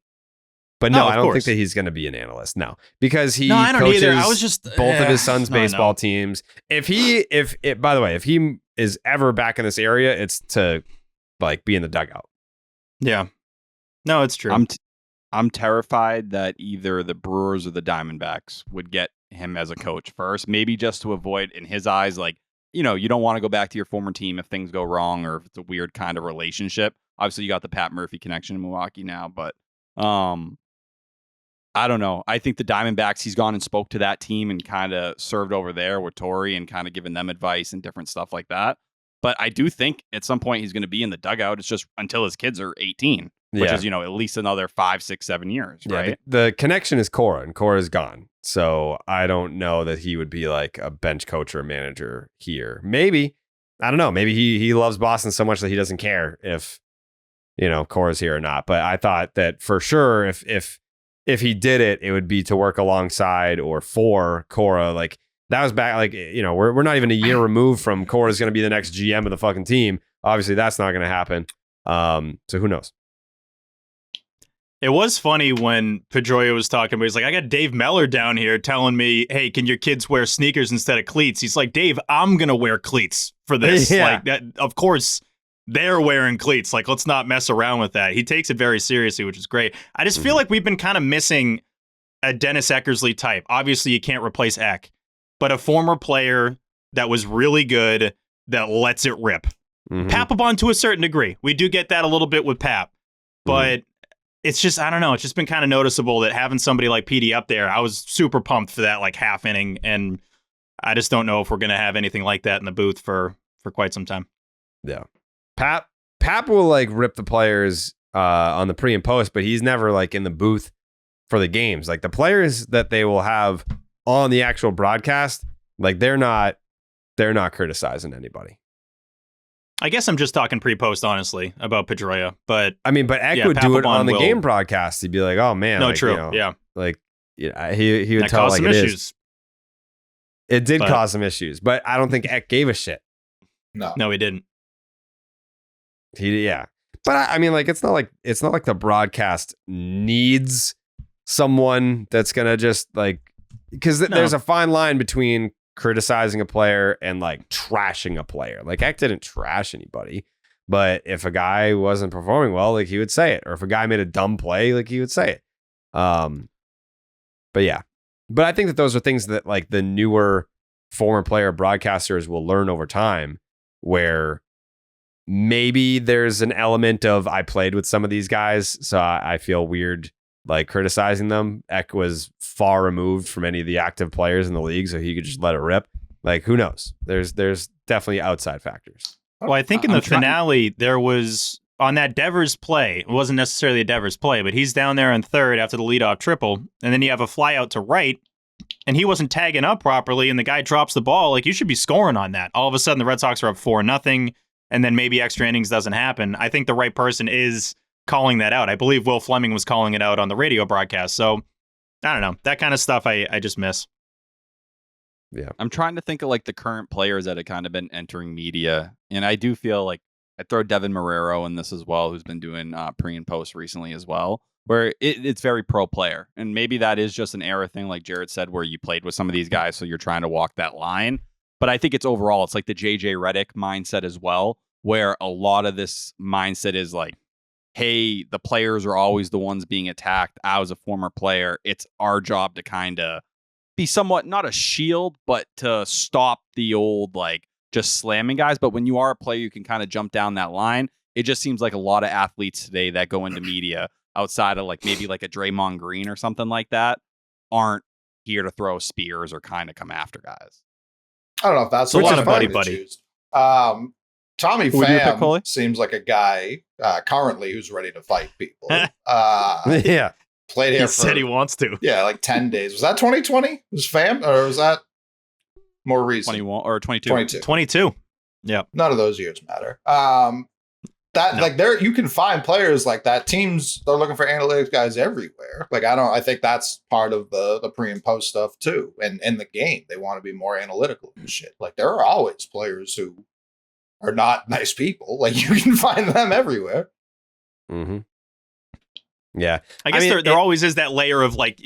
But no, Oh, of I don't think course. that he's going to be an analyst. No, because he No, I don't coaches either. I was just both of his son's no, no. baseball teams. By the way, if he is ever back in this area, it's to like be in the dugout. Yeah. No, it's true. I'm terrified that either the Brewers or the Diamondbacks would get him as a coach first, maybe just to avoid, in his eyes, like, you don't want to go back to your former team if things go wrong or if it's a weird kind of relationship. Obviously, you got the Pat Murphy connection in Milwaukee now, but I don't know. I think the Diamondbacks, he's gone and spoke to that team and kind of served over there with Torrey and kind of given them advice and different stuff like that. But I do think at some point he's going to be in the dugout. It's just until his kids are 18, which is, at least another 5, 6, 7 years, right? Yeah, the connection is Cora, and Cora's gone. So I don't know that he would be like a bench coach or a manager here. Maybe. I don't know. Maybe he loves Boston so much that he doesn't care if, Cora's here or not. But I thought that for sure, if he did it, it would be to work alongside or for Cora. Like that was back, like, we're not even a year removed from Cora's going to be the next GM of the fucking team. Obviously, that's not going to happen. So who knows? It was funny when Pedroia was talking, but he's like, I got Dave Meller down here telling me, hey, can your kids wear sneakers instead of cleats? He's like, Dave, I'm going to wear cleats for this. Yeah. Like, that, of course, they're wearing cleats. Like, let's not mess around with that. He takes it very seriously, which is great. I just feel like we've been kind of missing a Dennis Eckersley type. Obviously, you can't replace Eck, but a former player that was really good that lets it rip. Mhm. Papelbon to a certain degree. We do get that a little bit with Pap, but it's just, I don't know. It's just been kind of noticeable that having somebody like PD up there, I was super pumped for that like half inning, and I just don't know if we're going to have anything like that in the booth for quite some time. Yeah. Pap will like rip the players on the pre and post, but he's never like in the booth for the games. Like the players that they will have on the actual broadcast, like they're not criticizing anybody. I guess I'm just talking pre-post, honestly, about Pedroia, but I mean, but Eck Yeah, would do it Papelbon on the will- game broadcast. He'd be like, "Oh man, no, like, true. Yeah. like he would That tell caused like some it issues. is. It did But- cause some issues, but I don't think Eck gave a shit. No. No, he didn't. But I mean, like it's not like the broadcast needs someone that's gonna just like, because there's a fine line between criticizing a player and like trashing a player. Like Eck didn't trash anybody, but if a guy wasn't performing well, like he would say it, or if a guy made a dumb play, like he would say it. But yeah, but I think that those are things that like the newer former player broadcasters will learn over time, where maybe there's an element of I played with some of these guys, so I feel weird like criticizing them. Eck was far removed from any of the active players in the league, so he could just let it rip. Like who knows? There's definitely outside factors. Well, I think in the finale, there was on that Devers play, it wasn't necessarily a Devers play, but he's down there in third after the leadoff triple, and then you have a fly out to right, and he wasn't tagging up properly, and the guy drops the ball. Like, you should be scoring on that. All of a sudden, the Red Sox are up 4-0, and then maybe extra innings doesn't happen. I think the right person is calling that out. I believe Will Fleming was calling it out on the radio broadcast. So, I don't know. That kind of stuff I just miss. Yeah. I'm trying to think of like the current players that have kind of been entering media. And I do feel like I throw Devin Marrero in this as well, who's been doing pre and post recently as well, where it's very pro player. And maybe that is just an era thing, like Jared said, where you played with some of these guys, so you're trying to walk that line. But I think it's overall, it's like the JJ Redick mindset as well, where a lot of this mindset is like, hey, the players are always the ones being attacked. I was a former player. It's our job to kind of be somewhat, not a shield, but to stop the old, like, just slamming guys. But when you are a player, you can kind of jump down that line. It just seems like a lot of athletes today that go into media outside of like maybe like a Draymond Green or something like that aren't here to throw spears or kind of come after guys. I don't know if that's a lot the of term buddy. to choose. Tommy Who would you pick, Pham Coley? seems like a guy currently who's ready to fight people. Yeah. Played here He for said he wants to. like 10 days. Was that 2020? Was Pham, or was that more recent? 21 or 22. 22. 22. Yeah. None of those years matter. That No. like there you can find players like that. Teams they're looking for analytics guys everywhere. Like I think that's part of the pre and post stuff too. And in the game, they want to be more analytical and shit. Like there are always players who are not nice people. Like you can find them everywhere. Mm-hmm. Yeah. I guess there always is that layer of like,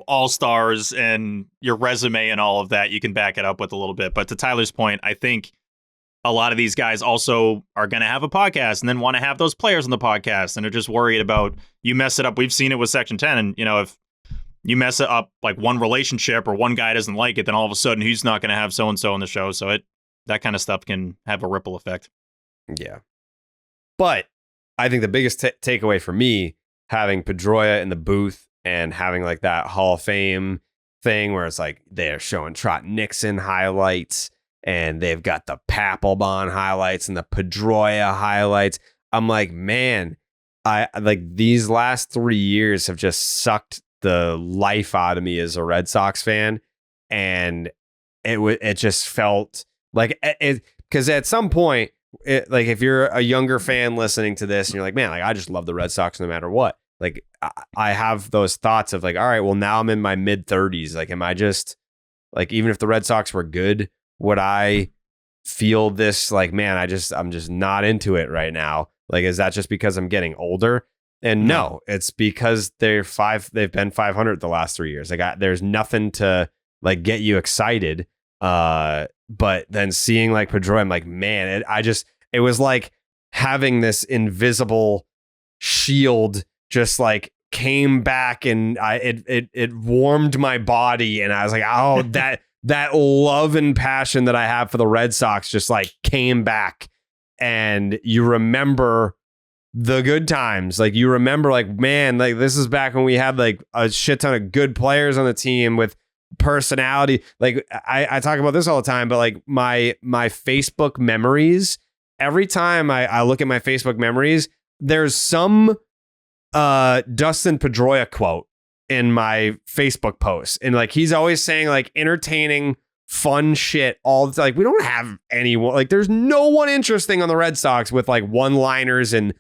all-stars and your resume and all of that. You can back it up with a little bit. But to Tyler's point, I think a lot of these guys also are going to have a podcast and then want to have those players on the podcast. And are just worried about you mess it up. We've seen it with Section 10. And, if you mess it up like one relationship or one guy doesn't like it, then all of a sudden he's not going to have so-and-so on the show. So that kind of stuff can have a ripple effect. Yeah. But I think the biggest takeaway for me, having Pedroia in the booth and having like that Hall of Fame thing where it's like they're showing Trot Nixon highlights and they've got the Papelbon highlights and the Pedroia highlights. I'm like, man, I like these last 3 years have just sucked the life out of me as a Red Sox fan. And it just felt like it, because at some point, like if you're a younger fan listening to this and you're like, man, like I just love the Red Sox no matter what. Like I have those thoughts of like, all right, well now I'm in my mid 30s. Like, am I just like, even if the Red Sox were good, would I feel this like, man, I'm just not into it right now? Like, is that just because I'm getting older? And no, it's because they've been 500 the last 3 years. Like there's nothing to like get you excited. But then seeing like Pedroia, I'm like, man, it was like having this invisible shield just like came back and it warmed my body. And I was like, oh, that love and passion that I have for the Red Sox just like came back. And you remember the good times. Like you remember like, man, like this is back when we had like a shit ton of good players on the team with personality. Like I talk about this all the time, but like my Facebook memories, every time I look at my Facebook memories, there's some Dustin Pedroia quote in my Facebook posts. And like he's always saying like entertaining, fun shit all the time. Like we don't have anyone, like there's no one interesting on the Red Sox with like one-liners and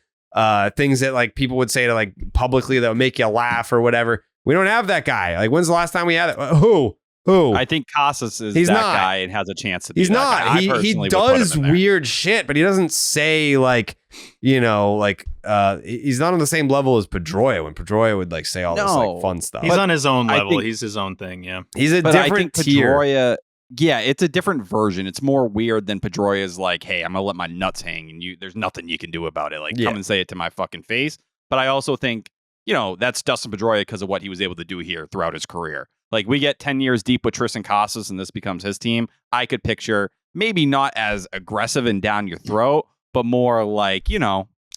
things that like people would say to like publicly that would make you laugh or whatever. We don't have that guy. Like, when's the last time we had it? Who? I think Casas is He's that not. guy and has a chance to be He's that not. guy. He does weird shit, but he doesn't say like, he's not on the same level as Pedroia when Pedroia would like say all this like fun stuff. He's on his own level. He's his own thing. Yeah. He's a But different I think tier. Pedroia, yeah, it's a different version. It's more weird than Pedroia's like, hey, I'm going to let my nuts hang and there's nothing you can do about it. Like, come and say it to my fucking face. But I also think, that's Dustin Pedroia because of what he was able to do here throughout his career. Like, we get 10 years deep with Tristan Casas and this becomes his team. I could picture maybe not as aggressive and down your throat, but more like,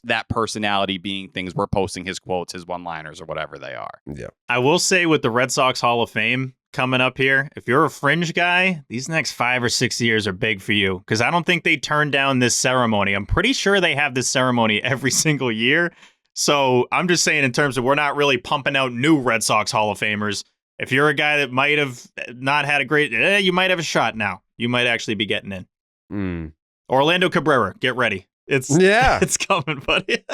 that personality being things we're posting his quotes, his one-liners, or whatever they are. Yeah. I will say with the Red Sox Hall of Fame coming up here, if you're a fringe guy, these next 5 or 6 years are big for you because I don't think they turn down this ceremony. I'm pretty sure they have this ceremony every single year. So I'm just saying in terms of we're not really pumping out new Red Sox Hall of Famers. If you're a guy that might have not had a great, you might have a shot now. You might actually be getting in. Orlando Cabrera, get ready. It's coming, buddy.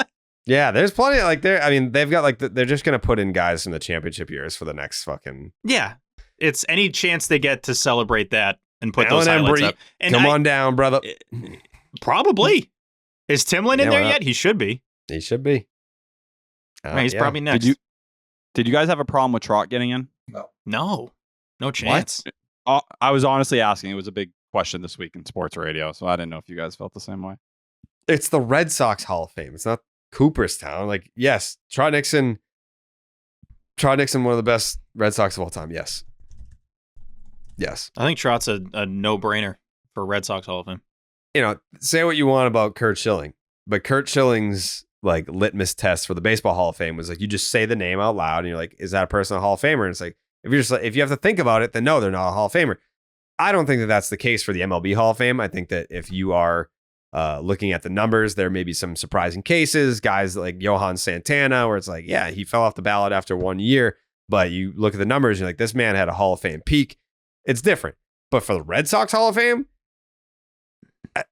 Yeah, there's plenty of they've got like they're just gonna put in guys from the championship years for the next fucking. Yeah, it's any chance they get to celebrate that and put Alan those highlights Embry, up. And come on down, brother. Probably. Is Timlin in there well, yet? He should be. He should be. He's probably next. Did you guys have a problem with Trot getting in? No chance. I was honestly asking. It was a big question this week in sports radio, so I didn't know if you guys felt the same way. It's the Red Sox Hall of Fame. It's not Cooperstown. Like, yes, Trot Nixon, one of the best Red Sox of all time. Yes. I think Trot's a no-brainer for Red Sox Hall of Fame. Say what you want about Curt Schilling, but Curt Schilling's like litmus test for the Baseball Hall of Fame was like you just say the name out loud and you're like, is that a person a Hall of Famer? And it's like if you have to think about it, then no, they're not a Hall of Famer. I don't think that that's the case for the MLB Hall of Fame. I think that if you are looking at the numbers, there may be some surprising cases, guys like Johan Santana, where it's like, yeah, he fell off the ballot after 1 year, but you look at the numbers, you're like, this man had a Hall of Fame peak. It's different. But for the Red Sox Hall of Fame,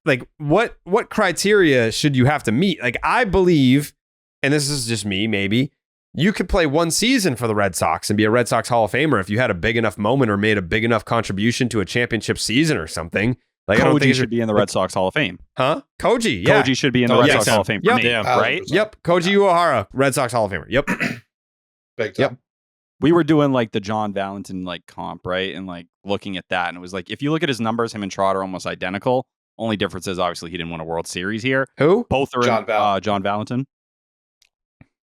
like what criteria should you have to meet? Like I believe, and this is just me, maybe you could play one season for the Red Sox and be a Red Sox Hall of Famer if you had a big enough moment or made a big enough contribution to a championship season or something. Like, I don't think Koji should be in the Red Sox Hall of Fame. Huh? Koji, yeah. Koji should be in the Oh, Red yeah, Sox Hall of Fame for Yep. me, Yeah. right? Yep. Koji Uehara, Red Sox Hall of Famer. Yep. Big time. Yep. We were doing like the John Valentin like comp, right? And like looking at that, and it was like if you look at his numbers, him and Trout are almost identical. Only difference is obviously he didn't win a World Series here. Who? Both are John John Valentin.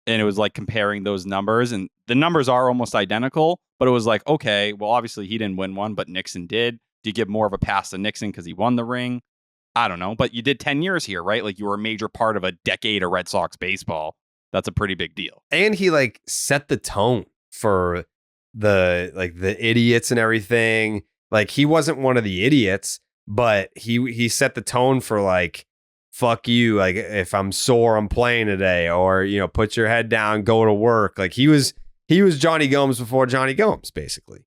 And it was like comparing those numbers, and the numbers are almost identical, but it was like, okay, well, obviously he didn't win one, but Nixon did. Do you give more of a pass to Nixon because he won the ring? I don't know, but you did 10 years here, right? Like you were a major part of a decade of Red Sox baseball. That's a pretty big deal. And he like set the tone for the idiots and everything. Like he wasn't one of the idiots, but he set the tone for like, fuck you. Like if I'm sore, I'm playing today, or, you know, put your head down, go to work. Like he was Johnny Gomes before Johnny Gomes, basically.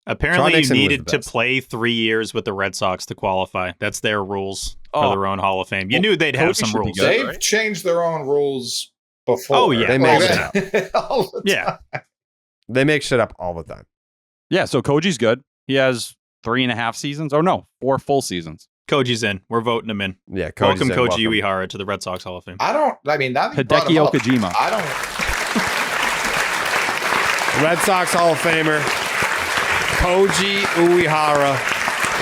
Apparently, you Nixon was needed the to best. play 3 years with the Red Sox to qualify. That's their rules for Oh. their own Hall of Fame. You Well, knew they'd have Cody some should be rules. good. They've right? changed their own rules before. Oh, yeah. They make shit All the Yeah. time. They make shit up all the time. Yeah, so Koji's good. He has 3.5 seasons. Oh no, 4 full seasons. Koji's in. We're voting him in. Yeah. Welcome Koji's in. Koji Uehara to the Red Sox Hall of Fame. Now that you brought Hideki him up, Okajima. I don't. Red Sox Hall of Famer, Koji Uehara.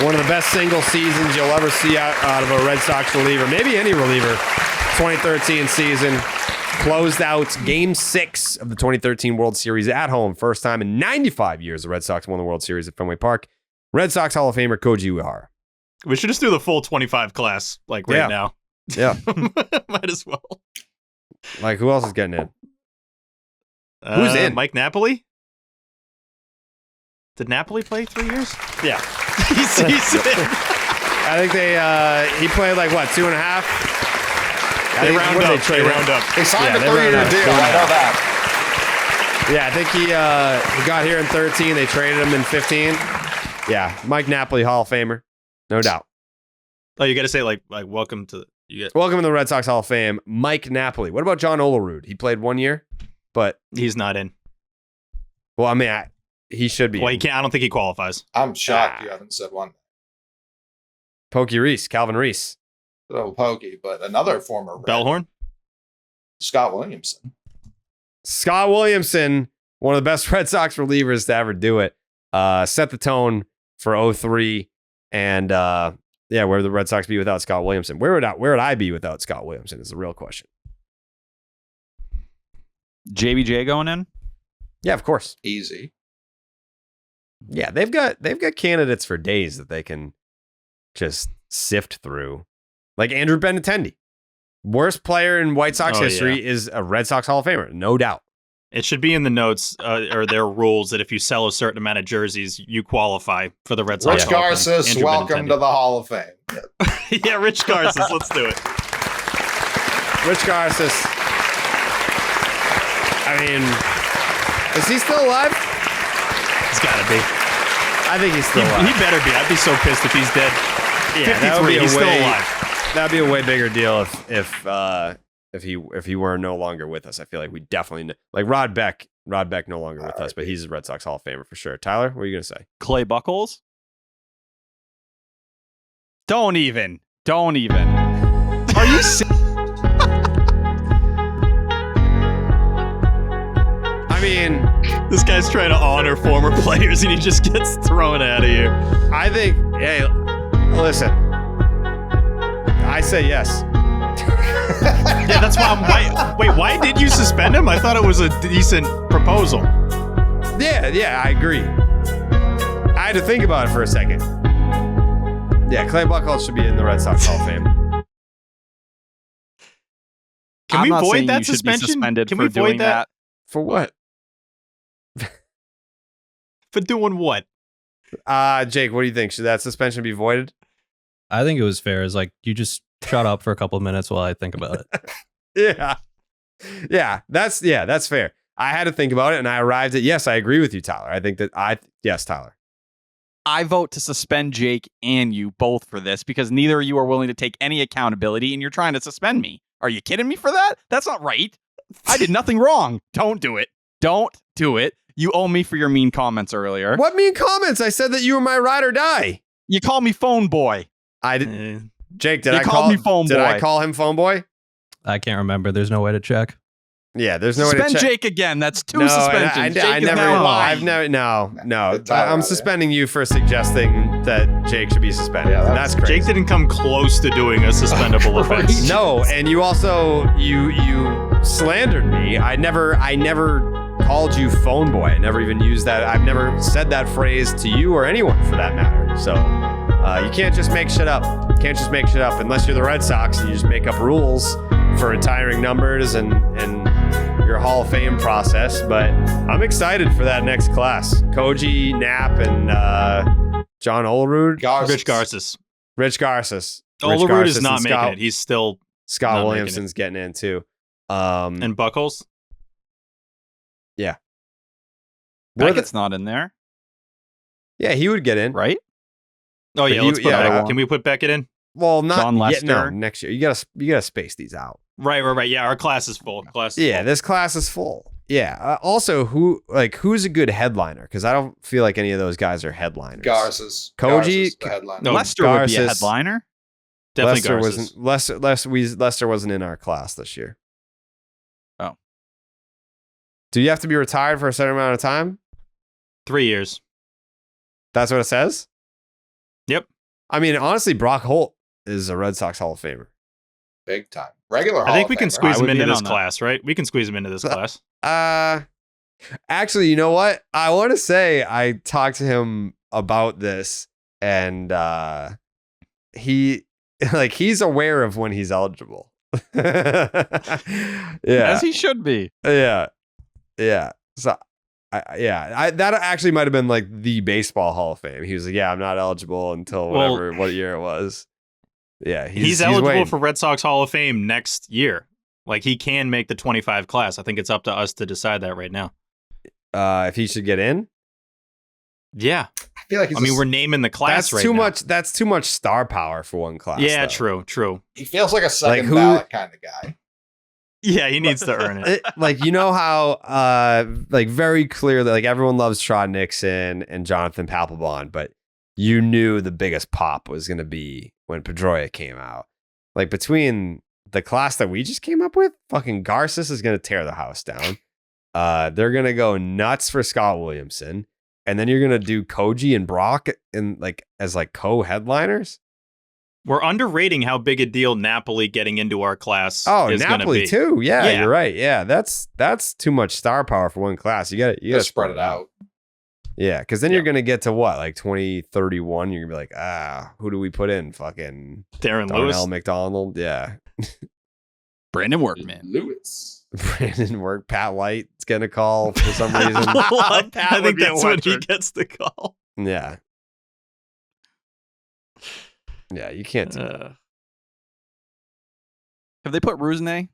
One of the best single seasons you'll ever see out of a Red Sox reliever. Maybe any reliever. 2013 season. Closed out Game 6 of the 2013 World Series at home. First time in 95 years the Red Sox won the World Series at Fenway Park. Red Sox Hall of Famer, Koji Uehara. We should just do the full 25 class, like right Yeah. now. Yeah. Might as well. Like, who else is getting in? Who's in? Mike Napoli? Did Napoli play 3 years? Yeah. he's in. I think he played like, what, 2.5? They round up. They round up. They signed Yeah, a they ran 3-year out. deal. I know that. Yeah, I think he got here in 13. They traded him in 15. Yeah, Mike Napoli, Hall of Famer. No doubt. Oh, you got to say like welcome to you get. Welcome to the Red Sox Hall of Fame, Mike Napoli. What about John Olerud? He played 1 year, but, He's not in. well, I mean, he should be. Well, in. he can't. I don't think he qualifies. I'm shocked you haven't said one. Pokey Reese, Calvin Reese. Little pokey, but another former Red, Bellhorn. Scott Williamson. Scott Williamson, one of the best Red Sox relievers to ever do it. Set the tone for 03. And where would the Red Sox be without Scott Williamson? Where would I be without Scott Williamson is the real question. JBJ going in? Yeah, of course. Easy. Yeah, they've got candidates for days that they can just sift through. Like Andrew Benintendi. Worst player in White Sox Oh, history is a Red Sox Hall of Famer, no doubt. It should be in the notes or their rules that if you sell a certain amount of jerseys, you qualify for the Red Sox. Rich Hall of Fame. Garces, Andrew welcome Benintendi. to the Hall of Fame. Yeah, Rich Garces. Let's do it. Rich Garces. I mean, is he still alive? He's got to be. I think he's still He alive. better be. I'd be so pissed if he's dead. Yeah, that would 53. be a He's still way- alive. That'd be a way bigger deal if he were no longer with us. I feel like we definitely like Rod Beck no longer with us, but he's a Red Sox Hall of Famer for sure. Tyler, what are you gonna say? Clay Buchholz? Don't even. Are you serious? I mean, This guy's trying to honor former players, and he just gets thrown out of here. I think. Hey, listen. I say yes. Yeah, that's why. Why did you suspend him? I thought it was a decent proposal. Yeah, I agree. I had to think about it for a second. Yeah, Clay Buchholz should be in the Red Sox Hall of Fame. Can I'm we not saying void that you should be suspension? suspended Can for we void doing that? For what? For doing what? Jake, what do you think? Should that suspension be voided? I think it was fair. It's like you just shut up for a couple of minutes while I think about it. Yeah, that's fair. I had to think about it, and I arrived at yes. I agree with you, Tyler. I think that yes, Tyler. I vote to suspend Jake and you both for this because neither of you are willing to take any accountability and you're trying to suspend me. Are you kidding me for that? That's not right. I did nothing wrong. Don't do it. Don't do it. You owe me for your mean comments earlier. What mean comments? I said that you were my ride or die. You call me phone boy. I did. Eh, Jake, did You I called call me phone Did I boy. call him phone boy? I can't remember. There's no way to check. Yeah, there's no way to Suspend check. Jake again. That's two No, suspensions. I Jake is never. now lying. I've never. No. It's all I'm right, suspending you for suggesting that Jake should be suspended. Yeah, that's crazy. Jake didn't come close to doing a suspendable offense. No, and you also you slandered me. I never called you phone boy. I never even used that. I've never said that phrase to you or anyone for that matter. So you can't just make shit up. You can't just make shit up unless you're the Red Sox and you just make up rules for retiring numbers and your Hall of Fame process. But I'm excited for that next class. Koji, Knapp, and John Olerud. Rich Garces. Rich Garces. Olerud is not making it. He's still Scott not Williamson's getting in too. and Buckles. Beckett's not in there, Yeah, he would get in. right? Oh yeah, But let's put yeah, Beckett. Can we put Beckett in? Well, not John yet. No, Lester. next year. You gotta space these out. Right. Yeah, our class is full. Yeah, this class is full. Yeah. Also, who's a good headliner? Because I don't feel like any of those guys are headliners. Garces. Koji- Garces, the headline. No, Lester would be a Garces. headliner. Definitely Lester Garces. wasn't Lester wasn't in our class this year. Oh. Do you have to be retired for a certain amount of time? 3 years. That's what it says? Yep. I mean, honestly, Brock Holt is a Red Sox Hall of Famer. Big time. Regular I Hall think of we can Famer. squeeze I him would be into in this on that. class, right? We can squeeze him into this class. Actually, you know what? I want to say I talked to him about this, and he's aware of when he's eligible. Yeah, As he should be. yeah. So, that actually might have been like the baseball Hall of Fame. He was like, "Yeah, I'm not eligible until Well, what year it was." Yeah, He's eligible waiting. for Red Sox Hall of Fame next year. Like he can make the 25 class. I think it's up to us to decide that right now. If he should get in. Yeah. I feel like he's I mean, we're naming the class That's right too now. much. That's too much star power for one class. Yeah, though. true. he feels like a second who- ballot kind of guy. Yeah, he needs to earn it. Like, you know how very clearly, like, everyone loves Sean Nixon and Jonathan Papelbon, but you knew the biggest pop was going to be when Pedroia came out. Like, between the class that we just came up with, fucking Garces is going to tear the house down. They're going to go nuts for Scott Williamson, and then you're going to do Koji and Brock as co-headliners. We're underrating how big a deal Napoli getting into our class Oh, is going to Napoli be. too. Yeah, Yeah. you're right. Yeah, that's too much star power for one class. You got to Spread it out. Yeah, because then you're gonna get to what, like 2031. You're gonna be like, who do we put in? Fucking Darren Darnell Lewis. McDonald. Yeah, Brandon Workman. Lewis. Brandon Work. Pat Light's gonna call for some reason. I Pat would think be that's when he electric. gets the call. Yeah, yeah. You can't. Do Have they put Rusney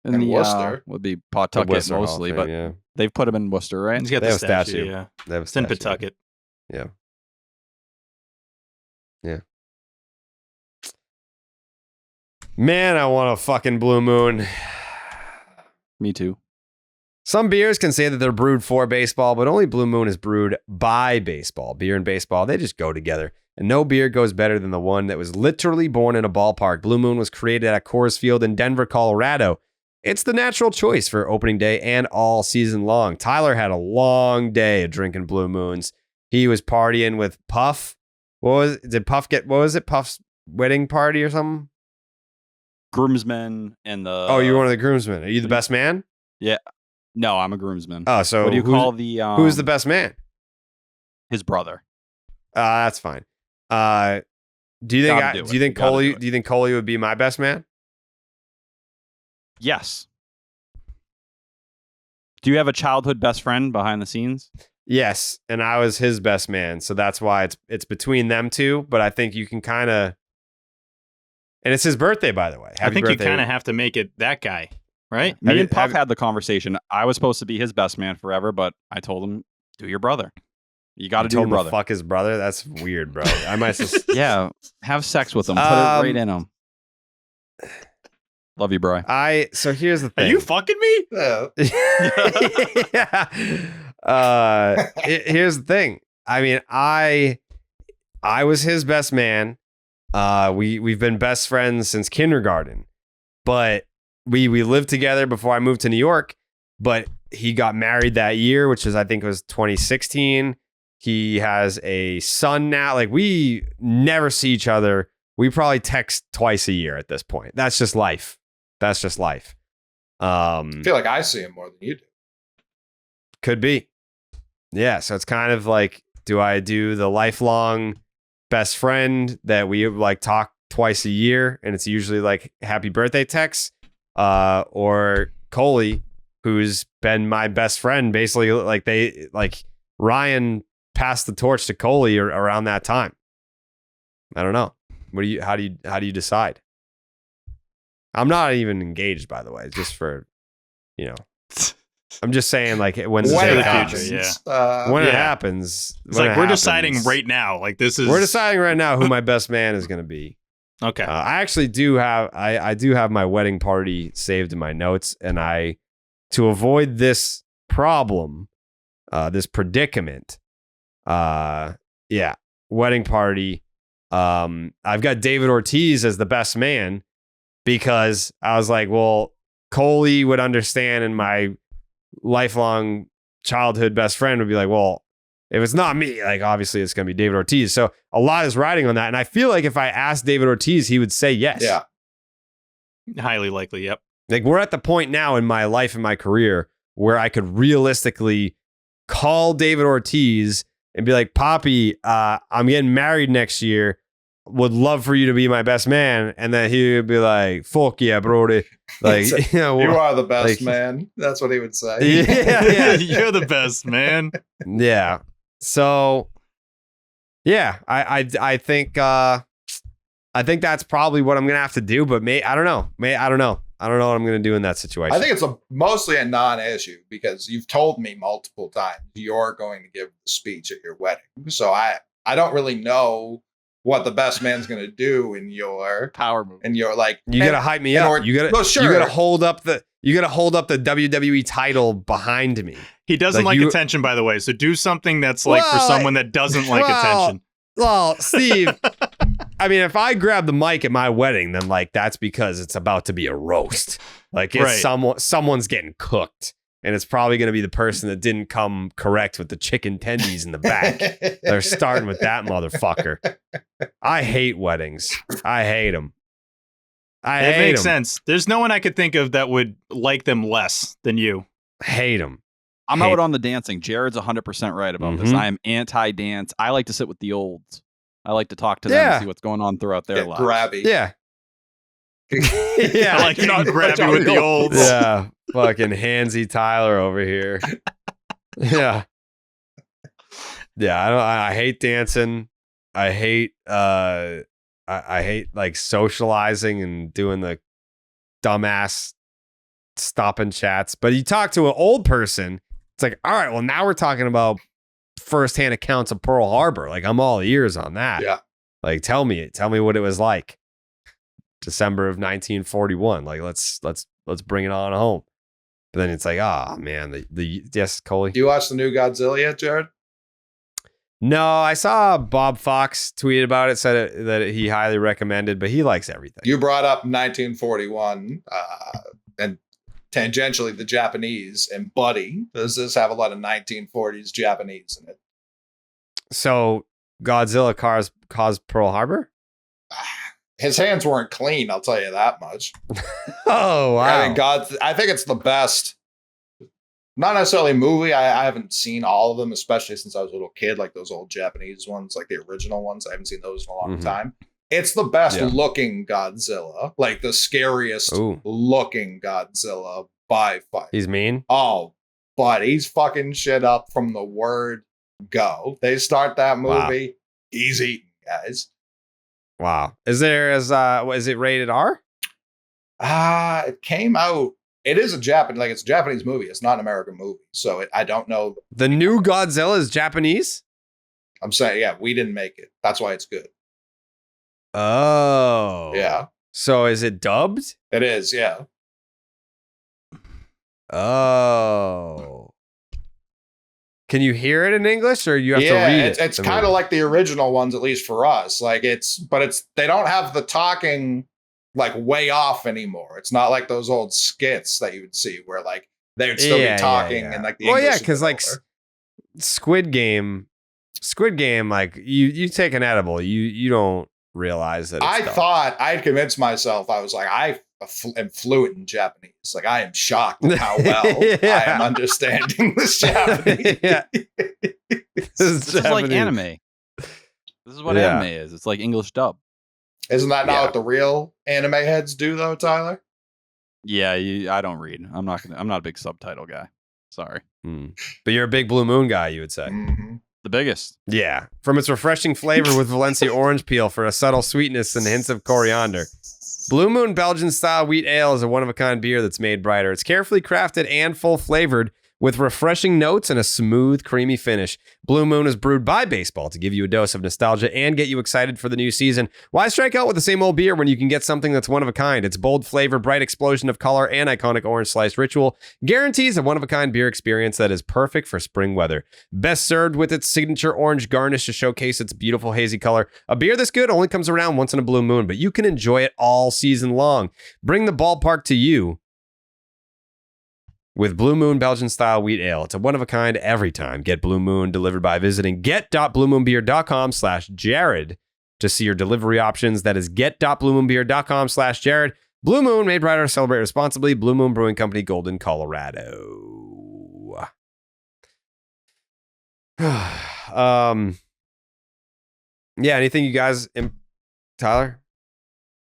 in And the Worcester. would be the Pawtucket Worcester Hall of mostly, Fame, but yeah, they've put him in Worcester, right? He's got They the have a statue. Yeah. they have a It's in statue. Pawtucket. Yeah. Man, I want a fucking blue moon. Me too. Some beers can say that they're brewed for baseball, but only Blue Moon is brewed by baseball. Beer and baseball, they just go together. And no beer goes better than the one that was literally born in a ballpark. Blue Moon was created at Coors Field in Denver, Colorado. It's the natural choice for opening day and all season long. Tyler had a long day of drinking Blue Moons. He was partying with Puff. What was it? Puff's wedding party or something? Groomsmen and the. Oh, you're one of the groomsmen. Are you the best man? No, I'm a groomsman. Oh, so what do you call the? who's the best man? His brother. That's fine. Do you think Gotta do it. do you think Gotta Coley do it. do you think Coley would be my best man? Yes. Do you have a childhood best friend behind the scenes? Yes, and I was his best man, so that's why it's between them two. But I think you can kind of, and it's his birthday, by the way. I Happy think birthday. you kind of have to make it that guy, right? Me you- and Puff have- had the conversation. I was supposed to be his best man forever, but I told him, do your brother. You got to You do your told him to brother. fuck his brother. That's weird, bro. I might just. Yeah, have sex with him. Put it right in him. Love you, bro. So here's the Are thing. you fucking me? Yeah. Yeah. Here's the thing. I mean, I was his best man. We've been best friends since kindergarten, but we lived together before I moved to New York. But he got married that year, which I think was 2016. He has a son now. Like, we never see each other. We probably text twice a year at this point. That's just life. I feel like I see him more than you do. Could be. Yeah. So it's kind of like, do I do the lifelong best friend that we like talk twice a year and it's usually like happy birthday texts, or Coley, who's been my best friend basically, like Ryan passed the torch to Coley around that time. I don't know. How do you decide? I'm not even engaged, by the way, just for, I'm just saying, like, when it happens, it happens, it's like we're deciding right now. Like, we're deciding right now who my best man is going to be. Okay. I actually do have I do have my wedding party saved in my notes, and to avoid this problem, this predicament, wedding party. I've got David Ortiz as the best man because I was like, well, Coley would understand, and my lifelong childhood best friend would be like, well, if it's not me, like, obviously it's going to be David Ortiz. So a lot is riding on that. And I feel like if I asked David Ortiz, he would say yes. Yeah. Highly likely. Yep. Like, we're at the point now in my life and my career where I could realistically call David Ortiz and be like, Poppy, I'm getting married next year. Would love for you to be my best man. And then he would be like, fuck yeah, brody. Like, you are the best man. That's what he would say. Yeah. You're the best man. Yeah. So, yeah, I think that's probably what I'm going to have to do. But I don't know. I don't know what I'm going to do in that situation. I think it's mostly a non-issue because you've told me multiple times you're going to give the speech at your wedding. So I don't really know what the best man's going to do in your power move. And you're like, you got to hype me up. You got to hold up the WWE title behind me. He doesn't like attention, by the way. So do something that's for someone that doesn't like attention. Well, Steve, I mean, if I grab the mic at my wedding, then like that's because it's about to be a roast. Like, it's someone's getting cooked. And it's probably going to be the person that didn't come correct with the chicken tendies in the back. They're starting with that motherfucker. I hate weddings. I hate them. It makes sense. There's no one I could think of that would like them less than you. Hate them. I'm out on the dancing. Jared's 100% right about this. I am anti-dance. I like to sit with the olds. I like to talk to them and see what's going on throughout their lives. Grabby. Yeah. I like getting grabby with the olds. Yeah. Fucking Handsy Tyler over here. Yeah. Yeah. I hate dancing. I hate I hate like socializing and doing the dumbass stopping chats. But you talk to an old person, it's like, all right, well, now we're talking about firsthand accounts of Pearl Harbor. Like, I'm all ears on that. Yeah. Like, tell me what it was like. December of 1941. Like, let's bring it on home. But then it's like, oh man, yes, Coley. Do you watch the new Godzilla yet, Jared? No, I saw Bob Fox tweet about it, said that he highly recommended, but he likes everything. You brought up 1941, and tangentially the Japanese, and Buddy, does this have a lot of 1940s Japanese in it? So Godzilla caused Pearl Harbor? His hands weren't clean, I'll tell you that much. Oh, wow. I think it's the best, not necessarily movie. I haven't seen all of them, especially since I was a little kid, like those old Japanese ones, like the original ones. I haven't seen those in a long time. It's the best looking Godzilla, like the scariest looking Godzilla by far. He's mean? Oh, but he's fucking shit up from the word go. They start that movie, he's eating, guys. Wow. Is it rated R? It came out. It is it's a Japanese movie. It's not an American movie. So I don't know. The new Godzilla is Japanese? I'm saying, yeah, we didn't make it. That's why it's good. Oh. Yeah. So is it dubbed? It is, yeah. Oh. Can you hear it in English, or you have to read it? It's kind of like the original ones, at least for us. Like they don't have the talking like way off anymore. It's not like those old skits that you would see where like they would still be talking and like the English because like Squid Game, like you take an edible, you don't realize that. I thought I'd convinced myself. I was like, I am fluent in Japanese. Like I am shocked at how well I am understanding this Japanese. This is like anime. This is what anime is. It's like English dub. Isn't that not what the real anime heads do, though, Tyler? Yeah, I don't read. I'm not a big subtitle guy. Sorry. But you're a big Blue Moon guy, you would say. Mm-hmm. The biggest. Yeah. From its refreshing flavor with Valencia orange peel for a subtle sweetness and hints of coriander. Blue Moon Belgian style wheat ale is a one-of-a-kind beer that's made brighter. It's carefully crafted and full-flavored with refreshing notes and a smooth, creamy finish. Blue Moon is brewed by Baseball to give you a dose of nostalgia and get you excited for the new season. Why strike out with the same old beer when you can get something that's one of a kind? Its bold flavor, bright explosion of color, and iconic orange slice ritual guarantees a one-of-a-kind beer experience that is perfect for spring weather. Best served with its signature orange garnish to showcase its beautiful hazy color. A beer this good only comes around once in a blue moon, but you can enjoy it all season long. Bring the ballpark to you with Blue Moon Belgian style wheat ale. It's a one-of-a-kind every time. Get Blue Moon delivered by visiting get.bluemoonbeer.com/Jared to see your delivery options. That is get.bluemoonbeer.com/Jared. Blue Moon, made brighter, celebrate responsibly. Blue Moon Brewing Company, Golden, Colorado. Anything you guys, Tyler?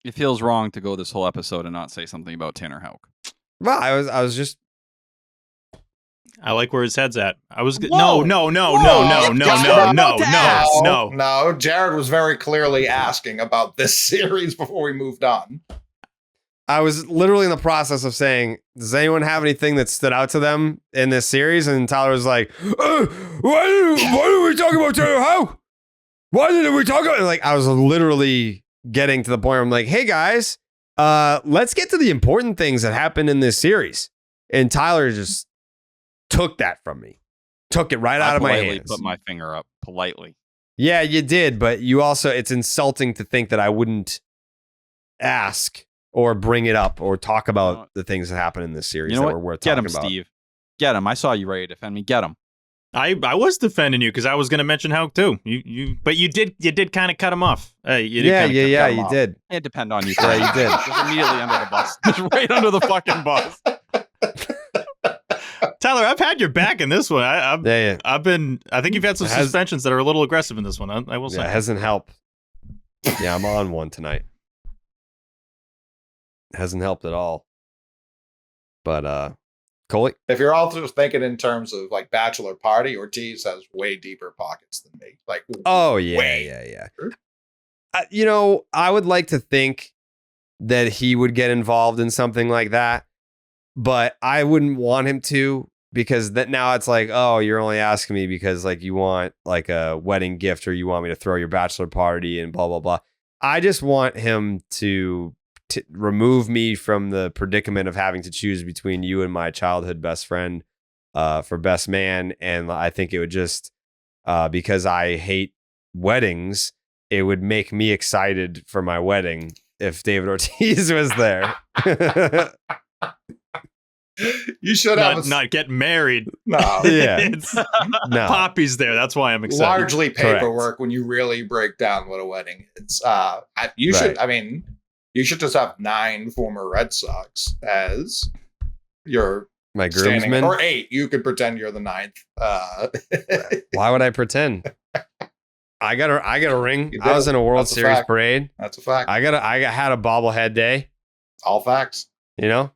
It feels wrong to go this whole episode and not say something about Tanner Houck. Well, I was just. I like where his head's at. I was Whoa. no. Jared was very clearly asking about this series before we moved on. I was literally in the process of saying, does anyone have anything that stood out to them in this series? And Tyler was like, why did we talk about Tanner Houck? Why didn't we talk about it? Like, I was literally getting to the point where I'm like, hey guys, let's get to the important things that happened in this series. And Tyler just took that from me. Took it right out of my hands. Put my finger up politely. Yeah, you did, but you also, it's insulting to think that I wouldn't ask or bring it up or talk about the things that happen in this series that were worth talking about. Get him, Steve. Get him. I saw you ready to defend me. Get him. I was defending you because I was going to mention Houck too. But you did kind of cut him off. You did. It depend on you. Yeah, you did. Just immediately under the bus. Just right under the fucking bus. Tyler, I've had your back in this one. I think you've had some suspensions that are a little aggressive in this one. I will say. Yeah, it hasn't helped. Yeah, I'm on one tonight. It hasn't helped at all. But Coley? If you're all just thinking in terms of like bachelor party, Ortiz has way deeper pockets than me. Like, yeah. I would like to think that he would get involved in something like that, but I wouldn't want him to, because that now it's like, oh, you're only asking me because like you want like a wedding gift or you want me to throw your bachelor party and blah, blah, blah. I just want him to remove me from the predicament of having to choose between you and my childhood best friend for best man. And I think it would just, because I hate weddings, it would make me excited for my wedding if David Ortiz was there. You should not get married. No. Yeah. It's Poppy's there. That's why I'm excited. Largely paperwork. Correct. When you really break down what a wedding is. You should just have 9 former Red Sox as my groomsmen, or 8. You could pretend you're the 9th. Why would I pretend? I got a ring. I was in a World Series parade. That's a fact. I had a bobblehead day. All facts. You know?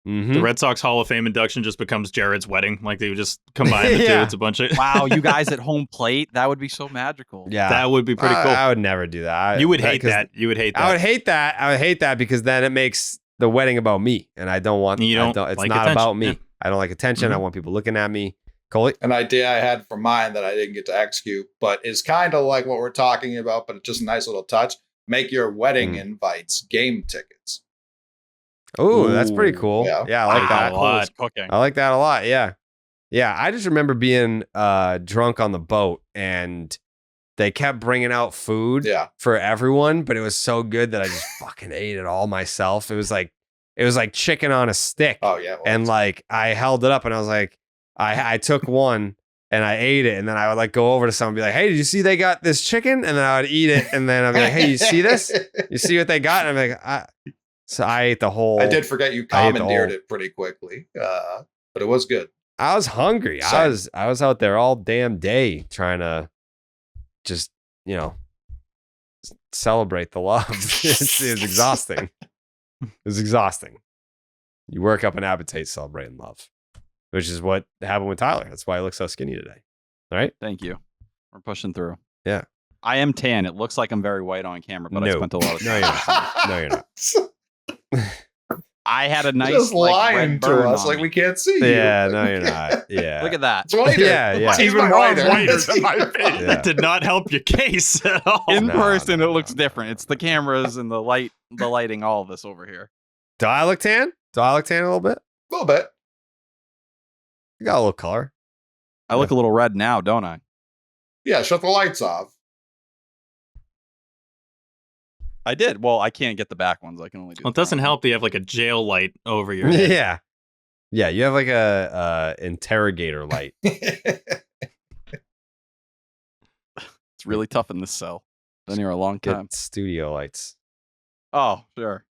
Mm-hmm. The Red Sox Hall of Fame induction just becomes Jared's wedding. Like they would just combine the two. It's a bunch of wow, you guys at home plate? That would be so magical. Yeah. That would be pretty cool. I would never do that. You would hate that. You would hate that. I would hate that. I would hate that because then it makes the wedding about me. And I don't want it's like not attention. About me. Yeah. I don't like attention. Mm-hmm. I want people looking at me. Coley? An idea I had for mine that I didn't get to execute, but is kind of like what we're talking about, but it's just a nice little touch. Make your wedding invites game tickets. Oh, that's pretty cool. Yeah, I like that. Cooking. I like that a lot. Yeah. Yeah, I just remember being drunk on the boat, and they kept bringing out food for everyone, but it was so good that I just fucking ate it all myself. It was like chicken on a stick. Oh yeah. Well, And like I held it up and I was like, I took one and I ate it, and then I would like go over to someone and be like, hey, did you see they got this chicken? And then I would eat it, and then I'd be like, hey, you see this? You see what they got? And I'm like, so I ate the whole. I did forget you commandeered it pretty quickly, but it was good. I was hungry. Same. I was out there all damn day trying to just, celebrate the love. It's exhausting. It was exhausting. You work up an appetite celebrating love, which is what happened with Tyler. That's why he looks so skinny today. All right. Thank you. We're pushing through. Yeah. I am tan. It looks like I'm very white on camera, but I spent a lot of time. No, you're not. I had a nice Just lying red to burn us on like me. we can't see you. Yeah, no, you're not. Yeah. Look at that. It's whiter. Yeah. He's Even my more whiter. whiter than my face. Yeah. That did not help your case at all. In No, person, no, it looks no. different. It's the cameras and the lighting, all of this over here. Do I look tan? Do I look tan a little bit? A little bit. You got a little color. I look a little red now, don't I? Yeah, shut the lights off. I did. Well, I can't get the back ones. I can only do. Well, it the doesn't front help that you have like a jail light over your head. Yeah. Yeah, you have like a interrogator light. one. It's really tough in this cell. Been here a long time. Get studio lights. Oh, sure.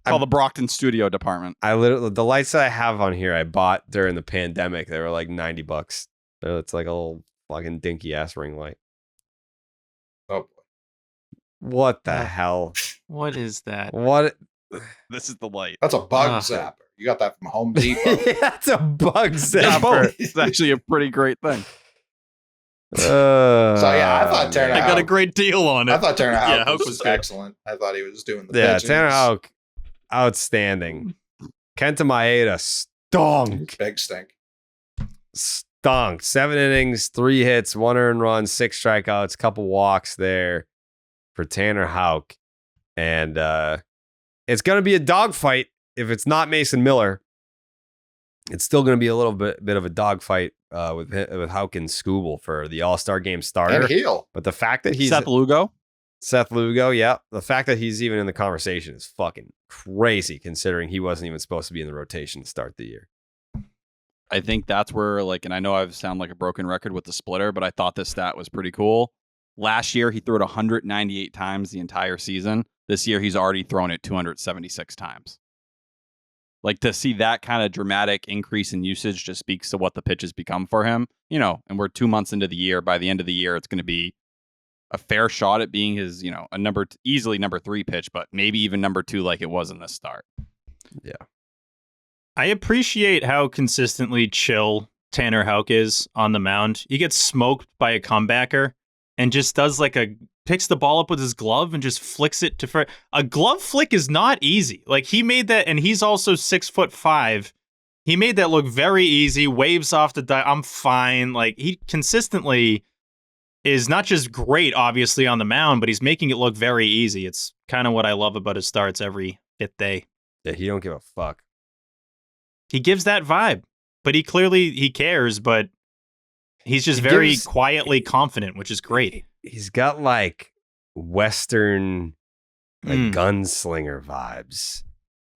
Call the Brockton studio department. I literally, the lights that I have on here, I bought during the pandemic. They were like $90. So it's like a little fucking dinky ass ring light. Oh boy. What the hell? What is that? What? This is the light. That's a bug Ah. zapper. You got that from Home Depot. That's a bug It's zapper. both. It's actually a pretty great thing. So yeah, I thought Tanner I got a Houck- great deal on it. I thought Tanner Houck Yeah, Houck was, was good. excellent. I thought he was doing the Yeah, pitching. Tanner Houck, outstanding. Kenta Maeda stunk. Big stink. Stunk. 7 innings, 3 hits, 1 earned run, 6 strikeouts, couple walks there for Tanner Houck. And it's going to be a dogfight if it's not Mason Miller. It's still going to be a little bit of a dogfight with Houck and Scooble for the All-Star Game starter. And heel. But the fact that he's Seth Lugo. Seth Lugo, yeah. The fact that he's even in the conversation is fucking crazy, considering he wasn't even supposed to be in the rotation to start the year. I think that's where, like, and I know I sound like a broken record with the splitter, but I thought this stat was pretty cool. Last year, he threw it 198 times the entire season. This year, he's already thrown it 276 times. Like, to see that kind of dramatic increase in usage just speaks to what the pitch has become for him. You know, and we're 2 months into the year. By the end of the year, it's going to be a fair shot at being his, a easily number 3 pitch, but maybe even number 2 like it was in the start. Yeah. I appreciate how consistently chill Tanner Houck is on the mound. He gets smoked by a comebacker and just does picks the ball up with his glove and just flicks it to a glove flick is not easy. Like, he made that, and he's also 6'5". He made that look very easy. Waves off the I'm fine. Like, he consistently is not just great, obviously, on the mound, but he's making it look very easy. It's kind of what I love about his starts every 5th day. Yeah, he don't give a fuck. He gives that vibe, but he cares, but he's just very quietly confident, which is great. He's got like Western gunslinger vibes.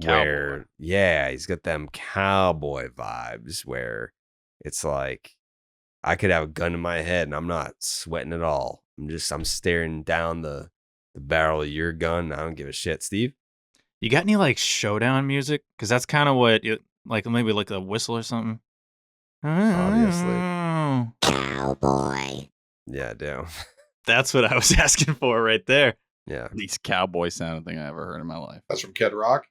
Where, yeah, he's got them cowboy vibes where it's like, I could have a gun in my head and I'm not sweating at all. I'm staring down the barrel of your gun. I don't give a shit. Steve? You got any like showdown music? Because that's kind of what, maybe like a whistle or something. Obviously. Cowboy. Yeah, damn. That's what I was asking for right there. Yeah. Least cowboy sounding thing I ever heard in my life. That's from Kid Rock.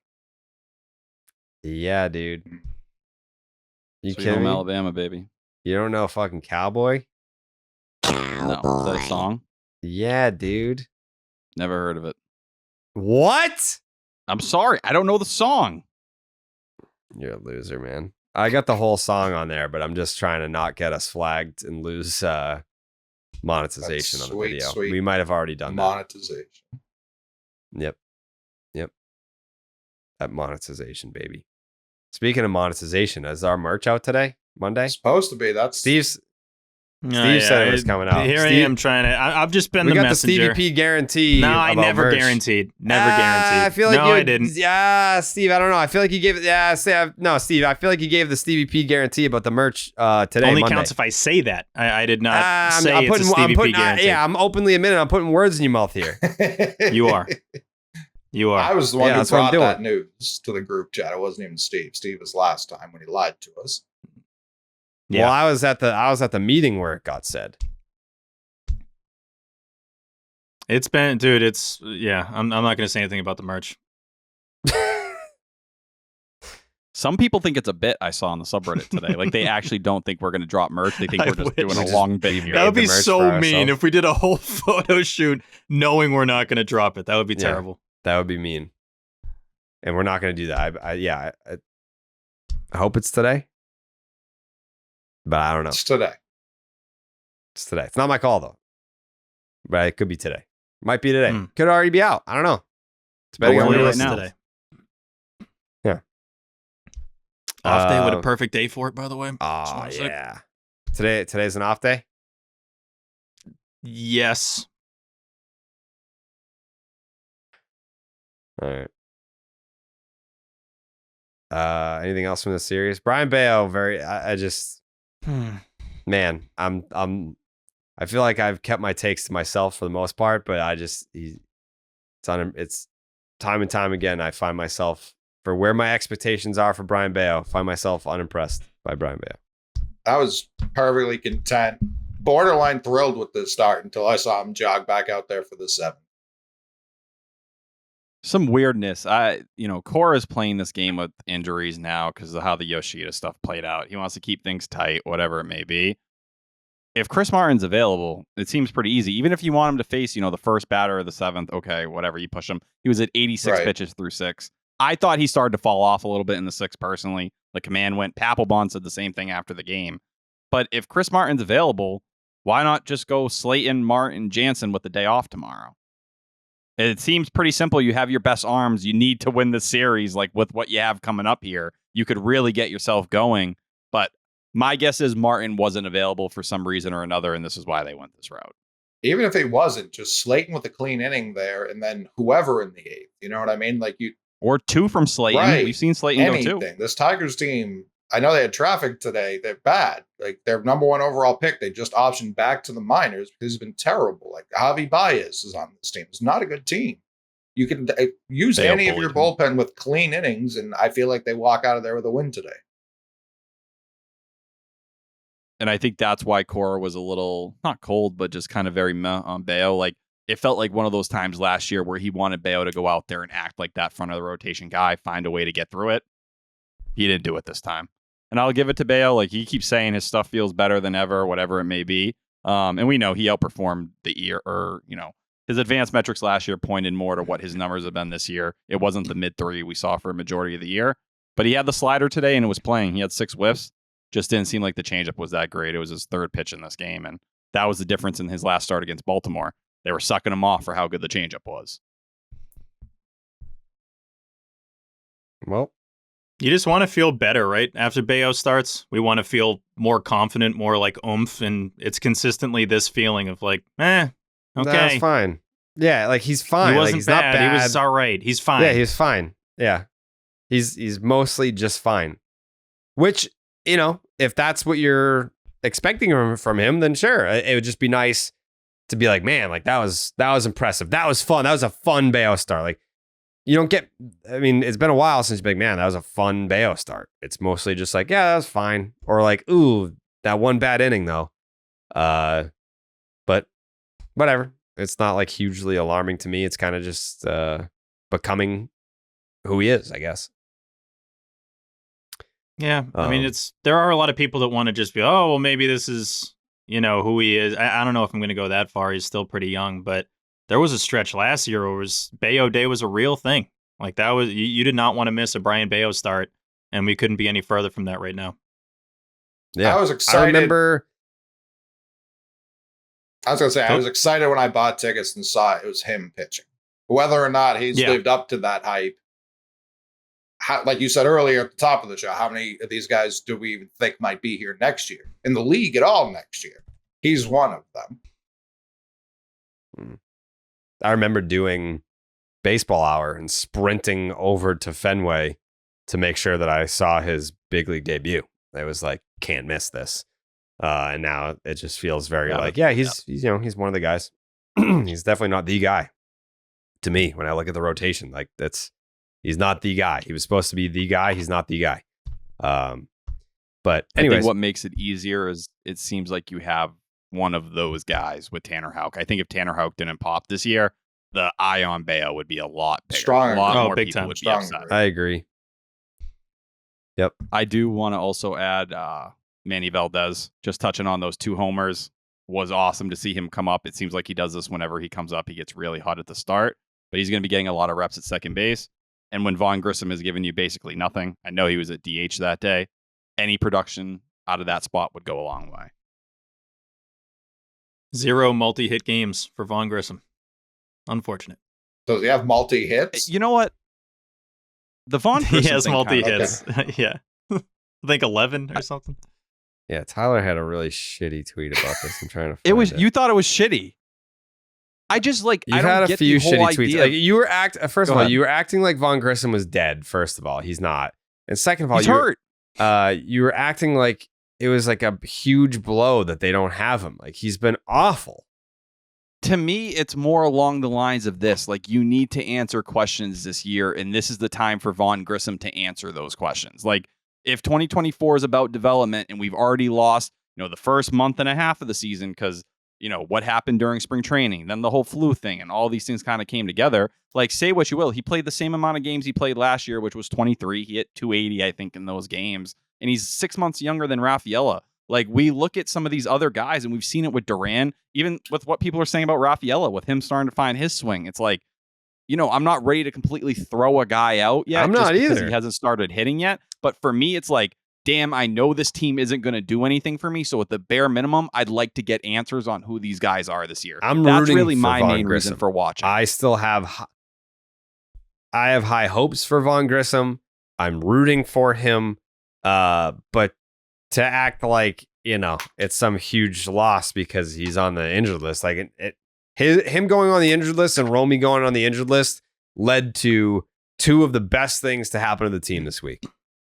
Yeah, dude. You Sweet kidding Home me? Alabama, baby. You don't know fucking cowboy? No, is that a song? Yeah, dude. Never heard of it. What? I'm sorry, I don't know the song. You're a loser, man. I got the whole song on there, but I'm just trying to not get us flagged and lose monetization That's on the sweet, video. sweet We might have already done that. Monetization. Yep. That monetization, baby. Speaking of monetization, is our merch out today? Monday? It's supposed to be. That's Steve said it was coming out. Here Steve, I am trying to. I've just been we the got messenger. the Stevie P guarantee. No, I about never merch. guaranteed. Never guaranteed. I feel like no, I didn't. Yeah, Steve. I don't know. I feel like you gave it. Yeah, no, Steve. I feel like you gave the Stevie P guarantee about the merch today. Only Monday. counts if I say that. I did not say I'm it's a Stevie P guarantee. I'm openly admitting I'm putting words in your mouth here. You are. You are. I was the one who that's what I'm brought that doing. news to the group chat. It wasn't even Steve. Steve was last time when he lied to us. Yeah. Well, I was at the meeting where it got said. It's been, dude. It's I'm not gonna say anything about the merch. Some people think it's a bit I saw on the subreddit today. Like they actually don't think we're going to drop merch. They think I we're just wish. doing a long bit here. That would be the merch so for mean ourselves. if we did a whole photo shoot knowing we're not gonna drop it. That would be Yeah. terrible. That would be mean. And we're not going to do that. I hope it's today. But I don't know. It's today. It's today. It's not my call though. But it could be today. Might be today. Hmm. Could already be out. I don't know. It's betting we're on only you right listen now. Today. Yeah. Off day with a perfect day for it, by the way. Just Oh wanna say. yeah. Today's an off day. Yes. All right. Anything else from the series? Brayan Bello, I just man, I feel like I've kept my takes to myself for the most part, but it's time and time again I find myself, for where my expectations are for Brayan Bello, find myself unimpressed by Brayan Bello. I was perfectly content, borderline thrilled with this start until I saw him jog back out there for the 7th. Some weirdness. Cora's playing this game with injuries now because of how the Yoshida stuff played out. He wants to keep things tight, whatever it may be. If Chris Martin's available, it seems pretty easy. Even if you want him to face, the first batter of the 7th, okay, whatever, you push him. He was at 86 pitches through 6. I thought he started to fall off a little bit in the 6th personally. The command went. Papelbon said the same thing after the game. But if Chris Martin's available, why not just go Slayton, Martin, Jansen with the day off tomorrow? It seems pretty simple. You have your best arms. You need to win the series, like with what you have coming up here. You could really get yourself going. But my guess is Martin wasn't available for some reason or another, and this is why they went this route. Even if he wasn't, just Slayton with a clean inning there, and then whoever in the 8th. You know what I mean? Like Or 2 from Slayton. Right. We've seen Slayton anything. go 2. This Tigers team, I know they had traffic today. They're bad. Like their number 1 overall pick, they just optioned back to the minors because he's been terrible. Like Javi Baez is on this team. It's not a good team. You can use They any of your bullied bullpen with clean innings, and I feel like they walk out of there with a win today. And I think that's why Cora was a little, not cold, but just kind of very meh on Bello. Like, it felt like one of those times last year where he wanted Bello to go out there and act like that front of the rotation guy, find a way to get through it. He didn't do it this time. And I'll give it to Bello. Like, he keeps saying his stuff feels better than ever, whatever it may be. And we know he outperformed the year, his advanced metrics last year pointed more to what his numbers have been this year. It wasn't the mid-3 we saw for a majority of the year. But he had the slider today and it was playing. He had 6 whiffs. Just didn't seem like the changeup was that great. It was his 3rd pitch in this game. And that was the difference in his last start against Baltimore. They were sucking him off for how good the changeup was. Well, You just want to feel better, right? After Bello starts, we want to feel more confident, more like oomph, and it's consistently this feeling of like, okay, that's fine. Yeah, like he's fine. He Like, wasn't he's bad. not bad. He was all right. He's fine. Yeah, he's fine. Yeah, he's mostly just fine. Which, if that's what you're expecting from him, then sure, it would just be nice to be like, man, like that was impressive. That was fun. That was a fun Bello start. Like, you don't get. I mean, it's been a while since you're like, man, that was a fun Bello start. It's mostly just like, yeah, that was fine, or like, ooh, that one bad inning though. But whatever. It's not like hugely alarming to me. It's kind of just becoming who he is, I guess. Yeah, I mean, there are a lot of people that want to just be, oh, well, maybe this is, who he is. I don't know if I'm going to go that far. He's still pretty young, but there was a stretch last year where Bello Day was a real thing. Like that was, you did not want to miss a Brayan Bello start, and we couldn't be any further from that right now. Yeah, I was excited. I remember. I was going to say, I was excited when I bought tickets and saw it was him pitching. Whether or not he's lived up to that hype, how, like you said earlier at the top of the show, how many of these guys do we even think might be here next year in the league at all next year? He's one of them. I remember doing baseball hour and sprinting over to Fenway to make sure that I saw his big league debut. I was like, can't miss this. And now it just feels very he's one of the guys. He's definitely not the guy to me when I look at the rotation. Like he's not the guy. He was supposed to be the guy. He's not the guy. But anyways, I think what makes it easier is it seems like you have one of those guys with Tanner Houck. I think if Tanner Houck didn't pop this year, the eye on Bello would be a lot bigger. Stronger. A lot more big people time. would be upset. I agree. Yep. I do want to also add Manny Valdez, just touching on those 2 homers. Was awesome to see him come up. It seems like he does this whenever he comes up. He gets really hot at the start, but he's going to be getting a lot of reps at second base. And when Vaughn Grissom has given you basically nothing, I know he was at DH that day, any production out of that spot would go a long way. 0 multi-hit games for Vaughn Grissom. Unfortunate. Does he have multi-hits? You know what? The Vaughn Grissom He has thing multi-hits. Okay. Yeah. I think 11 or something. Yeah, Tyler had a really shitty tweet about this. I'm trying to find it. You thought it was shitty. I just You've I don't had a get few the whole shitty idea. tweets. Like, you were first Go of all, ahead. you were acting like Vaughn Grissom was dead. First of all, he's not. And second of all, He's hurt. you were acting like it was like a huge blow that they don't have him. Like he's been awful. To me, it's more along the lines of this. Like, you need to answer questions this year, and this is the time for Vaughn Grissom to answer those questions. Like, if 2024 is about development and we've already lost, the first month and a half of the season because, what happened during spring training, then the whole flu thing and all these things kind of came together. Like, say what you will. He played the same amount of games he played last year, which was 23. He hit 280, I think, in those games. And he's 6 months younger than Rafaela. Like, we look at some of these other guys, and we've seen it with Duran, even with what people are saying about Rafaela, with him starting to find his swing. It's like, I'm not ready to completely throw a guy out yet. I'm not because either. He hasn't started hitting yet. But for me, it's like, damn, I know this team isn't going to do anything for me. So at the bare minimum, I'd like to get answers on who these guys are this year. I'm That's rooting really for my Vaughn main Grissom. reason for watching. I still have high hopes for Vaughn Grissom. I'm rooting for him. But to act like, it's some huge loss because he's on the injured list. Like him going on the injured list and Romy going on the injured list led to 2 of the best things to happen to the team this week.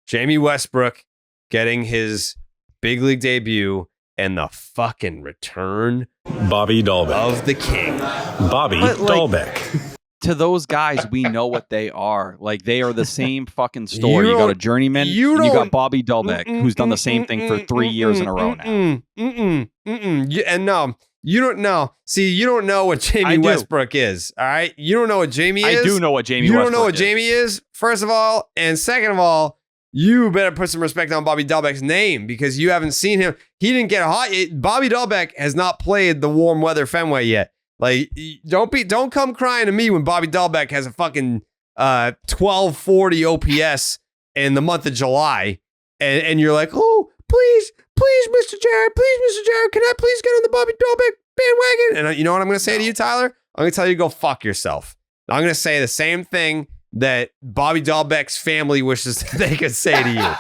Jamie Westbrook getting his big league debut and the fucking return Bobby Dahlbeck. of the king. Bobby Dahlbeck. To those guys, we know what they are. Like, they are the same fucking story. You got don't- a journeyman, you and you don't- got Bobby Dahlbeck, who's done the same thing for 3 years in a row now. And no, you don't know. See, you don't know what I Jamie do. Westbrook is. All right, you don't know what Jamie is. I do know what Jamie You Westbrook don't know what is. Jamie is. First of all, and second of all, you better put some respect on Bobby Dahlbeck's name because you haven't seen him. He didn't get hot. Bobby Dahlbeck has not played the warm weather Fenway yet. Like, don't come crying to me when Bobby Dahlbeck has a fucking 1240 OPS in the month of July, and you're like, oh, please, Mr. Jared, can I please get on the Bobby Dahlbeck bandwagon? And you know what I'm going to say to you, Tyler? I'm going to tell you to go fuck yourself. I'm going to say the same thing that Bobby Dahlbeck's family wishes they could say to you.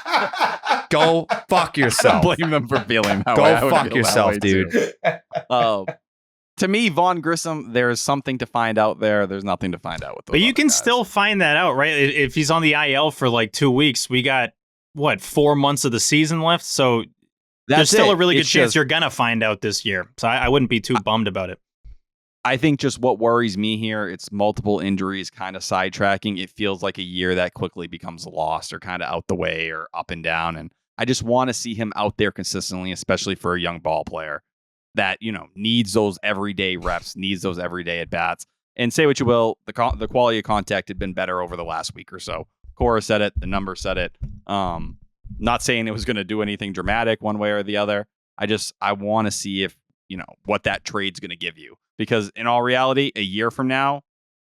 Go fuck I yourself. don't blame them for feeling that Go way. I would fuck feel that yourself, way, dude. too. To me, Vaughn Grissom, there's something to find out there. There's nothing to find out with those But you other can guys. still find that out, right? If he's on the IL for like 2 weeks, we got, 4 months of the season left? So there's still a really good chance you're going to find out this year. So I wouldn't be too bummed about it. I think just what worries me here, it's multiple injuries kind of sidetracking. It feels like a year that quickly becomes lost or kind of out the way or up and down. And I just want to see him out there consistently, especially for a young ball player that, needs those everyday reps, needs those everyday at bats. And say what you will, the quality of contact had been better over the last week or so. Cora said it, the numbers said it. Not saying it was going to do anything dramatic one way or the other. I want to see if, what that trade's going to give you. Because in all reality, a year from now,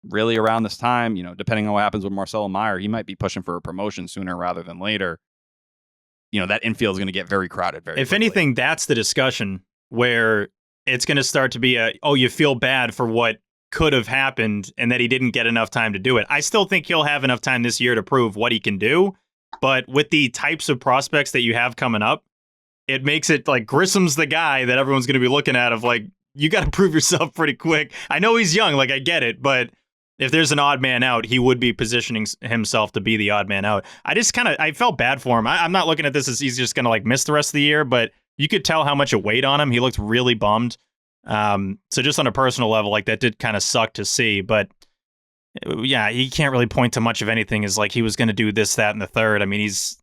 really around this time, depending on what happens with Marcelo Meyer, he might be pushing for a promotion sooner rather than later. That infield is going to get very crowded very If quickly. anything, that's the discussion where it's going to start to be you feel bad for what could have happened and that he didn't get enough time to do it. I still think he'll have enough time this year to prove what he can do. But with the types of prospects that you have coming up, it makes it like Grissom's the guy that everyone's going to be looking at of like, you got to prove yourself pretty quick. I know he's young, like I get it, but if there's an odd man out, he would be positioning himself to be the odd man out. I felt bad for him. I'm not looking at this as he's just going to like miss the rest of the year, but you could tell how much it weighed on him. He looked really bummed. So just on a personal level, like that did kind of suck to see, but yeah, he can't really point to much of anything as like he was going to do this, that, and the third. I mean, he's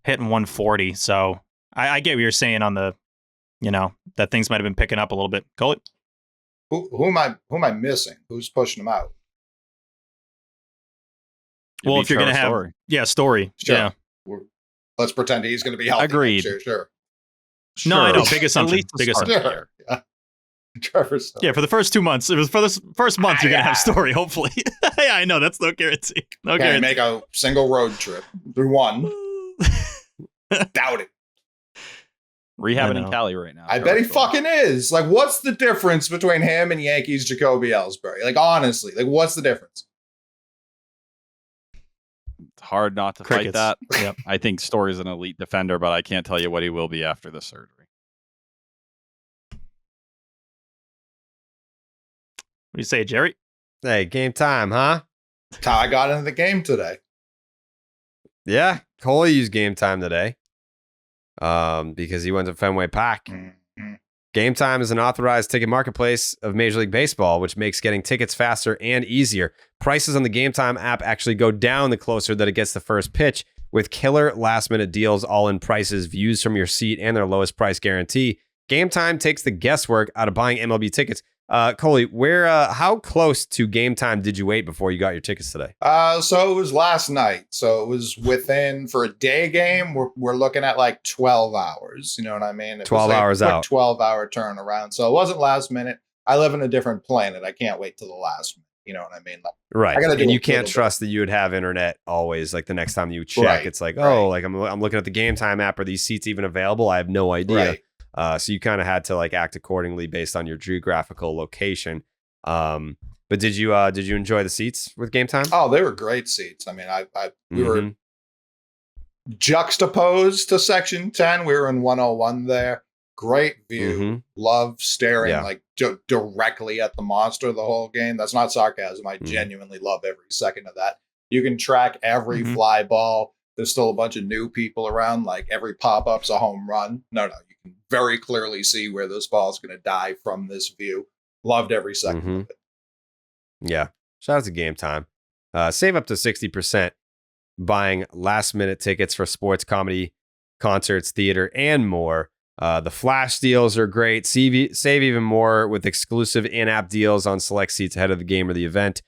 hitting 140. So I get what you're saying on the, that things might have been picking up a little bit. Call it. Who am I missing? Who's pushing him out? Well, if you're going to have, Story. Sure. Yeah. Let's pretend he's going to be healthy. Agreed. Sure. No, I know. Big assumption. Sure. Yeah. Trevor Story. Yeah, for the first 2 months. It was for the first month you're going to have Story, hopefully. Yeah, I know. That's no guarantee. No Can't guarantee. make a single road trip through one. Doubt it. Rehabbing in Cali right now. I bet he fucking is. Like, what's the difference between him and Yankees Jacoby Ellsbury? Like, honestly, like, what's the difference? It's hard not to Crickets. fight that. Yep. I think Story's an elite defender, but I can't tell you what he will be after the surgery. What do you say, Jerry? Hey, game time, huh? Ty got into the game today. Yeah, Coley used game time today because he went to Fenway Park. Mm-hmm. Game Time is an authorized ticket marketplace of Major League Baseball, which makes getting tickets faster and easier. Prices on the Game Time app actually go down the closer that it gets the first pitch, with killer last-minute deals, all-in prices, views from your seat, and their lowest price guarantee. Game Time takes the guesswork out of buying MLB tickets. Coley, how close to Game Time did you wait before you got your tickets today? So it was last night. So it was within, for a day game, we're looking at like 12 hours. You know what I mean? It 12 was like hours a quick out. 12-hour turnaround. So it wasn't last minute. I live in a different planet. I can't wait till the last minute. You know what I mean? Like, Right. I gotta do And a you can't little trust that you would have internet always. Like the next time you check, Right, it's like, right. oh, like I'm looking at the Game Time app. Are these seats even available? I have no idea. Right. So you kind of had to like act accordingly based on your geographical location. But did you enjoy the seats with Game Time? Oh, they were great seats. I mean, we were Mhm. juxtaposed to section 10. We were in 101 there. Great view. Mhm. Love staring Yeah. like directly at the monster the whole game. That's not sarcasm. I Mhm. genuinely love every second of that. You can track every Mhm. fly ball. There's still a bunch of new people around. Like every pop-up's a home run. No, you can very clearly see where this ball's going to die from this view. Loved every second Mhm. of it. Yeah. Shout out to Game Time. Save up to 60% buying last minute tickets for sports, comedy, concerts, theater, and more. The flash deals are great. Save even more with exclusive in-app deals on select seats ahead of the game or the event.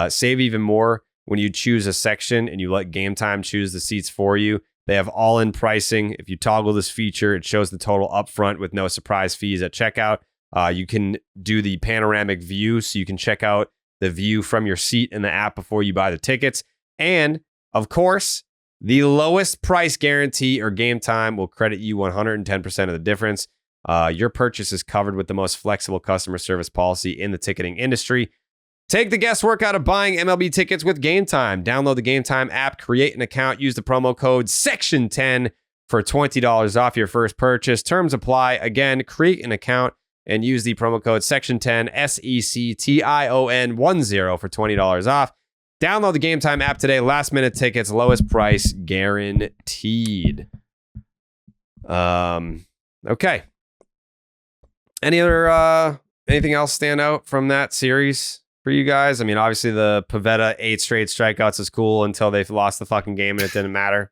Save even more when you choose a section and you let Game Time choose the seats for you. They have all-in pricing. If you toggle this feature, it shows the total upfront with no surprise fees at checkout. You can do the panoramic view, so you can check out the view from your seat in the app before you buy the tickets. And, of course, the lowest price guarantee or Game Time will credit you 110% of the difference. Your purchase is covered with the most flexible customer service policy in the ticketing industry. Take the guesswork out of buying MLB tickets with Game Time. Download the Game Time app, create an account, use the promo code SECTION10 for $20 off your first purchase. Terms apply. Again, create an account and use the promo code SECTION10, SECTION10 for $20 off. Download the Game Time app today. Last minute tickets, lowest price guaranteed. Okay. Anything else stand out from that series for you guys? I mean, obviously the Pivetta 8 straight strikeouts is cool until they've lost the fucking game and it didn't matter.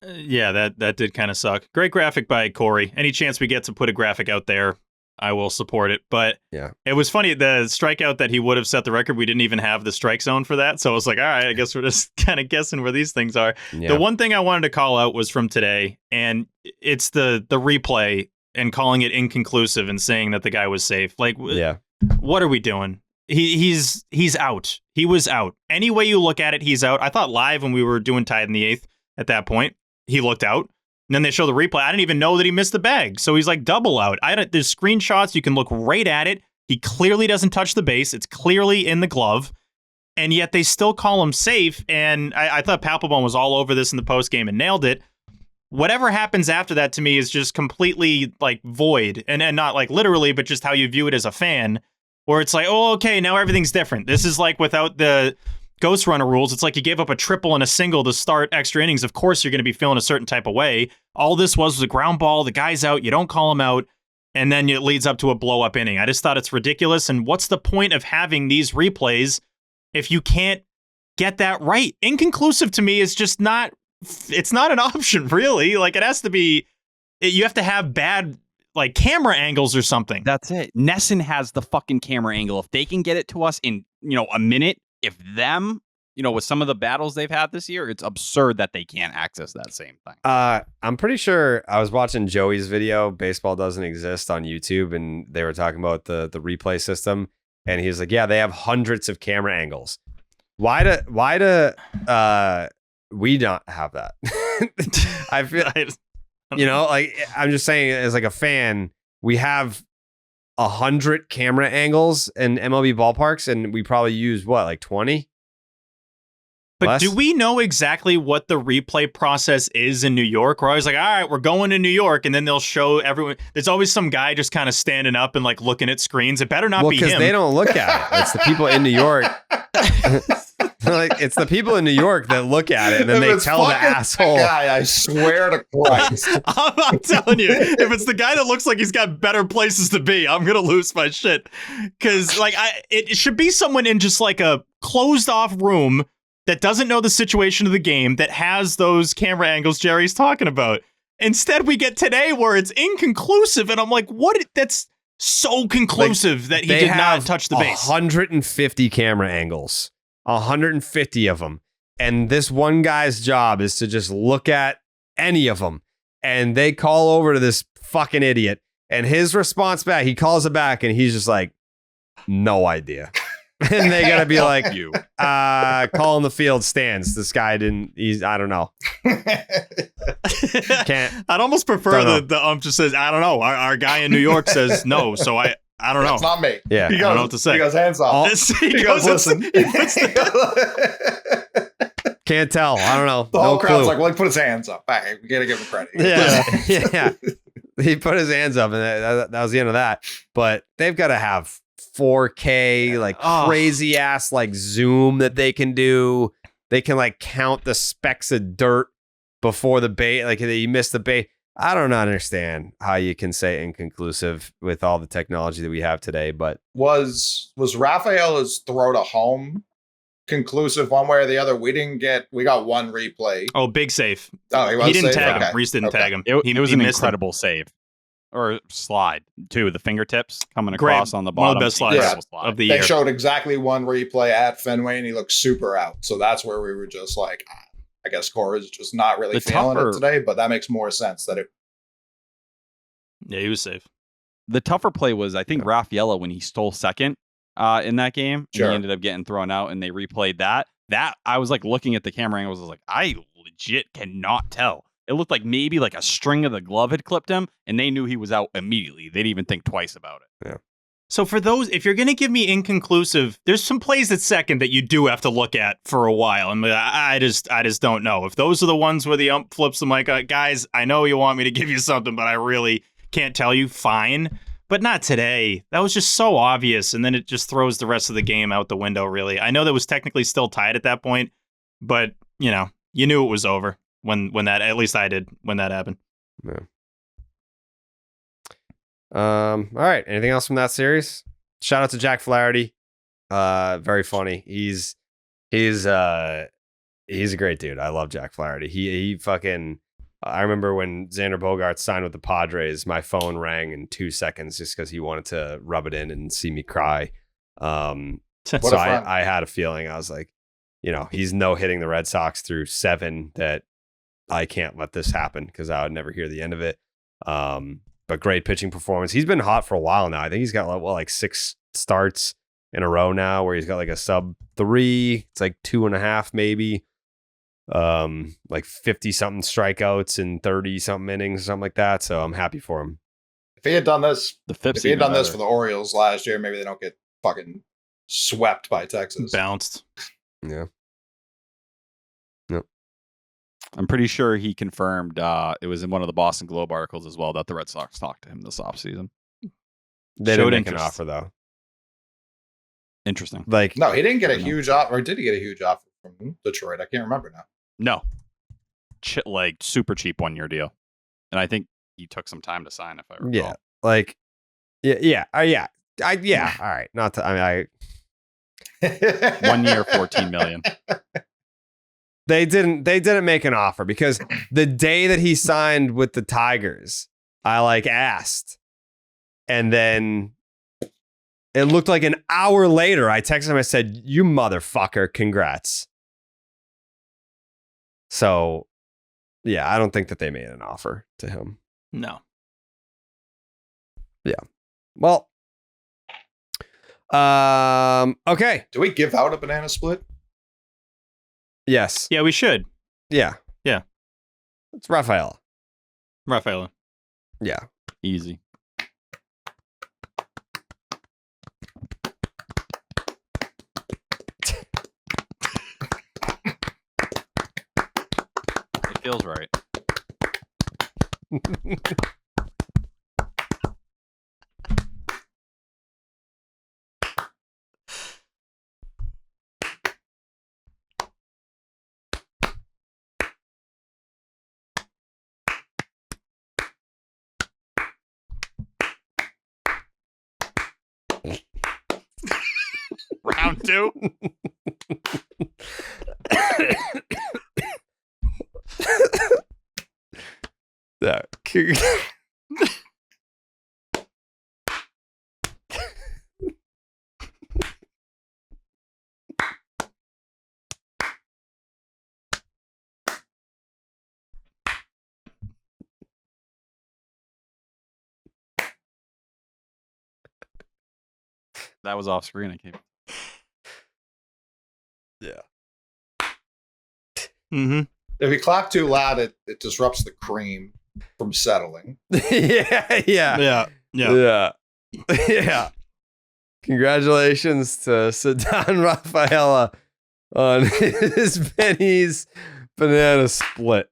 Yeah, that did kind of suck. Great graphic by Corey. Any chance we get to put a graphic out there, I will support it. But Yeah. It was funny, the strikeout that he would have set the record, we didn't even have the strike zone for that. So I was like, all right, I guess we're just kind of guessing where these things are. Yeah. The one thing I wanted to call out was from today, and it's the replay and calling it inconclusive and saying that the guy was safe. Like, Yeah. what are we doing? He's out. He was out. Any way you look at it, he's out. I thought live when we were doing tied in the eighth at that point, he looked out. And then they show the replay. I didn't even know that he missed the bag. So he's like double out. There's screenshots. You can look right at it. He clearly doesn't touch the base. It's clearly in the glove. And yet they still call him safe. And I thought Papelbon was all over this in the postgame and nailed it. Whatever happens after that to me is just completely like void. And not like literally, but just how you view it as a fan, where it's like, oh, okay, now everything's different. This is like without the ghost runner rules. It's like you gave up a triple and a single to start extra innings. Of course, you're going to be feeling a certain type of way. All this was a ground ball. The guy's out. You don't call him out. And then it leads up to a blow up inning. I just thought it's ridiculous. And what's the point of having these replays if you can't get that right? Inconclusive to me is just not, it's not an option, really. Like, it has to be, you have to have bad, like, camera angles or something. That's it. Nesson has the fucking camera angle. If they can get it to us in, a minute, if them, with some of the battles they've had this year, it's absurd that they can't access that same thing. I'm pretty sure I was watching Joey's video, Baseball Doesn't Exist, on YouTube, and they were talking about the replay system. And he was like, yeah, they have hundreds of camera angles. Why do we not have that? I feel, like, I'm just saying, as like a fan, we have 100 camera angles in MLB ballparks, and we probably use what, like 20? But Less? do we know exactly what the replay process is in New York? We're always like, all right, we're going to New York, and then they'll show everyone. There's always some guy just kind of standing up and like looking at screens. It better not be him. Well, because they don't look at it. It's the people in New York. Like, it's the people in New York that look at it, and then they tell the asshole. Guy, I swear to Christ. I'm telling you, if it's the guy that looks like he's got better places to be, I'm gonna lose my shit. Because it should be someone in just like a closed off room that doesn't know the situation of the game, that has those camera angles Jerry's talking about. Instead, we get today where it's inconclusive, and I'm like, what? That's so conclusive that he did not touch the base. 150 camera angles, 150 of them. And this one guy's job is to just look at any of them. And they call over to this fucking idiot. And his response back, he calls it back, and he's just like, no idea. And they gotta be like, you calling the field stands. This guy I don't know. Can't. I'd almost prefer the ump just says, I don't know. Our guy in New York says no, so I don't know. It's not me. Yeah. I don't know what to say. He goes, hands off. He goes, listen. Can't tell. I don't know. The whole no crowd's clue. like, well, he put his hands up. Hey, we gotta give him credit. Yeah. He put his hands up, and that was the end of that. But they've got to have 4K, like crazy ass like zoom that they can do. They can like count the specks of dirt before the bait, like you missed the bait. I don't understand how you can say inconclusive with all the technology that we have today. But was Rafaela's throw to home conclusive one way or the other? We got one replay. Oh, big save. Oh, he didn't safe? tag Okay. him. Reese didn't tag him. It was an missed incredible save. Or slide, too. The fingertips coming Great. across on the One bottom. of the best slides Yeah. of the They year. showed exactly one replay at Fenway, and he looked super out. So that's where we were just like, I guess Cora is just not really feeling it today, but that makes more sense that it. Yeah, he was safe. The tougher play was, I think, Rafaela when he stole second in that game. And Sure. he ended up getting thrown out, and they replayed that. That, I was like looking at the camera angles, I was like, I legit cannot tell. It looked like maybe like a string of the glove had clipped him, and they knew he was out immediately. They didn't even think twice about it. Yeah. So for those, if you're going to give me inconclusive, there's some plays at second that you do have to look at for a while. And I just don't know. If those are the ones where the ump flips the mic, guys, I know you want me to give you something, but I really can't tell you. Fine. But not today. That was just so obvious. And then it just throws the rest of the game out the window, really. I know that was technically still tied at that point, but, you knew it was over. When that, at least I did, when that happened. Yeah. All right. Anything else from that series? Shout out to Jack Flaherty. Very funny. He's a great dude. I love Jack Flaherty. He fucking. I remember when Xander Bogaerts signed with the Padres, my phone rang in 2 seconds just because he wanted to rub it in and see me cry. So I had a feeling. I was like, he's hitting the Red Sox through 7 that. I can't let this happen because I would never hear the end of it. But great pitching performance. He's been hot for a while now. I think he's got like 6 starts in a row now where he's got like a sub 3. It's like 2.5 maybe. Like 50 something strikeouts and 30 something innings, something like that. So I'm happy for him. If he had done this, The FIP's if he had even done this better. for the Orioles last year, maybe they don't get fucking swept by Texas. Bounced. Yeah. I'm pretty sure he confirmed it was in one of the Boston Globe articles as well that the Red Sox talked to him this offseason. They Showed didn't make an interest. offer though. Interesting. Like No, he didn't get a I don't know. huge offer. Or did he get a huge offer from Detroit? I can't remember now. No. Like super cheap 1-year deal. And I think he took some time to sign, if I recall. yeah, like yeah. All right. Not to. I mean, 1 year, $14 million. They didn't make an offer because the day that he signed with the Tigers, I like asked. And then it looked like an hour later, I texted him, I said, "You motherfucker, congrats." So yeah, I don't think that they made an offer to him. No. Well, okay. Do we give out a banana split? Yes. Yeah, we should. Yeah. Yeah. It's Rafaela. Rafaela. Yeah. Easy. It feels right. Round two. Yeah. That was off screen. I came. Mm-hmm. If you clap too loud, it disrupts the cream from settling. yeah. Yeah. Yeah. Congratulations to Sadan Rafaela on his Benny's banana split.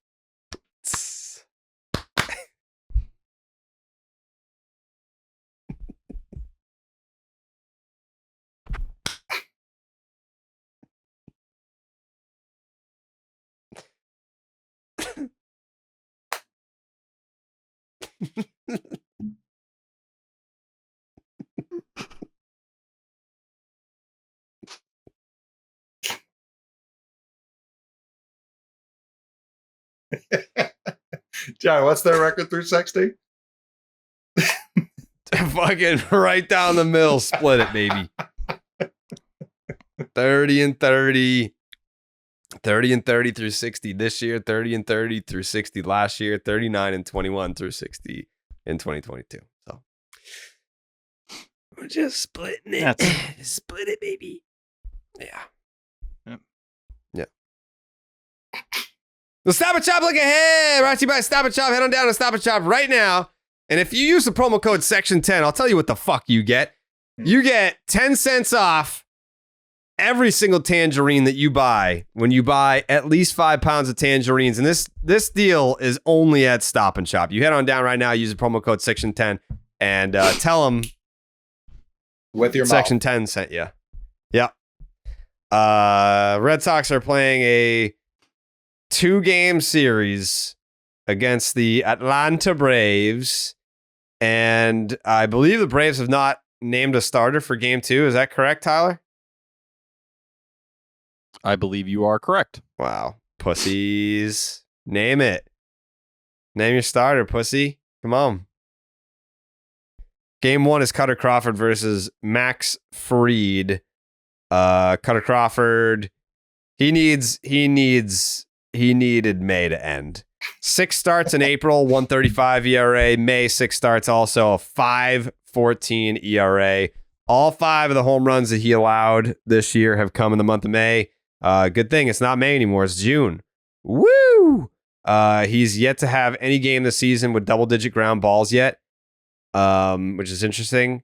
John, what's their record through 60? Fucking right down the middle, split it, baby. 30 and 30. 30 and 30 through 60 this year, 30 and 30 through 60 last year, 39 and 21 through 60 in 2022. So we're just splitting it. Split it, baby. Yeah. Yep. Yeah. The Stop and Shop look ahead. Brought to you by Stop and Shop. Head on down to Stop and Shop right now. And if you use the promo code section 10, I'll tell you what the fuck you get. You get 10 cents off every single tangerine that you buy when you buy at least 5 pounds of tangerines. And this deal is only at Stop and Shop. You head on down right now, use the promo code section 10 and tell them With your section mouth. 10 sent you. Yep. Red Sox are playing a 2-game series against the Atlanta Braves. And I believe the Braves have not named a starter for game 2. Is that correct, Tyler? I believe you are correct. Wow. Pussies. Name it. Name your starter, pussy. Come on. Game 1 is Cutter Crawford versus Max Fried. Cutter Crawford, he needed May to end. 6 starts in April, 1.35 ERA. May, 6 starts, also a 5.14 ERA. All 5 of the home runs that he allowed this year have come in the month of May. Good thing it's not May anymore. It's June. Woo! He's yet to have any game this season with double-digit ground balls yet. which is interesting.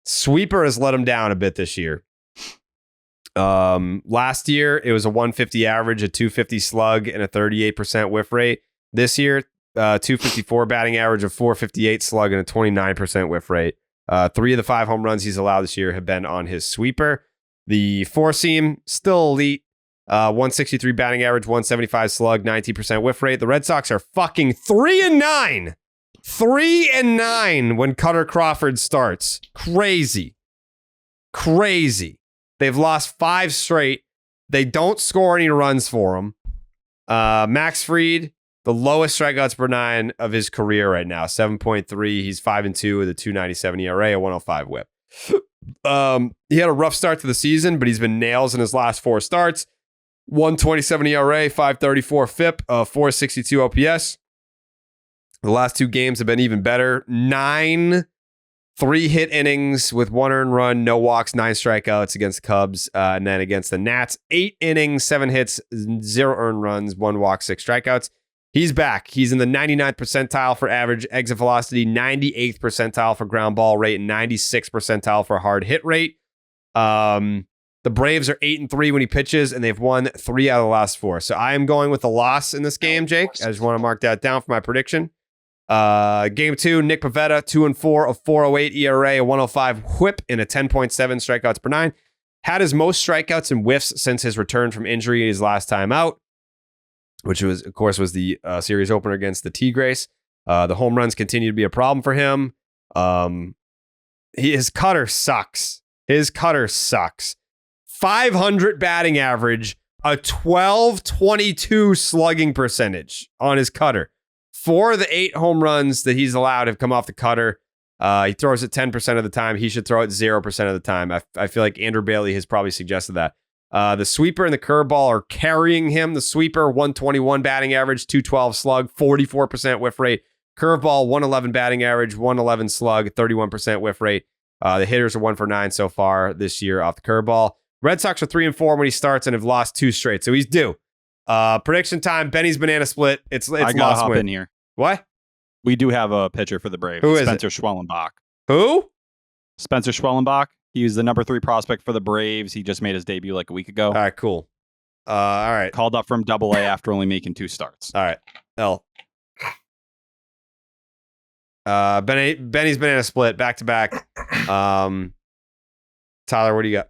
Sweeper has let him down a bit this year. Last year, it was a 150 average, a 250 slug, and a 38% whiff rate. This year, 254 batting average, a 458 slug, and a 29% whiff rate. 3 of the 5 home runs he's allowed this year have been on his sweeper. The four seam, still elite. 163 batting average, 175 slug, 19% whiff rate. The Red Sox are fucking 3-9. 3-9 when Cutter Crawford starts. Crazy. They've lost 5 straight. They don't score any runs for him. Max Fried, the lowest strikeouts per 9 of his career right now, 7.3. He's 5-2 with a 2.97 ERA, a 105 whip. He had a rough start to the season, but he's been nails in his last 4 starts. 1.27 ERA, 5.34 FIP, 4.62 OPS. The last 2 games have been even better. 9 3-hit innings with 1 earned run, no walks, 9 strikeouts against the Cubs. And then against the Nats, 8 innings, 7 hits, 0 earned runs, 1 walk, 6 strikeouts. He's back. He's in the 99th percentile for average exit velocity, 98th percentile for ground ball rate, and 96th percentile for hard hit rate. The Braves are 8-3 when he pitches, and they've won 3 out of the last 4. So I am going with the loss in this game, Jake. I just want to mark that down for my prediction. Game 2, Nick Pivetta, 2-4, a 4.08 ERA, a 105 whip, and a 10.7 strikeouts per 9. Had his most strikeouts and whiffs since his return from injury his last time out, which was, of course, was the series opener against the Tigres. The home runs continue to be a problem for him. His cutter sucks. 500 batting average, a 12.22 slugging percentage on his cutter. 4 of the 8 home runs that he's allowed have come off the cutter. He throws it 10% of the time. He should throw it 0% of the time. I feel like Andrew Bailey has probably suggested that. The sweeper and the curveball are carrying him. The sweeper, 121 batting average, 212 slug, 44% whiff rate. Curveball, 111 batting average, 111 slug, 31% whiff rate. The hitters are 1 for 9 so far this year off the curveball. Red Sox are 3-4 when he starts and have lost 2 straight, so he's due. Prediction time, Benny's banana split. It's I gotta lost hop win. in here. What? We do have a pitcher for the Braves. Who is Spencer Schwellenbach. Who? Spencer Schwellenbach. He was the number 3 prospect for the Braves. He just made his debut like a week ago. All right, cool. All right. Called up from Double-A after only making 2 starts. All right. L. Benny's banana split back to back. Tyler, what do you got?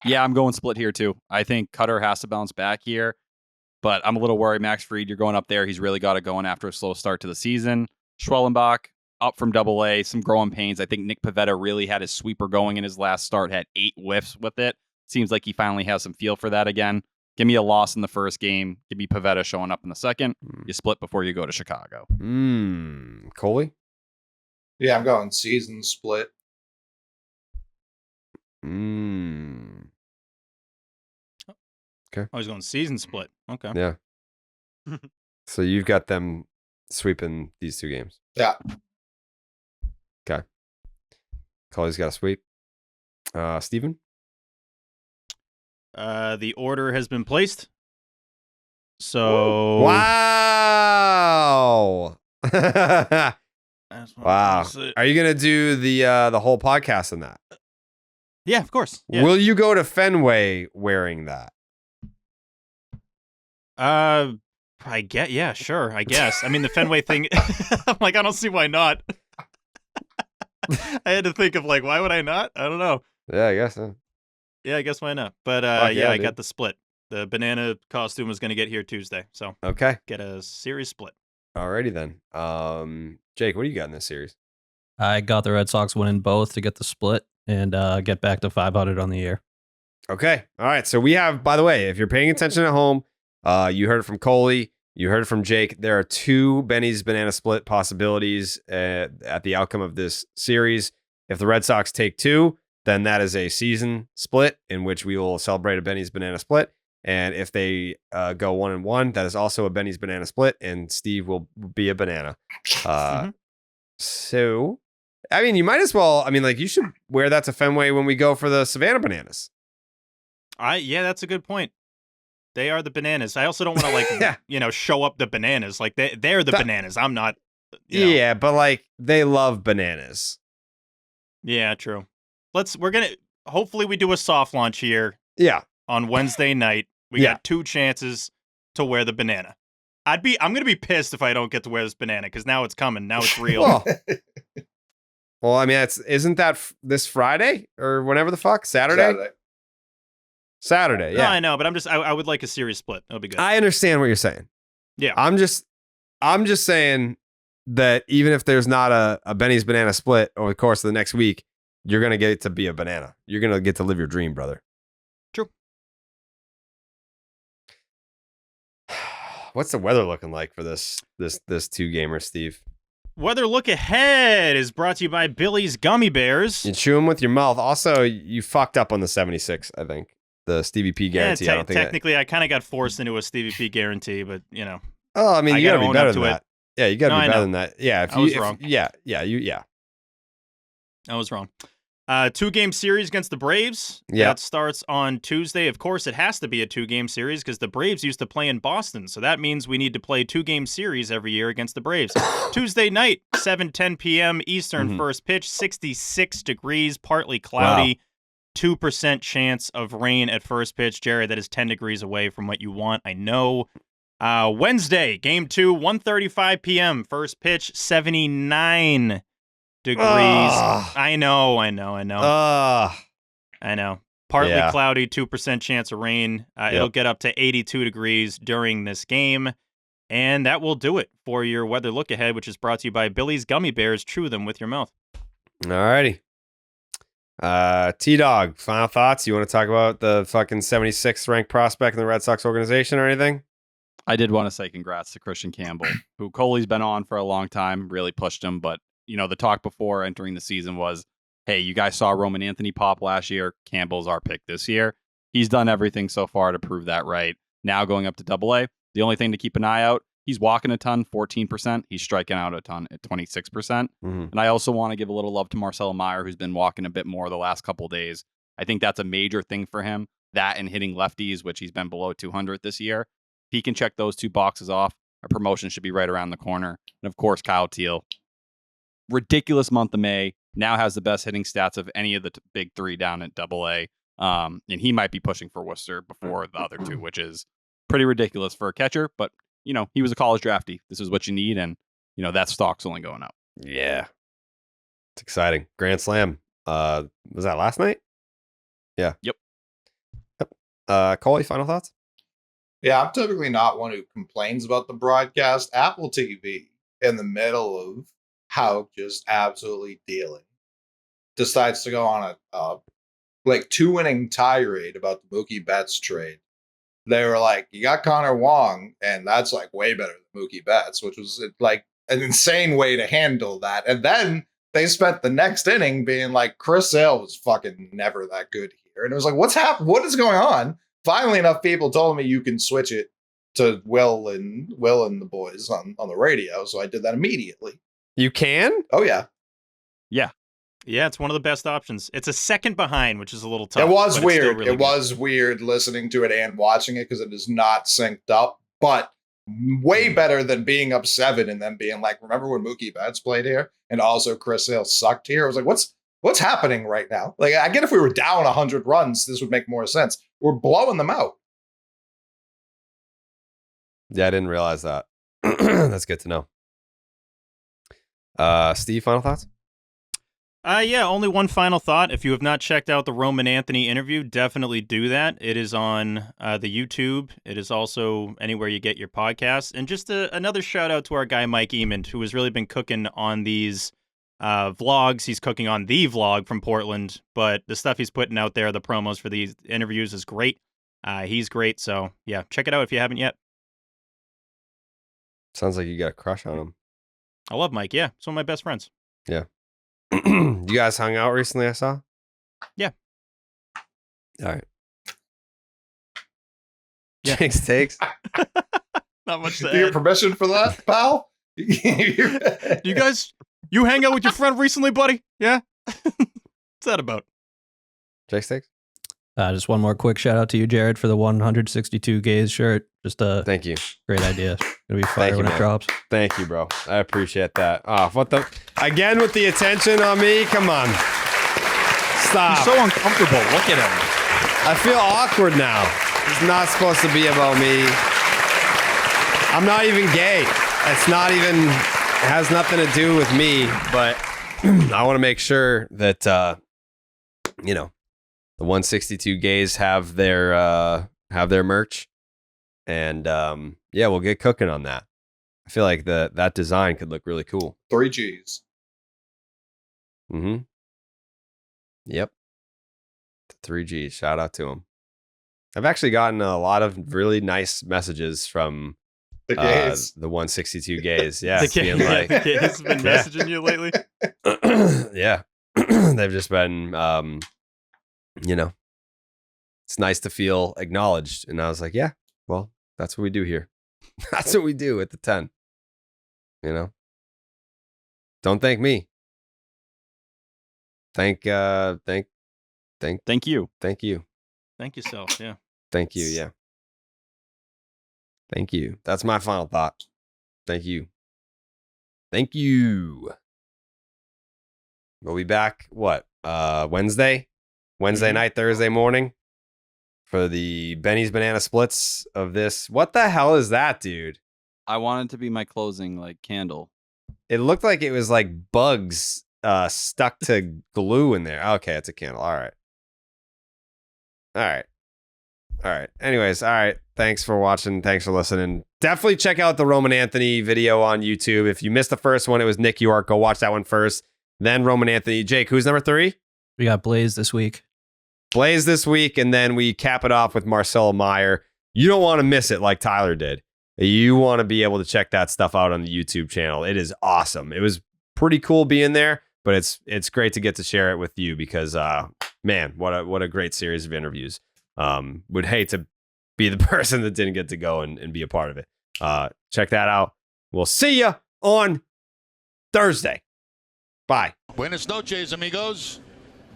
Yeah, I'm going split here too. I think Cutter has to bounce back here, but I'm a little worried. Max Fried, you're going up there. He's really got it going after a slow start to the season. Schwellenbach, up from Double-A, some growing pains. I think Nick Pivetta really had his sweeper going in his last start, had 8 whiffs with it. Seems like he finally has some feel for that again. Give me a loss in the first game. Give me Pivetta showing up in the second. You split before you go to Chicago. Coley? Yeah, I'm going season split. Okay. I was going season split. Okay. Yeah. So you've got them sweeping these 2 games. Yeah. Okay. Coley's got a sweep. Steven? The order has been placed. So Wow. that's what Wow. I'm gonna say. Are you gonna do the whole podcast on that? Yeah, of course. Yeah. Will you go to Fenway wearing that? I get. Yeah, sure. I guess. I mean, the Fenway thing. I'm like, I don't see why not. I had to think of like, why would I not? I don't know. Yeah, I guess so. Yeah, I guess why not? But Fuck yeah, I dude. got the split. The banana costume was going to get here Tuesday, so Okay. get a series split. Alrighty then. Jake, what do you got in this series? I got the Red Sox winning both to get the split and get back to 500 on the year. Okay. All right. So we have, by the way, if you're paying attention at home, you heard it from Coley, you heard it from Jake. There are 2 Benny's banana split possibilities at the outcome of this series. If the Red Sox take 2, then that is a season split in which we will celebrate a Benny's banana split. And if they go 1-1, that is also a Benny's banana split, and Steve will be a banana. So, I mean, you might as well. I mean, like, you should wear that to Fenway when we go for the Savannah Bananas. Yeah, that's a good point. They are the bananas. I also don't want to like, Yeah. show up the bananas. Like they're the bananas. I'm not. you know. Yeah, but like they love bananas. Yeah, true. Hopefully we do a soft launch here Yeah. on Wednesday night. We got 2 chances to wear the banana. I'm going to be pissed if I don't get to wear this banana because now it's coming. Now it's real. Well, I mean, isn't that this Friday or whenever the fuck? Saturday? Saturday, yeah. No, I know, but I would like a series split. That'll be good. I understand what you're saying. Yeah. I'm just saying that even if there's not a Benny's banana split over the course of the next week, you're going to get to be a banana. You're going to get to live your dream, brother. True. What's the weather looking like for this 2-gamer, Steve? Weather look ahead is brought to you by Billy's Gummy Bears. You chew them with your mouth. Also, you fucked up on the 76, I think. The Stevie P guarantee. Yeah, I don't think technically, I kind of got forced into a Stevie P guarantee, but you know. Oh, I mean, you gotta be better than it. that. Yeah, you gotta No, be I better know. than that. Yeah, I was wrong. Yeah. I was wrong. 2-game series against the Braves. Yeah. That starts on Tuesday. Of course, it has to be a 2-game series because the Braves used to play in Boston. So that means we need to play 2-game series every year against the Braves. Tuesday night, 7:10 p.m. Eastern, first pitch, 66 degrees, partly cloudy, 2% chance of rain at first pitch. Jerry, that is 10 degrees away from what you want. I know. Wednesday, game 2, 1:35 p.m. First pitch, 79 degrees. I know. I know. Partly cloudy, 2% chance of rain. It'll get up to 82 degrees during this game. And that will do it for your weather look ahead, which is brought to you by Billy's Gummy Bears. Chew them with your mouth. All righty. T-Dog, final thoughts? You want to talk about the fucking 76th ranked prospect in the Red Sox organization or anything? I did want to say congrats to Christian Campbell, who Coley's been on for a long time, really pushed him. But, you know, the talk before entering the season was, hey, you guys saw Roman Anthony pop last year. Campbell's our pick this year. He's done everything so far to prove that right. Now going up to AA, the only thing to keep an eye out, he's walking a ton, 14%. He's striking out a ton at 26%. And I also want to give a little love to Marcelo Meyer, who's been walking a bit more the last couple of days. I think that's a major thing for him. That and hitting lefties, which he's been below 200 this year. If he can check those 2 boxes off, a promotion should be right around the corner. And of course, Kyle Teal. Ridiculous month of May. Now has the best hitting stats of any of the big 3 down at AA. And he might be pushing for Worcester before the other 2, which is pretty ridiculous for a catcher. But, you know, he was a college draftee. This is what you need. And, you know, that stock's only going up. Yeah. It's exciting. Grand Slam. Was that last night? Yeah. Yep. Coley, final thoughts? Yeah, I'm typically not one who complains about the broadcast. Apple TV, in the middle of Houck just absolutely dealing, decides to go on a 2-inning tirade about the Mookie Betts trade. They were like, you got Connor Wong, and that's like way better than Mookie Betts, which was like an insane way to handle that. And then they spent the next inning being like, Chris Sale was fucking never that good here. And it was like, what's happened? What is going on? Finally, enough people told me you can switch it to Will and the boys on the radio. So I did that immediately. You can? Oh, yeah. Yeah, it's one of the best options. It's a second behind, which is a little tough. It was but it's weird. still really It was weird listening to it and watching it because it is not synced up, but way better than being up 7 and then being like, remember when Mookie Betts played here? And also Chris Sale sucked here. I was like, what's happening right now? Like, I get if we were down 100 runs, this would make more sense. We're blowing them out. Yeah, I didn't realize that. That's good to know. Steve, final thoughts? Yeah, only one final thought. If you have not checked out the Roman Anthony interview, definitely do that. It is on the YouTube. It is also anywhere you get your podcasts. And just another shout out to our guy, Mike Eamon, who has really been cooking on these vlogs. He's cooking on the vlog from Portland, but the stuff he's putting out there, the promos for these interviews is great. He's great. So yeah, check it out if you haven't yet. Sounds like you got a crush on him. I love Mike. Yeah, he's one of my best friends. Yeah. You guys hung out recently, I saw? Yeah. All right. Yeah. Jake's takes. Not much to Do you have add. permission for that, pal? You guys, you hang out with your friend recently, buddy? Yeah? What's that about? Jake's takes? Just one more quick shout out to you, Jared, for the 162 gays shirt. Just a Thank you. great idea. It'll be fire when it drops. Thank you, bro. I appreciate that. Oh, what the? Again with the attention on me? Come on. Stop. He's so uncomfortable. Look at him. I feel awkward now. It's not supposed to be about me. I'm not even gay. It's not even, it has nothing to do with me, but I want to make sure that, you know, the 162 gays have their merch. And yeah, we'll get cooking on that. I feel like that design could look really cool. 3 Gs. Mm-hmm. Yep. 3G. Shout out to him. I've actually gotten a lot of really nice messages from The gays. the 162 gays. Yeah. The being like, gays have been messaging you lately. yeah. They've just been, you know, it's nice to feel acknowledged. And I was like, yeah, well, that's what we do here. That's what we do at the 10. You know, don't thank me. Thank you. Thank you. Thank you. Thank yourself. Yeah. Thank you. Yeah. Thank you. That's my final thought. Thank you. Thank you. We'll be back, what? Wednesday night, Thursday morning for the Benny's Banana Splits of this. What the hell is that, dude? I want it to be my closing like candle. It looked like it was like bugs stuck to glue in there. Okay, it's a candle. All right. Anyways, all right. Thanks for watching. Thanks for listening. Definitely check out the Roman Anthony video on YouTube. If you missed the first one, it was Nick York. Go watch that one first. Then Roman Anthony. Jake, who's number 3? We got Blaze this week. Blaze this week, and then we cap it off with Marcelo Meyer. You don't want to miss it like Tyler did. You want to be able to check that stuff out on the YouTube channel. It is awesome. It was pretty cool being there, but it's great to get to share it with you because man, what a great series of interviews. Would hate to be the person that didn't get to go and be a part of it. Check that out. We'll see you on Thursday. Bye. Buenas noches, amigos.